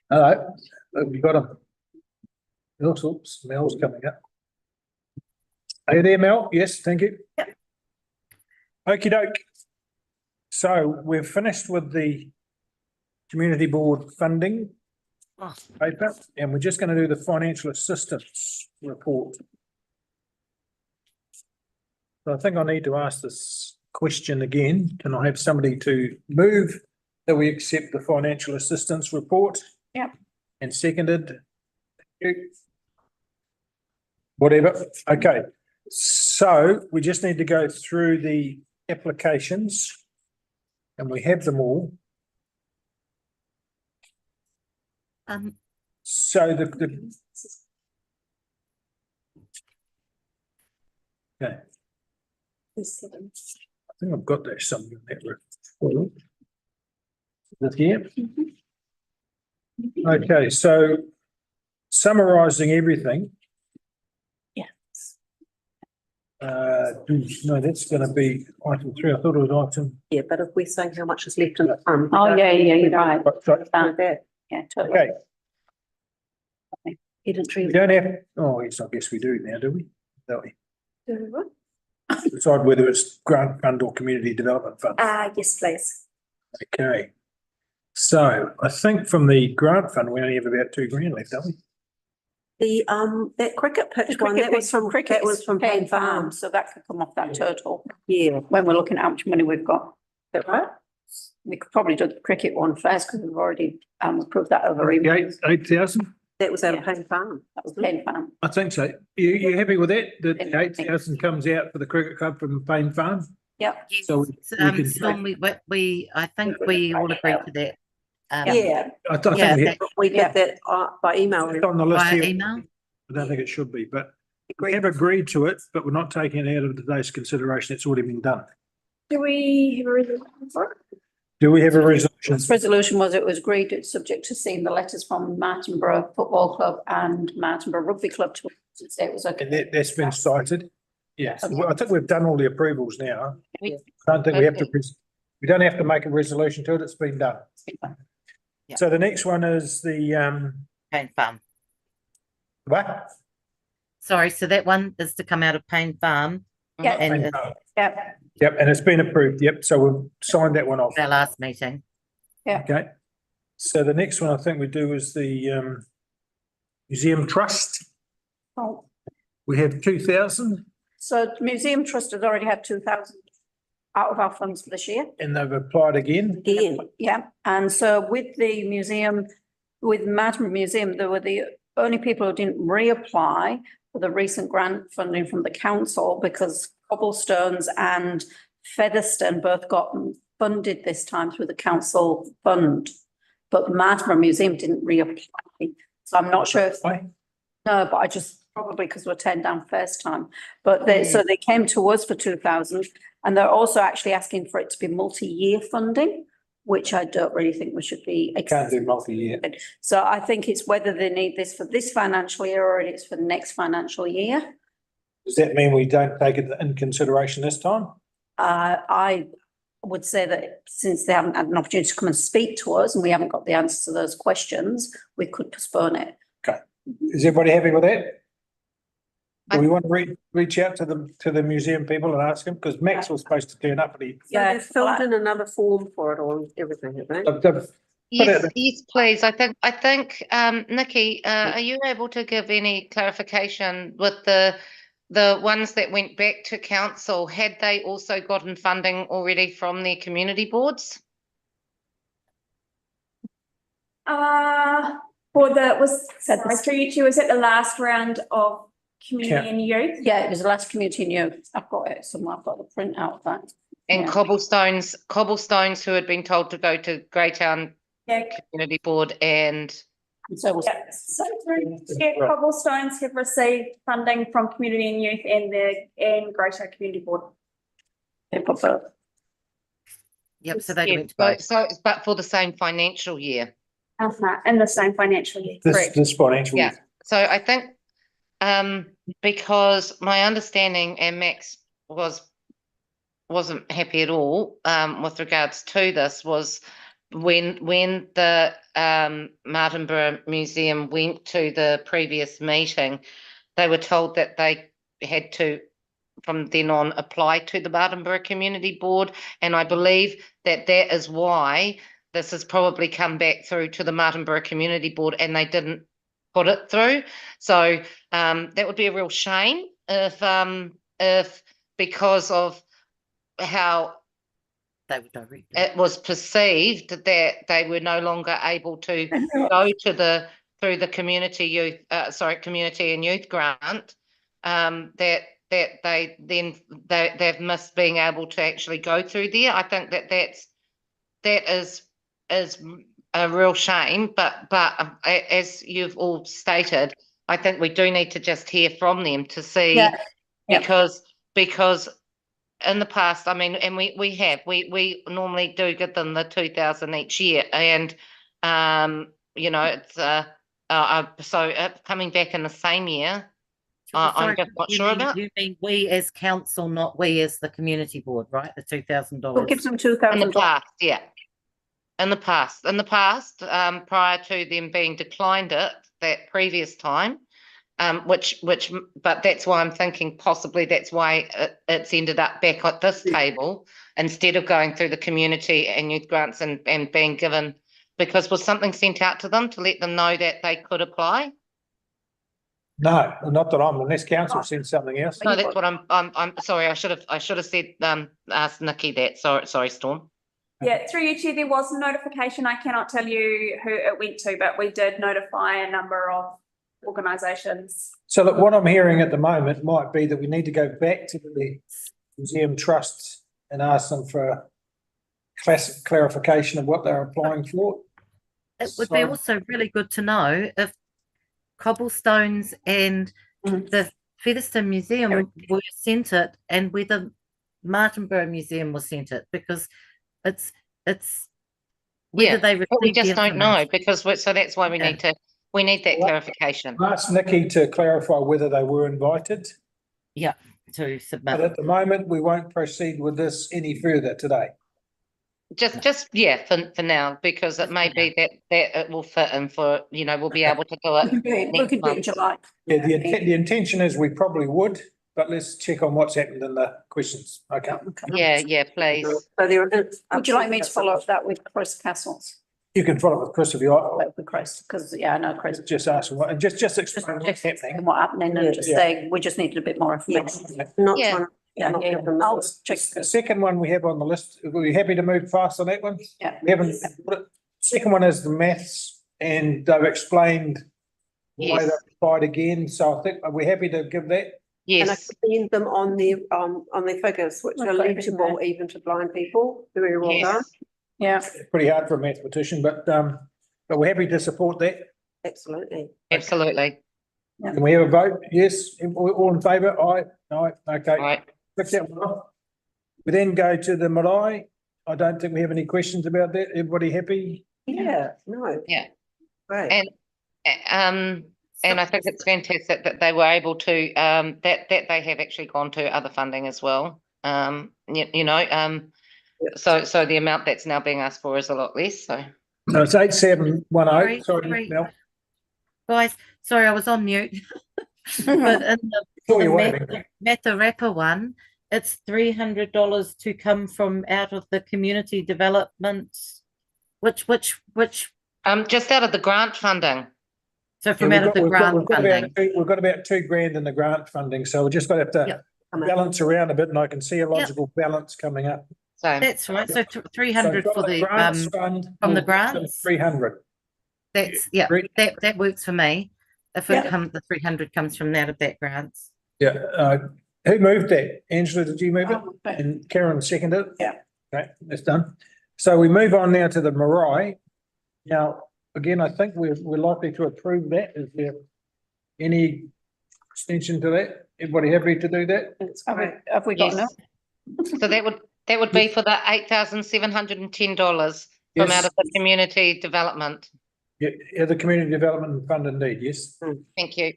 Hello, we got him. All sorts, Mel's coming up. Are you there, Mel? Yes, thank you. Yep. Okey doke. So we've finished with the community board funding paper, and we're just going to do the financial assistance report. So I think I need to ask this question again. Can I have somebody to move that we accept the financial assistance report? Yep. And seconded. Thank you. Whatever. Okay. So we just need to go through the applications, and we have them all. So the okay. I think I've got that somewhere in that report. Is it here? Okay, so summarising everything. No, that's going to be item 3. I thought it was item. Yeah, but if we're saying how much is left in the fund. Oh, yeah, you're right. Sorry. Yeah, totally. Okay, Hidden tree. we don't have. Oh, yes, I guess we do now, do we? Don't we? Decide whether it's grant fund or community development fund. Yes, please. Okay. So I think from the grant fund, we only have about $2,000 left, don't we? The, that cricket pitch one, that was from, that was from Payne Farm. So that could come off that total Yeah, when we're looking at how much money we've got. is that right? We could probably do the cricket one first because we've already approved that over email. 8,000? That was out of Yeah. Payne Farm. That was Payne Farm. I think so. You happy with that? That the 8,000 comes out for the cricket club from Payne Farm? Yep. So we can Storm, I think we all agreed to that. Yeah, I think Yeah, we that- we did that by email. it's on the list Via here. email. I don't think it should be, but we have agreed to it, but we're not taking it out of today's consideration. It's already been done. Do we have a resolution for it? Do we have a resolution? This resolution was, it was agreed, it's subject to seeing the letters from Martinborough Football Club and Martinborough Rugby Club to say it was And okay. that's been cited. Yes, well, I think we've done all the approvals now. We- I don't think we have to, we don't have to make a resolution to it. It's been done. Yeah. So the next one is the, Payne Farm. what? Sorry, so that one is to come out of Payne Farm. Yeah. And Yep. Yep, and it's been approved. Yep, so we've signed that one off. our last meeting. Okay. So the next one I think we do is the Museum Trust. Oh, We have 2,000 so the Museum Trust has already had 2,000 out of our funds for this year. and they've applied again. Again, Yeah, and so with the museum, with Martinborough Museum, there were the only people who didn't reapply for the recent grant funding from the council because Cobblestones and Featherstone both got funded this time through the council fund. But the Martinborough Museum didn't reapply, so I'm not sure if, Why? no, but I just, probably because we're turned down first time. But they, so they came to us for 2,000 and they're also actually asking for it to be multi-year funding, which I don't really think we should be. Can't do multi-year. So I think it's whether they need this for this financial year or it's for the next financial year. Does that mean we don't take it in consideration this time? I would say that since they haven't had an opportunity to come and speak to us and we haven't got the answers to those questions, we could postpone it. Is everybody happy with that? Do we want to reach out to the museum people and ask them? Because Max was supposed to turn up, but he. so Yeah, they've filled in another form for it all, everything, have they? they've- Yes, yes, please. I think, Nikki, are you able to give any clarification with the ones that went back to council? Had they also gotten funding already from their community boards? For the, was it the last round of community and youth? Yeah, it was the last community and youth. I've got it somewhere. I've got the print out of that. And Yeah. cobblestones who had been told to go to Greytown Yeah. Community Board and And so was, Yeah, so Cobblestones have received funding from community and youth and Greater Community Board. they put both. Yep, so they yeah, went to both. so but for the same financial year. In the same financial year. This financial Yeah. year. So I think because my understanding and Max was wasn't happy at all with regards to this was when the Martinborough Museum went to the previous meeting, they were told that they had to from then on apply to the Martinborough Community Board, and I believe that is why this has probably come back through to the Martinborough Community Board and they didn't put it through. So that would be a real shame if because of how They would direct it. it was perceived that they were no longer able to go to through the community and youth grant, that they've missed being able to actually go through there. I think that is a real shame, but as you've all stated, I think we do need to just hear from them to see, because in the past, I mean, and we normally do give them the 2,000 each year, and you know, it's so coming back in the same year, I'm just not sure about. You mean we as council, not we as the community board, right? The $2,000. We'll give them In $2,000. the past, yeah. In the past, prior to them being declined it that previous time, but that's why I'm thinking possibly that's why it's ended up back at this table instead of going through the community and youth grants and being given, because was something sent out to them to let them know that they could apply? No, not that unless council sends something else. No, that's what I'm sorry. I should have said asked Nikki that. Sorry, Storm. Yeah, through you, Chair, there was a notification. I cannot tell you who it went to, but we did notify a number of organisations. So look, what I'm hearing at the moment might be that we need to go back to the museum trusts and ask them for a clarification of what they're applying for. It would be also really good to know if Cobblestones and the Featherston Museum were sent it, and whether Martinborough Museum was sent it, because it's whether they received. But we just don't know, information. because so that's why we need that clarification. Ask Nikki to clarify whether they were invited. Yeah, to submit. But at the moment, we won't proceed with this any further today. Just for now, because it may be that it will fit in for, we'll be able to do it. We could do it in July. Yeah, the intention is we probably would, but let's check on what's happened in the questions. Okay. Yeah, please. So there are. Would you like me to follow up that with Chris Castles? You can follow up with Chris if you like. With Chris, because I know Chris. Just ask what, and just explain what's happening. What happening, and just saying we just needed a bit more information. Not Yeah. trying to, not give them I'll the- check. The second one we have on the list, are we happy to move fast on that one? Yeah. We haven't, second one is the maths, and they've explained why Yes. they've applied again, so I think, are we happy to give that? And I Yes, commend them on their figures, which are Okay. legible even to blind people. Very well done. yes. Yeah. Pretty hard for a mathematician, but we're happy to support that. Absolutely. Absolutely. Can we have a vote? Yes, all in favour? Aye, okay. Right. Fix that one off. We then go to the marae. I don't think we have any questions about that. Everybody happy? Yeah, no. Yeah. Great. And I think it's fantastic that they were able to, that they have actually gone to other funding as well. So the amount that's now being asked for is a lot less, so. No, it's 8710. Sorry, Sorry. Mel. Guys, sorry, I was on mute. But in Saw you the waving. Matarapa one, it's $300 to come from out of the community development, which, Just out of the grant funding. so from out of the grant We've got funding. about $2,000 in the grant funding, so we just got to have to balance around a bit, and I can see a logical balance coming up. So That's right, so 300 So for the, grants fund, from the we'll grants? 300. that's, that works for me. If the 300 comes from out of that grants. Yeah, who moved that? Angela, did you move it? Oh, okay. And Karen seconded it? Yeah. Okay, that's done. So we move on now to the marae. Now, again, I think we're likely to approve that. Is there any extension to that? Everybody happy to do that? Have we got Yes. enough? So that would be for the $8,710 from out of the community development. Yeah, the community development fund indeed, yes. Thank you.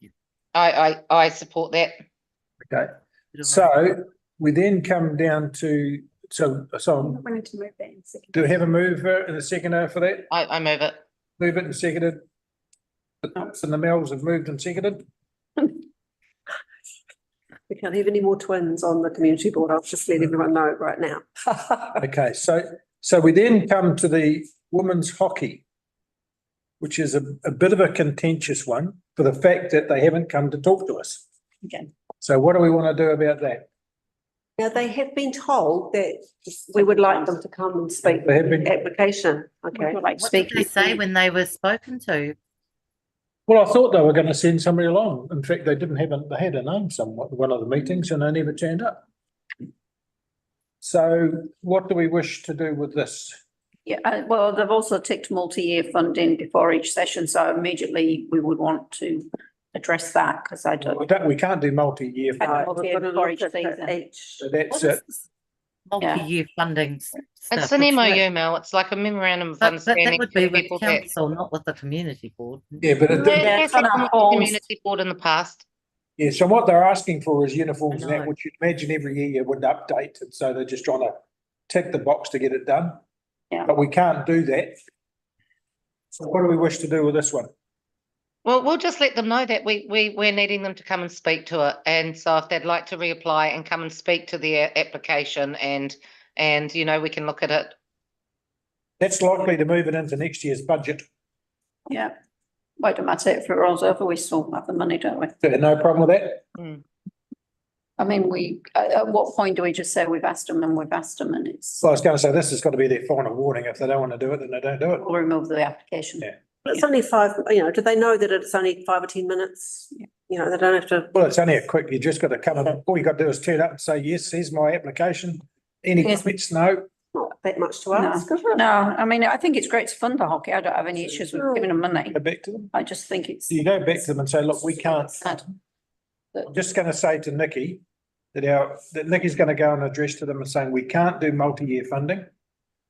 I support that. Okay, so we then come down to, so I'm wanting to move that in a second. do we have a mover and a seconder for that? I move it. Move it and seconded. The Notes and the Mells have moved and seconded. We can't have any more twins on the community board. I'll just let everyone know right now. Okay, so we then come to the women's hockey, which is a bit of a contentious one for the fact that they haven't come to talk to us. Okay. So what do we want to do about that? Now, they have been told that we would like them to come and speak They have been- the application. Okay. Like What did speak. they say when they were spoken to? Well, I thought they were going to send somebody along. In fact, they didn't have they had a name somewhat, one of the meetings, and they never turned up. So what do we wish to do with this? Yeah, well, they've also ticked multi-year funding before each session, so immediately we would want to address that because I don't. We can't do multi-year. I funding. don't- We've got to for look each at season. each. So that's What is it. this multi-year funding It's stuff? an It's MOU, like- Mel. It's like a memorandum of But that understanding. would for be the with people that- council, not with the community board. Yeah, but it, It Yeah, has it's on our happened with the forms. community board in the past. yeah, so what they're asking for is uniforms and I that, know. which you'd imagine every year you would update, and so they're just trying to tick the box to get it done. Yeah. But we can't do that. So what do we wish to do with this one? Well, we'll just let them know that we're needing them to come and speak to it. And so if they'd like to reapply and come and speak to their application and, you know, we can look at it. That's likely to move it into next year's budget. Yeah. Wait, don't matter if it rolls over, we still have the money, don't we? No problem with that? I mean, at what point do we just say we've asked them and it's, Well, I was going to say, this has got to be their final warning. If they don't want to do it, then they don't do it. we'll remove the application. Yeah. But it's only 5, do they know that it's only 5 or 10 minutes? You know, they don't have to. Well, it's only a quick, you just got to come and, all you got to do is turn up and say, yes, here's my application. Any Yes. comments? No. Not that much to No, ask, is it? no, I mean, I think it's great to fund the hockey. I don't have any issues with giving them money. Go back to them. I just think it's. You go back to them and say, look, we can't. sad. I'm just going to say to Nikki that Nikki's going to go and address to them and saying, we can't do multi-year funding.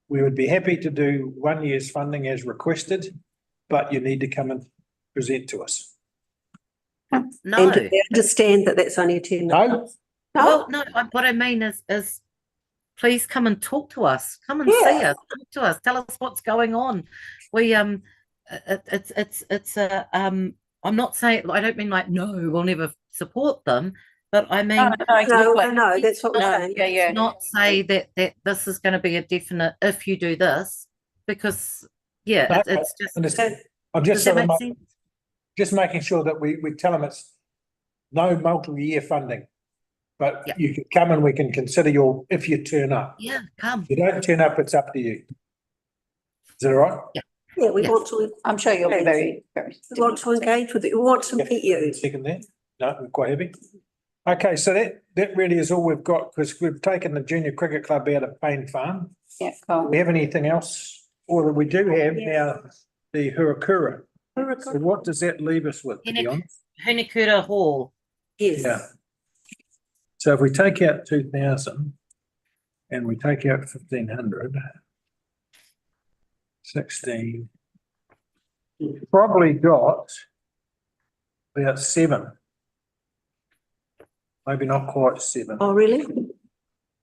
We would be happy to do 1 year's funding as requested, but you need to come and present to us. No, And do they understand that that's only a 10 minute? No? well, no, what I mean is please come and talk to us. Come and see Yeah. us, talk to us, tell us what's going on. We, it's a, I'm not saying, I don't mean like, no, we'll never support them, but I mean, No, exactly. No, that's what we're No, saying. yeah. not say that this is going to be a definite if you do this, because No, it's just. Understand? I'm Does just that sort of make sense? just making sure that we tell them it's no multi-year funding. But Yeah. you can come and we can consider if you turn up. Yeah, come. If you don't turn up, it's up to you. Is that all right? Yeah, we Yes. want to, I'm sure you'll be very, very. we want to engage with you. We want to meet you. Second there? No, we're quite happy. Okay, so that really is all we've got, because we've taken the junior cricket club out of Payne Farm. Yeah, Do cool. we have anything else? Or we do have now the Hurakura. So what does that leave us with, to be honest? Hunakura Hall. Yes. Yeah. So if we take out 2,000 and we take out 1,500, 16, we've probably got about 7. Maybe not quite 7. Oh, really?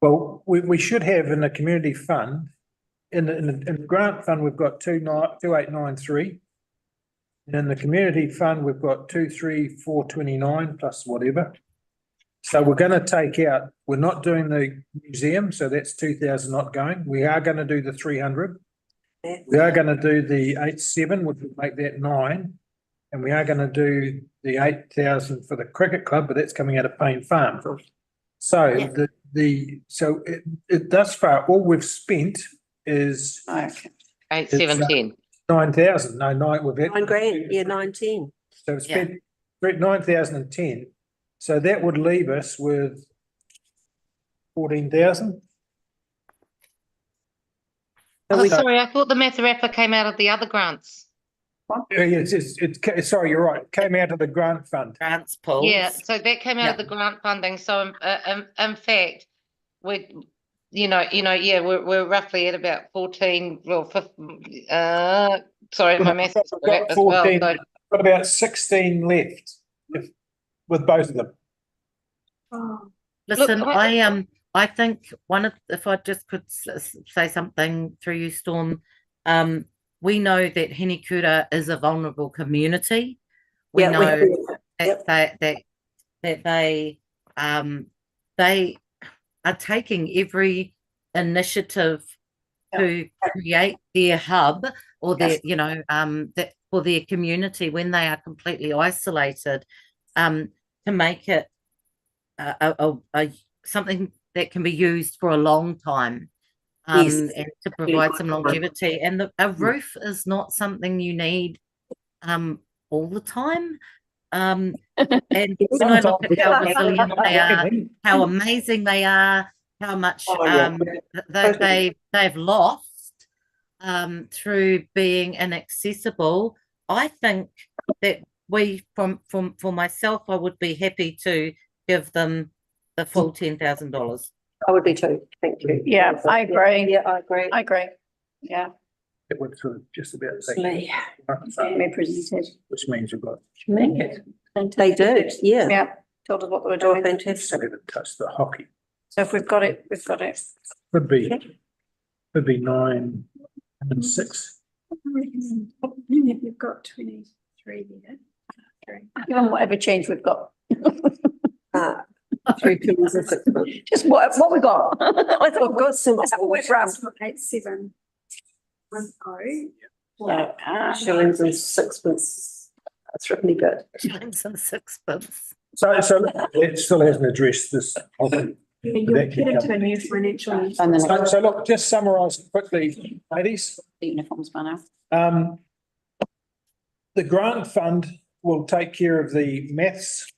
Well, we should have in the community fund, in the grant fund, we've got 2893. And in the community fund, we've got 23429 plus whatever. So we're going to take out, we're not doing the museum, so that's 2,000 not going. We are going to do the 300. Yeah. We are going to do the 87, which would make that 9. And we are going to do the 8,000 for the cricket club, but that's coming out of Payne Farm. So Yeah. it thus far, all we've spent is Okay. 8, 7, 10. 9,000. No, 9, we've had. 9 grand, yeah, 19. So it's spent 9,010. So that would leave us with 14,000. Oh, sorry, I thought the Matharappa came out of the other grants. Sorry, you're right. It came out of the grant fund. Grants pool. Yeah, so that came out of the grant funding. So in fact, we're roughly at about 14, well, 15, sorry, my maths is We've got correct as well. 14, So got about 16 left with both of them. Listen, Look, I think if I just could say something through you, Storm, we know that Henekura is a vulnerable community. We Yeah, know Yep. that they are taking every initiative to create their hub or their, that for their community when they are completely isolated, to make it something that can be used for a long time, Yes. and to provide some longevity. And a roof is not something you need all the time. And when I look at how resilient they are, how amazing they are, how much they've lost through being inaccessible, I think that for myself, I would be happy to give them the full $10,000. I would be too. Thank you. Yeah, I agree. Yeah, I agree. I agree. Yeah. It would sort of just about take. Me presented. Which means you've got. They did, yeah. Yeah, told us what they were Oh, doing. fantastic. Haven't touched the hockey. So if we've got it, we've got it. Could be 9 and 6. You've got 23 there. Given whatever change we've got. 3 pins and 6 pence. Just what we got. I thought I've got some. that's what we've run. 8710. Shillings and sixpence. That's really good. Shillings and sixpence. So it still hasn't addressed this. You'll get into a new financial year. And then So look, just summarise quickly, ladies. the uniforms by now. The grant fund will take care of the maths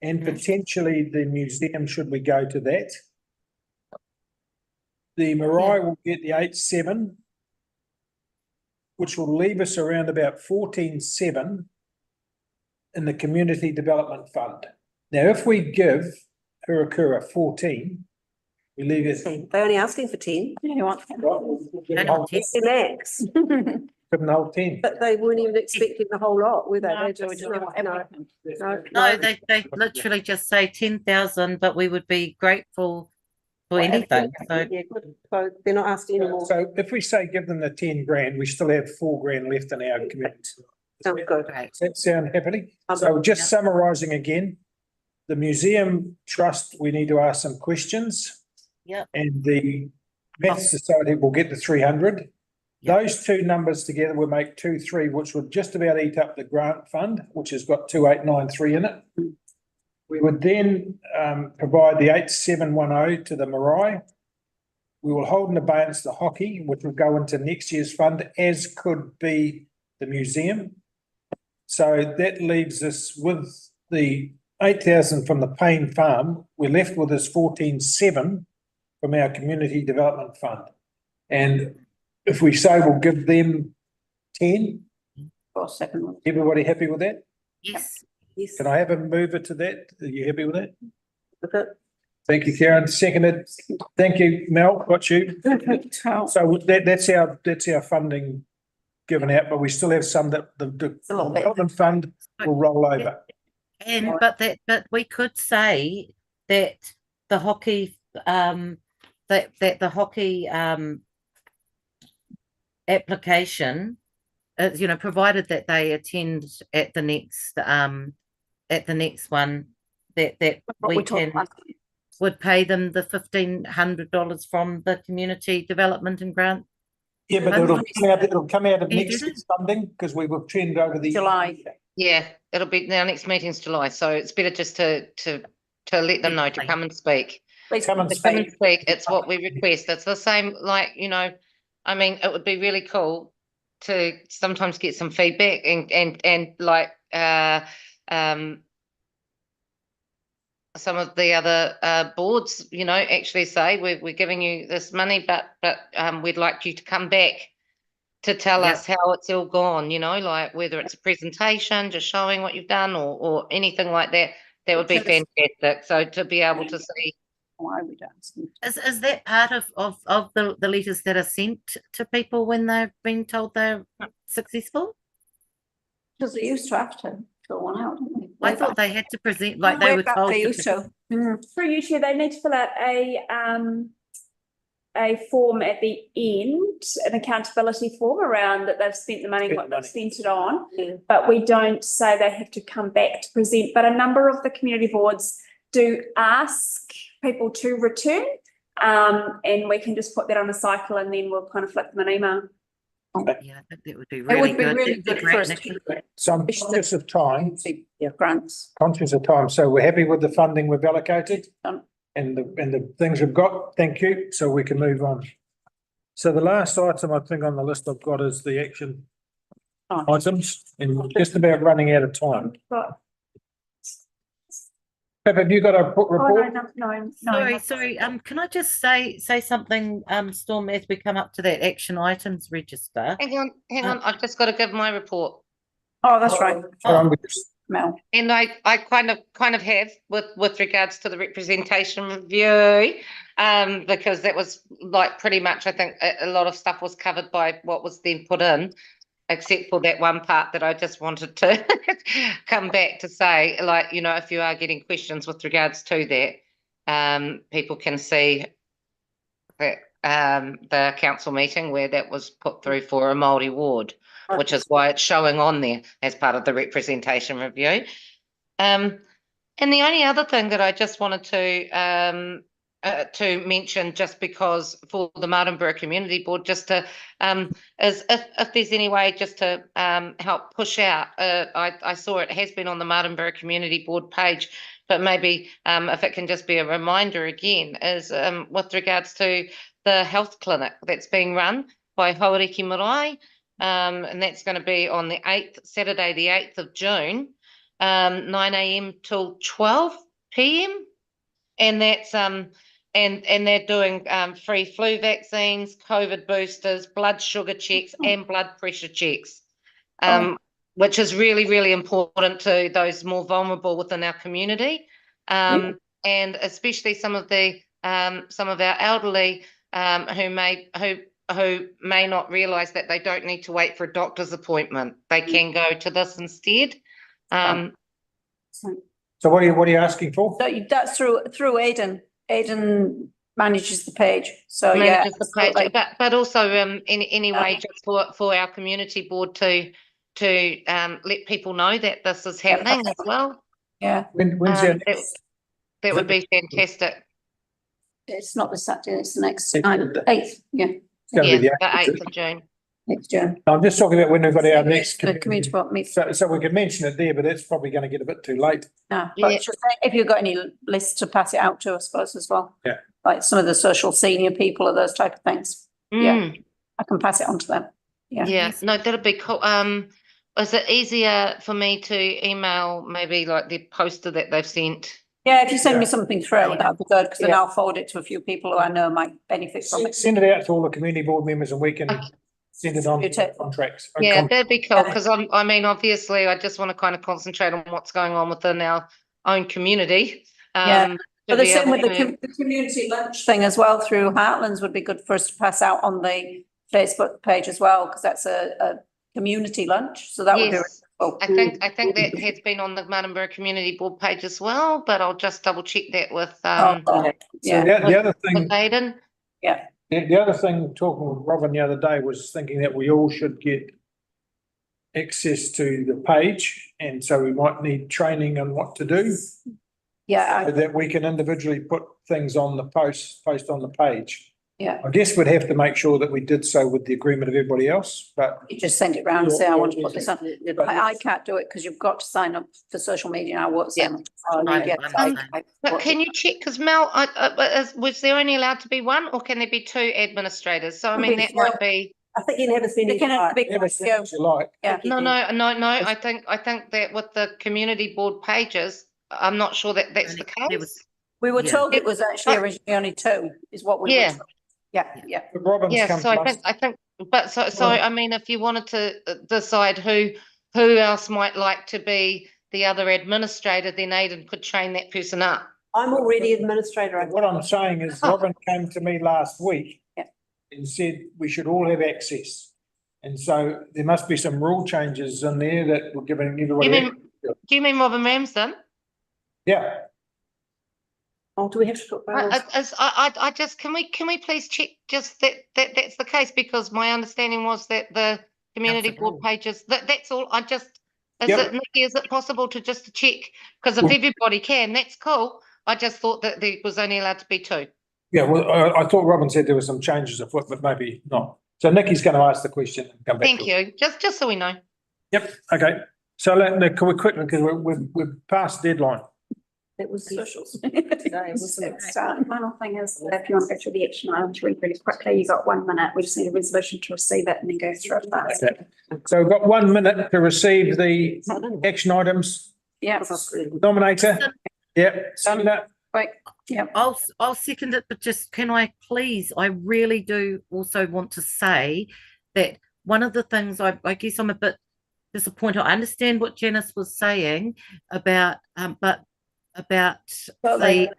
and potentially the museum should we go to that. The Marae will get the 8.7, which will leave us around about 14.7 in the community development fund. Now, if we give Hurakura 14, we leave it. They're only asking for 10. You want The max. Give them the whole 10. But they weren't even expecting the whole lot, were they? No, They so we just, just want everything. No, they literally just say 10,000, but we would be grateful for anything. So Yeah, good. So they're not asking anymore. So if we say give them the 10 grand, we still have 4 grand left in our community. Sounds good. great. Does that sound happy? So just summarising again, the museum trust, we need to ask some questions. Yep. And the Maths Society will get the 300. Those two numbers together will make 2.3, which would just about eat up the grant fund, which has got 2.893 in it. We would then provide the 8.710 to the Marae. We will hold in abeyance the hockey, which will go into next year's fund, as could be the museum. So that leaves us with the 8,000 from the Payne Farm. We're left with this 14.7 from our community development fund. And if we say we'll give them 10, For a second one. everybody happy with that? Yes. Yes. Can I have a mover to that? Are you happy with that? With it. Thank you, Karen. Seconded. Thank you, Mel. Got you. So that's our funding given out, but we still have some that the little bit. development fund will roll over. And but we could say that the hockey that the hockey application, provided that they attend at the next one, that we can would pay them the $1,500 from the community development and grant. Yeah, but it'll come out of next year's funding because we will trend over the July. Yeah, it'll be, our next meeting's July, so it's better just to let them know to come and speak. Please Come and To come and speak, it's what we request. It's the same, like, I mean, it would be really cool to sometimes get some feedback and like some of the other boards, actually say we're giving you this money, but we'd like you to come back to tell us how it's all gone, like whether it's a presentation, just showing what you've done or anything like that. That would be fantastic. So to be able to see. Why we don't. Is that part of the letters that are sent to people when they've been told they're successful? Because they used to have to fill one out, didn't I thought they had to present, like they Where were about told they to used present. to? Through you, Chair, they need to fill out a form at the end, an accountability form around that they've spent the money, what they've spent it on. Yeah. But we don't say they have to come back to present, but a number of the community boards do ask people to return. And we can just put that on a cycle and then we'll kind of flick them an email. Yeah, I think that would be It really would be good. really That'd be good great, for us Nicola. to. So I'm conscious of time, Grants. conscious of time. So we're happy with the funding we've allocated Done. and the things we've got. Thank you. So we can move on. So the last item I think on the list I've got is the action items, and we're just about running out of time. But, Pip, have you got a oh, report? no. Sorry, can I just say something, Storm, as we come up to that action items register? Hang on, I've just got to give my report. Oh, that's right, Mel. And I kind of have with regards to the representation review, because that was like pretty much, I think a lot of stuff was covered by what was then put in, except for that one part that I just wanted to come back to say, like, you know, if you are getting questions with regards to that, people can see that the council meeting where that was put through for a Māori ward, which is why it's showing on there as part of the representation review. And the only other thing that I just wanted to mention, just because for the Martinborough Community Board, just to is if there's any way just to help push out. I saw it has been on the Martinborough Community Board page, but maybe if it can just be a reminder again, is with regards to the health clinic that's being run by Hauriki Marae. And that's going to be on the 8th, Saturday, the 8th of June, 9 a.m. till 12 p.m. And that's and they're doing free flu vaccines, COVID boosters, blood sugar checks, and blood pressure checks, which is really, really important to those more vulnerable within our community, and especially some of our elderly who may not realise that they don't need to wait for a doctor's appointment. They can go to this instead. So what are you asking for? That's through Aidan. Aidan manages the page, so manages the page, but also anyway, just for our community board to let people know that this is happening as well. Yeah. When's your next? That would be fantastic. It's not the Saturday, it's the next 8th, yeah. It's going to be The 8th of June. Next June. I'm just talking about when we've got our next The community board meets. So we can mention it there, but that's probably going to get a bit too late. No, Yeah. but just if you've got any lists to pass it out to, I suppose, as well. Yeah. Like some of the social senior people or those type of things. Yeah. I can pass it on to them. Yeah, no, that'd be cool. Is it easier for me to email maybe like the poster that they've sent? Yeah, if you send me something through, that'd be good, because then I'll forward it to a few people who I know might benefit from it. Send it out to all the community board members and we can send it on contracts. Yeah, that'd be cool, because I mean, obviously, I just want to kind of concentrate on what's going on within our own community. But the same with the community lunch thing as well through Heartlands would be good for us to pass out on the Facebook page as well, because that's a community lunch, so that would be really cool. I think that has been on the Martinborough Community Board page as well, but I'll just double check that with the other thing, with Aidan. Yeah. The other thing, talking with Robin the other day, was thinking that we all should get access to the page, and so we might need training on what to do. Yeah. So that we can individually put things on the post on the page. Yeah. I guess we'd have to make sure that we did so with the agreement of everybody else, but. You just send it round and say, I want to put this on. I can't do it because you've got to sign up for social media and I won't sign up. But can you check, because Mel, was there only allowed to be one, or can there be 2 administrators? So I mean, that might be. I think you never seen it. Like. Yeah. No. I think that with the community board pages, I'm not sure that that's the case. We were told it was actually originally only 2, is what we were told. Yeah. But Robin's come so to I think, but so I mean, if you wanted to decide who else might like to be the other administrator, then Aidan could train that person up. I'm already administrator. What I'm saying is Robin came to me last week and said we should all have access. And so there must be some rule changes in there that we're giving everybody. Do you mean Robin Ramsden? Yeah, Oh, do we have to talk about? I just, can we please check just that's the case, because my understanding was that the community board pages, that's all, Yep. Nikki, is it possible to just check? Because if everybody can, that's cool. I just thought that there was only allowed to be 2. yeah, well, I thought Robin said there were some changes afoot, but maybe not. So Nikki's going to ask the question and come back. Thank you, just so we know. Yep, okay. So can we quickly, because we're past deadline. It was Socials. today, wasn't it? So final thing is, if you want to go through the action items really quickly, you got 1 minute. We just need a resolution to receive it and then go through it fast. Okay. So we've got 1 minute to receive the action items. Yeah. Nominator? Yep. Seconder? Wait, yeah. I'll second it, but just can I please, I really do also want to say that one of the things I guess I'm a bit disappointed. I understand what Janice was saying about the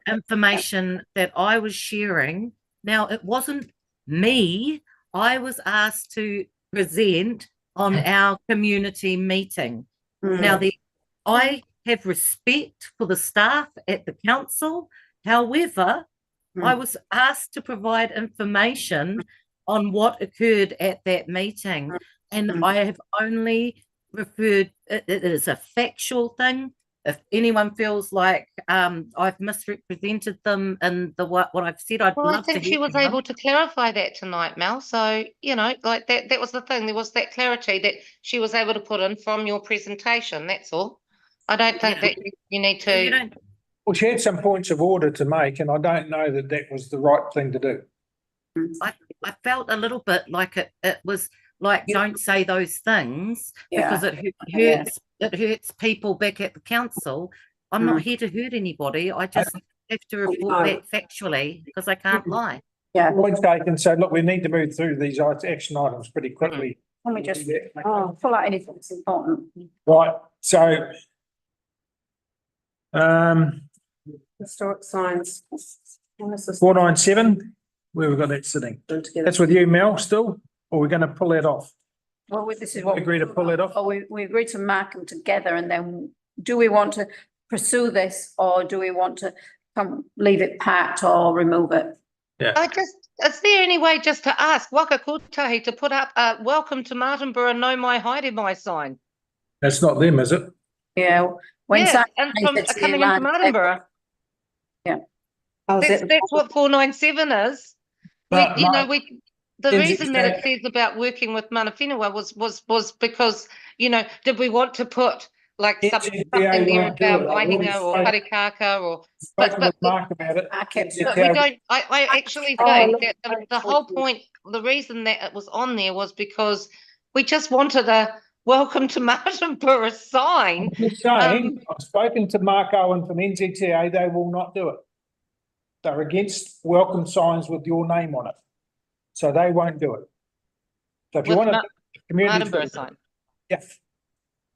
information that I was sharing. Now, it wasn't me. I was asked to present on our community meeting. Now, I have respect for the staff at the council. However, I was asked to provide information on what occurred at that meeting, and I have only referred, it is a factual thing. If anyone feels like I've misrepresented them in what I've said, I'd Well, love I think to she hear was from them. able to clarify that tonight, Mel. So, you know, like that was the thing. There was that clarity that she was able to put in from your presentation. That's all. I don't think that you need to. You don't, Well, she had some points of order to make, and I don't know that that was the right thing to do. I felt a little bit like it was like, don't say those things because it hurts people back at the council. I'm not here to hurt anybody. I just have to report back factually because I can't lie. Yeah. Points taken. So look, we need to move through these action items pretty quickly. Let me just pull out anything that's important. Right. So, Historic signs. 497, where we've got that sitting. That's with you, Mel, still, or we're going to pull that off? Well, this is what. Agree to pull it off? Oh, we agreed to mark them together, and then do we want to pursue this, or do we want to leave it packed or remove it? Is there any way just to ask Waka Kotahi to put up a welcome to Martinborough, no mai haere mai sign? That's not them, is it? Yeah. When Yeah, and from it's coming the into Martinborough. That's what 497 is. But The reason that it says about working with mana whenua was because, you know, did we want to put like something there about Waihinga or Parikaka or Spoken with Mark about it. but we don't. I actually think that the whole point, the reason that it was on there was because we just wanted a welcome to Martinborough sign. I'm just saying, I've spoken to Mark Owen from NZTA, they will not do it. They're against welcome signs with your name on it. So they won't do it. So if you want a community Martinborough sign. yeah,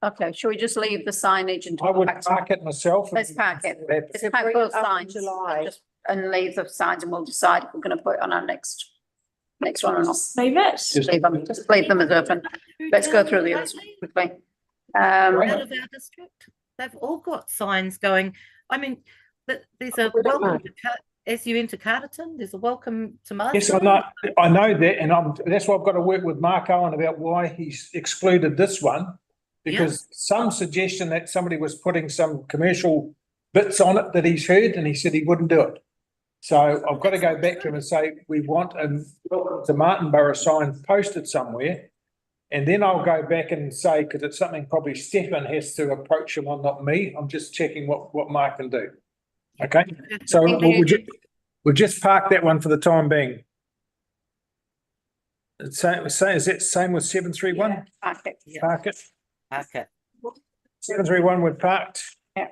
Okay, shall we just leave the signage and I would park it myself. Let's park it. It's Let's pack both signs July. and leave the signs, and we'll decide if we're going to put it on our next one or not. Leave it. Just leave them as open. Let's go through the others quickly. Out of our district, they've all got signs going. I mean, there's a welcome to as you enter Carterton, there's a welcome to Martin. Yes, I know that, and that's why I've got to work with Mark Owen about why he's excluded this one. Because some suggestion that somebody was putting some commercial bits on it that he's heard, and he said he wouldn't do it. So I've got to go back to him and say, we want the Martinborough sign posted somewhere. And then I'll go back and say, because it's something probably Stefan has to approach him on, not me. I'm just checking what Mark can do. Okay, so we'll just park that one for the time being. Is that same with 731? Park it. Park it. Okay. 731 we're parked. Yeah.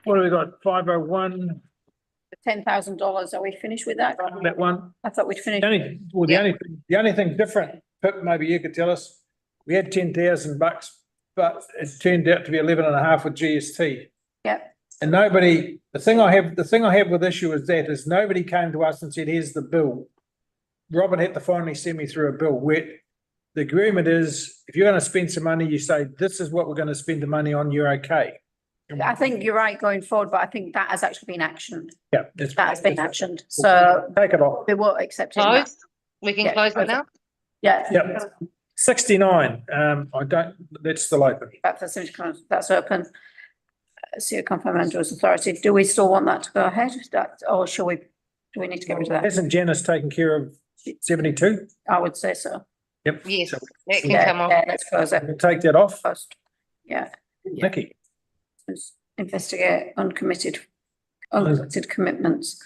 What have we got? 501. $10,000. Are we finished with that? That one. I thought we'd finished. The only thing different, Pip, maybe you could tell us. We had $10,000, but it turned out to be 11.5 with GST. Yeah. And the thing I have with issue is nobody came to us and said, here's the bill. Robin had to finally send me through a bill where the agreement is, if you're gonna spend some money, you say, this is what we're gonna spend the money on, you're okay. I think you're right going forward, but I think that has actually been actioned. Yeah. That has been actioned, so Take it off. we won't accept it. Close? We can Yeah, close close it now? Yeah. Yep. 69, I don't, that's still open. That's open. See, confirm Andrew's authority. Do we still want that to go ahead? That, or shall we, do we need to get rid of that? Hasn't Janice taken care of 72? I would say so. Yep. Yes, So that can Yeah, come off. yeah, let's close it we'll take that off. first. Yeah. Nikki, Investigate uncommitted commitments.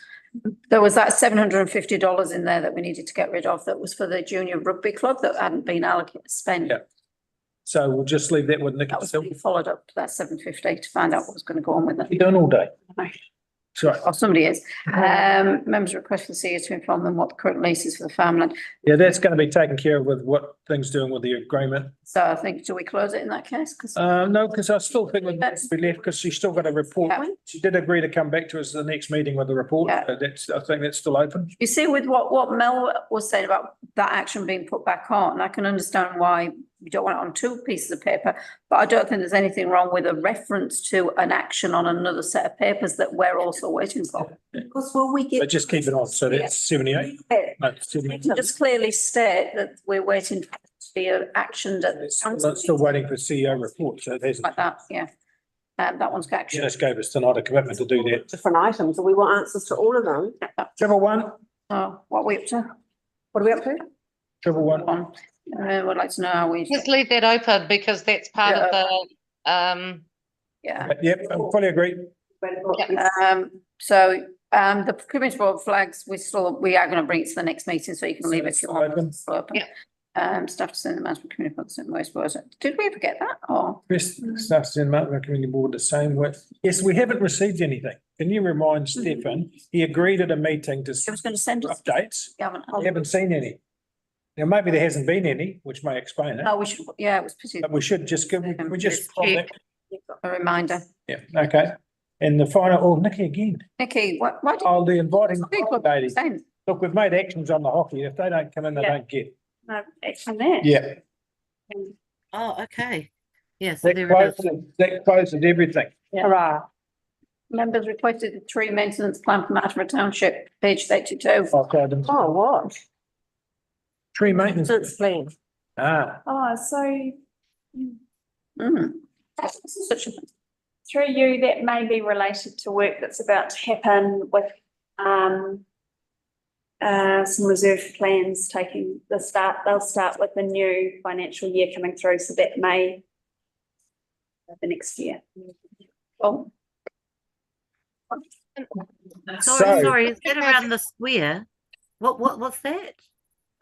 There was that $750 in there that we needed to get rid of. That was for the junior rugby club that hadn't been allocated, spent. Yeah. so we'll just leave that with Nikki. That was So being followed up to that $750 to find out what was going to go on with it. you're done all day. Sorry. Or somebody is. Members request the CEO to inform them what the current lease is for the farmland. Yeah, that's going to be taken care of with what things doing with the agreement. So I think, do we close it in that case? Because No, because I still think we'll be left because she's still got a report. Yeah. She did agree to come back to us at the next meeting with the report. Yeah. So that's, I think that's still open. you see with what Mel was saying about that action being put back on, I can understand why you don't want it on two pieces of paper, but I don't think there's anything wrong with a reference to an action on another set of papers that we're also waiting for. Because will we But get, just keep it on. So that's 78. No, We 78. can just clearly state that we're waiting for it to be actioned at Still waiting for CEO report. So there's, like that, yeah. That one's got action. Janice gave us tonight a commitment to do that. different items, and we want answers to all of them? Triple one, Oh, what are we up to? What are we up to? triple one. One. Would like to know how we, Just leave that open because that's part of the, yeah. Yep, I fully agree. So, the community board flags, we are going to bring it to the next meeting, so you can leave it if you want. Open. Still open. Yeah. Staff to send the management community board, send waste board. Did we ever get that? Or, Best staff in Martinborough Community Board the same way. Yes, we haven't received anything. Can you remind Stefan, he agreed at a meeting to I was going to send us, updates. we haven't. We haven't seen any. Now, maybe there hasn't been any, which may explain it, No, we should, yeah, it was pretty, but we should just give, we just. Check. a reminder. Yeah, okay. And the final, oh, Nikki again. Nikki, why did? Oh, the inviting People lady. send? Look, we've made actions on the hockey. If they don't come in, they Yeah. don't get. No, action there. Yeah. Oh, okay. Yeah, so That there it is. closes everything. Hurrah. Members requested the tree maintenance plan for Martinborough Township, page 32. Okay, then. Oh, what? Tree maintenance. Maintenance plan. Ah, Oh, so Such a, through you, that may be related to work that's about to happen with some reserve plans taking the start, they'll start with the new financial year coming through, so that may the next year. oh, Sorry, is that around the square? What's that?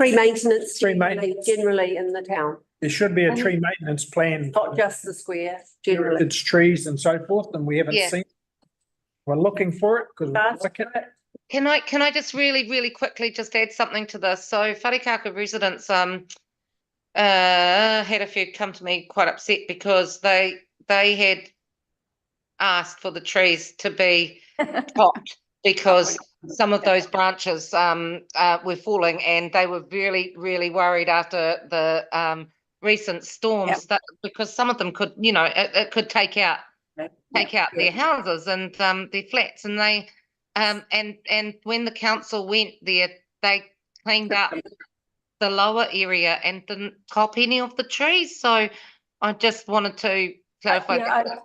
Tree maintenance Tree maintenance. generally in the town, there should be a tree maintenance plan. not just the square, generally. It's trees and so forth, and we haven't Yeah. seen. We're looking for it because we Ask like it. can I just really quickly just add something to this? So Wharekaka residents, had a few come to me quite upset because they had asked for the trees to be chopped because some of those branches were falling, and they were really worried after the recent storms that because some of them could, it could take out their houses and their flats, and they and when the council went there, they cleaned up the lower area and didn't chop any of the trees. So I just wanted to clarify.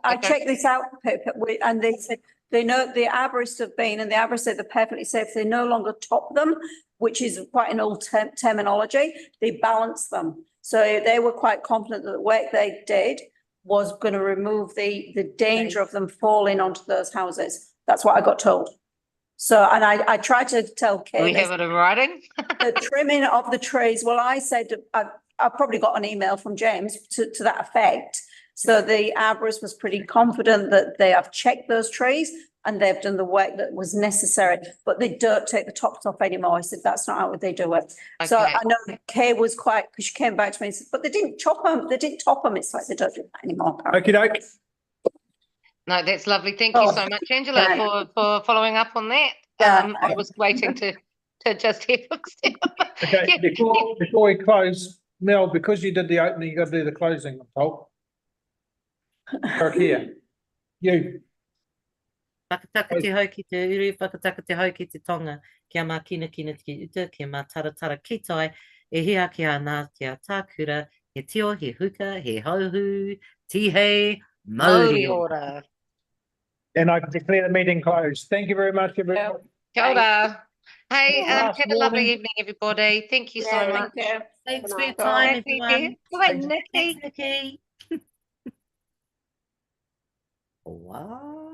I checked this out, Pip, and they said they know the arborists have been, and the arborists said they're perfectly safe. They no longer top them, which is quite an old terminology. They balance them. So they were quite confident that the work they did was going to remove the danger of them falling onto those houses. That's what I got told. So, and I tried to tell Kay. We have it in writing. The trimming of the trees, well, I said, I probably got an email from James to that effect. So the arborist was pretty confident that they have checked those trees and they've done the work that was necessary, but they don't take the tops off anymore. I said, that's not how they do it. So Okay. I know Kay was quite, because she came back to me and said, but they didn't chop them, they didn't top them. It's like they don't do that anymore. Okey doke. No, that's lovely. Thank you so much, Angela, for following up on that. Yeah. I was waiting to just hear from Steph. Okay, Yeah. before we close, Mel, because you did the opening, you got to do the closing, I'm told. Here, you. Whakataka te hau ki te uru, whakataka te hau ki te tonga, kia mā kina ki uta, kia mā taratara ki tai, e hea kia nā kia tākura, he tio, he huka, he hauhu, tihei, mauri ora. And I declare the meeting closed. Thank you very much, everyone. Kia ora. Hey, Last have a lovely warning. evening, everybody. Thank you so Yeah, much. thank you. Thanks for your Good night. time, Thank you. everyone. Good night, Nikki. Thanks, Nikki. Wow.